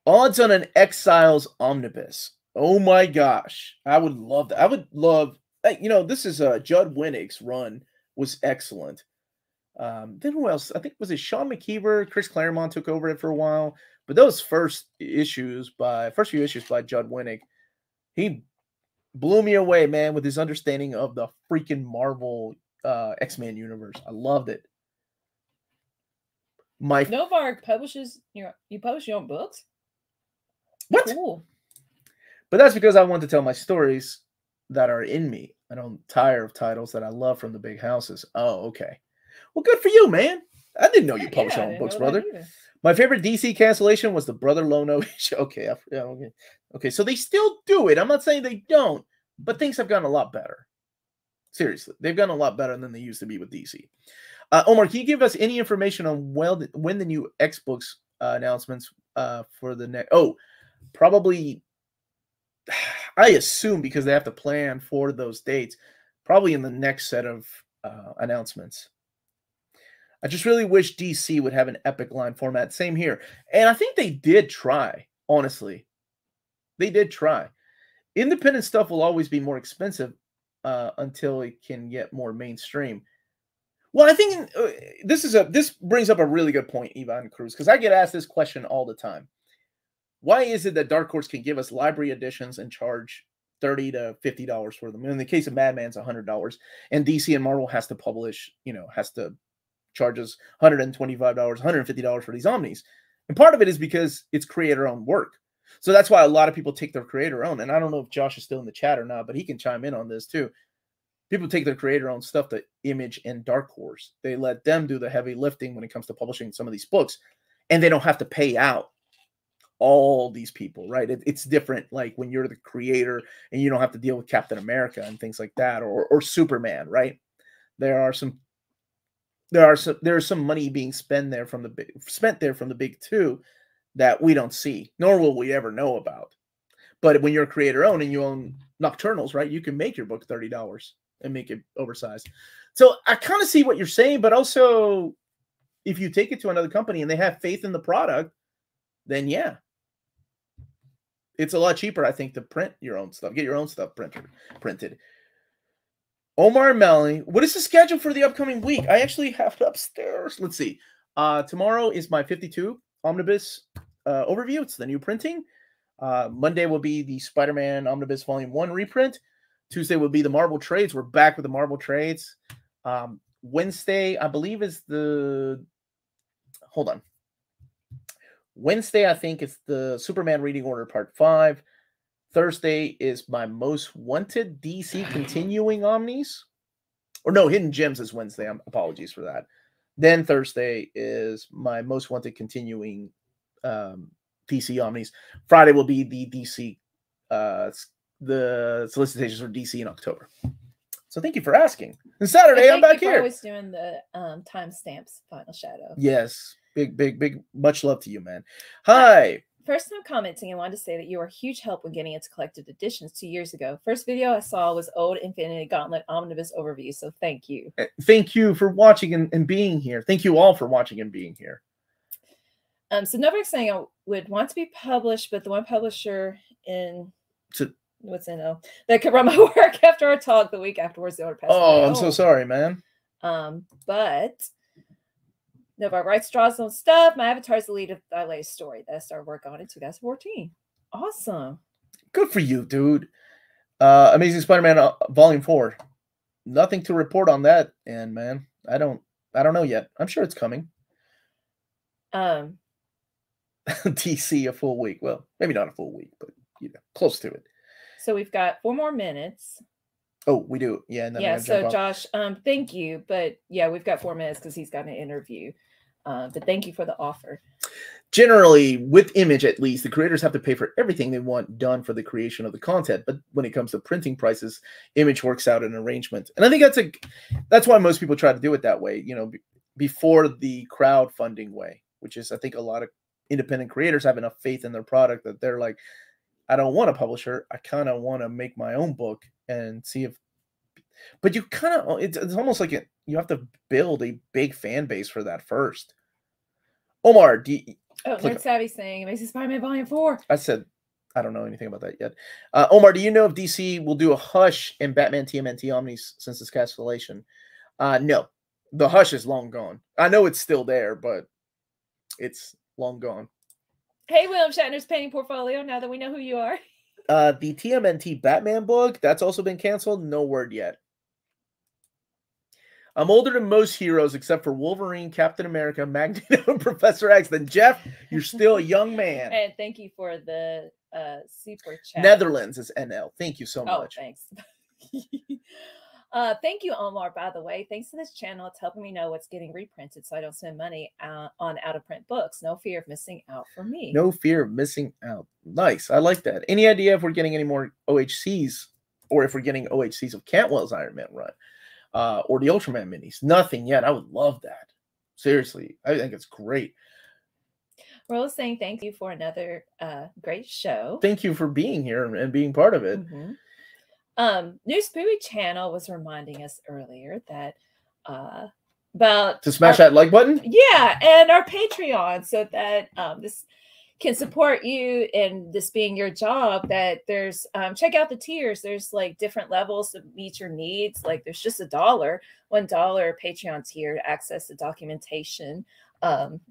Odds on an Exiles Omnibus. Oh my gosh. I would love that. I would love, this is Judd Winnig's run was excellent. Then who else? I think, was it Sean McKeever? Chris Claremont took over it for a while. But those first few issues by Judd Winnig, he blew me away, man, with his understanding of the freaking Marvel X-Men universe. I loved it. Novarg publishes you publish your own books? What? Cool. But that's because I want to tell my stories that are in me. I don't tire of titles that I love from the big houses. Oh, okay. Well, good for you, man. I didn't know you published your own books, brother. My favorite DC cancellation was the Brother Lono issue. Okay, okay. So they still do it. I'm not saying they don't, but things have gotten a lot better. Seriously, they've gotten a lot better than they used to be with DC. Omar, can you give us any information on when the new X books announcements for the next? Oh, probably. I assume because they have to plan for those dates, probably in the next set of announcements. I just really wish DC would have an epic line format. Same here. And I think they did try, honestly. They did try. Independent stuff will always be more expensive until it can get more mainstream. Well, I think this brings up a really good point, Ivan Cruz, because I get asked this question all the time. Why is it that Dark Horse can give us library editions and charge $30 to $50 for them? In the case of Madman's, $100, and DC and Marvel has to publish, has to charge us $125, $150 for these Omnis. And part of it is because it's creator-owned work. So that's why a lot of people take their creator-owned. And I don't know if Josh is still in the chat or not, but he can chime in on this too. People take their creator-owned stuff to Image and Dark Horse. They let them do the heavy lifting when it comes to publishing some of these books, and they don't have to pay out all these people, right? It's different like when you're the creator and you don't have to deal with Captain America and things like that, or Superman, right? There's some money being spent there from the big two that we don't see, nor will we ever know about. But when you're a creator owned and you own Nocturnals, right, you can make your book $30 and make it oversized. So I kind of see what you're saying, but also if you take it to another company and they have faith in the product, then yeah, it's a lot cheaper, I think, to print your own stuff, get your own stuff printed. Omar Melanie, what is the schedule for the upcoming week? I actually have it upstairs. Let's see. Tomorrow is my 52 Omnibus overview. It's the new printing. Monday will be the Spider-Man Omnibus Volume 1 reprint. Tuesday will be the Marvel Trades. We're back with the Marvel Trades. Wednesday, I believe, is the... Hold on. Wednesday, I think, is the Superman Reading Order Part 5. Thursday is my Most Wanted DC continuing Omnis. Or no, Hidden Gems is Wednesday. Apologies for that. Then Thursday is my Most Wanted continuing DC Omnis. Friday will be the DC, the solicitations for DC in October. So thank you for asking. And Saturday, I'm back here. Always doing the timestamps, Final Shadow. Yes. Big, much love to you, man. Hi. First time commenting, I wanted to say that you were a huge help when getting its collected editions 2 years ago. First video I saw was Old Infinity Gauntlet Omnibus Overview, so thank you. Thank you for watching and being here. Thank you all for watching and being here. So Novarg saying I would want to be published, but the one publisher in what's in O that could run my work after our talk the week afterwards. The owner passed away. I'm so sorry, man. But Nova writes, draws on stuff. My avatar's the lead of my latest story that I started work on in 2014. Awesome. Good for you, dude. Amazing Spider-Man Volume 4. Nothing to report on that, and man, I don't know yet. I'm sure it's coming. DC a full week. Well, maybe not a full week, but close to it. So we've got 4 more minutes. Oh, we do. Yeah. And then yeah. So Josh, thank you. But yeah, we've got 4 minutes because he's got an interview. But thank you for the offer. Generally, with Image at least, the creators have to pay for everything they want done for the creation of the content. But when it comes to printing prices, Image works out an arrangement. And I think that's why most people try to do it that way, before the crowdfunding way, which is, I think, a lot of independent creators have enough faith in their product that they're like, I don't want a publisher. I kind of want to make my own book and see if, but you kind of, it's almost like you have to build a big fan base for that first. Omar, Nerd Savvy saying Amazing Spider-Man Volume 4. I said, I don't know anything about that yet. Omar, do you know if DC will do a Hush in Batman TMNT Omnis since its cancellation? No, the Hush is long gone. I know it's still there, but it's long gone. Hey, William Shatner's painting portfolio, now that we know who you are. The TMNT Batman book, that's also been canceled. No word yet. I'm older than most heroes except for Wolverine, Captain America, Magneto, and Professor X. Then, Jeff, you're still a young man. And thank you for the super chat. Netherlands is NL. Thank you so much. Oh, thanks. Thank you, Omar, by the way. Thanks to this channel, it's helping me know what's getting reprinted so I don't spend money on out-of-print books. No fear of missing out for me. No fear of missing out. Nice. I like that. Any idea if we're getting any more OHCs or if we're getting OHCs of Cantwell's Iron Man run or the Ultraman minis? Nothing yet. I would love that. Seriously. I think it's great. Rose saying thank you for another great show. Thank you for being here and being part of it. Mm-hmm. New Spooey Channel was reminding us earlier that about to smash that like button. Yeah, and our Patreon, so that this can support you in this being your job. That there's check out the tiers. There's like different levels to meet your needs. Like there's just $1 Patreon tier to access the documentation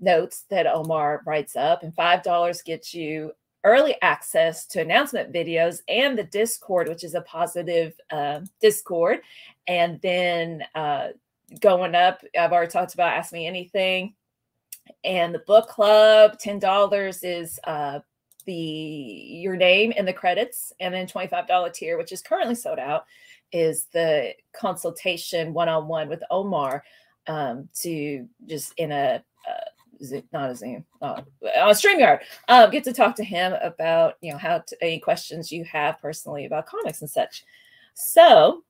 notes that Omar writes up, and $5 gets you early access to announcement videos and the Discord, which is a positive Discord. And then going up, I've already talked about Ask Me Anything. And the book club, $10 is your name in the credits. And then $25 tier, which is currently sold out, is the consultation one-on-one with Omar to just in a not a Zoom, on StreamYard, get to talk to him about, any questions you have personally about comics and such. So,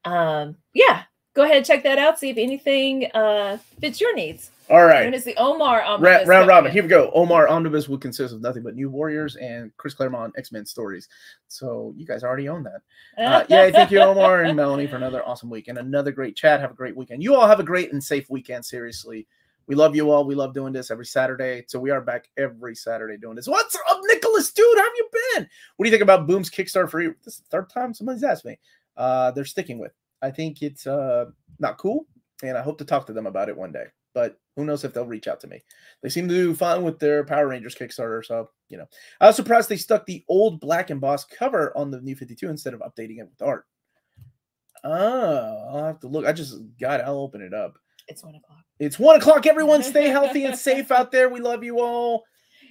yeah, go ahead and check that out. See if anything fits your needs. All right. When is the Omar Omnibus? Round robin. Here we go. Omar Omnibus will consist of nothing but New Warriors and Chris Claremont X-Men stories. So you guys already own that. Yeah, thank you, Omar and Melanie, for another awesome week and another great chat. Have a great weekend. You all have a great and safe weekend. Seriously. We love you all. We love doing this every Saturday. So we are back every Saturday doing this. What's up, Nicholas? Dude, how have you been? What do you think about Boom's Kickstarter for you? This is the third time somebody's asked me. They're sticking with. I think it's not cool, and I hope to talk to them about it one day. But who knows if they'll reach out to me. They seem to do fine with their Power Rangers Kickstarter. So, I was surprised they stuck the old black embossed cover on the New 52 instead of updating it with art. Oh, I'll have to look. I'll open it up. It's 1 o'clock. It's 1 o'clock. Everyone stay healthy and safe out there. We love you all.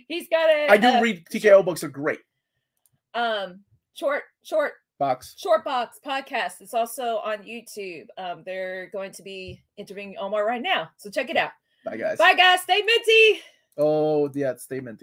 He's got it. I do read TKO books. Are great. Short box podcast. It's also on YouTube. They're going to be interviewing Omar right now. So check it out. Bye, guys. Bye, guys. Stay minty. Oh, yeah. Stay minty.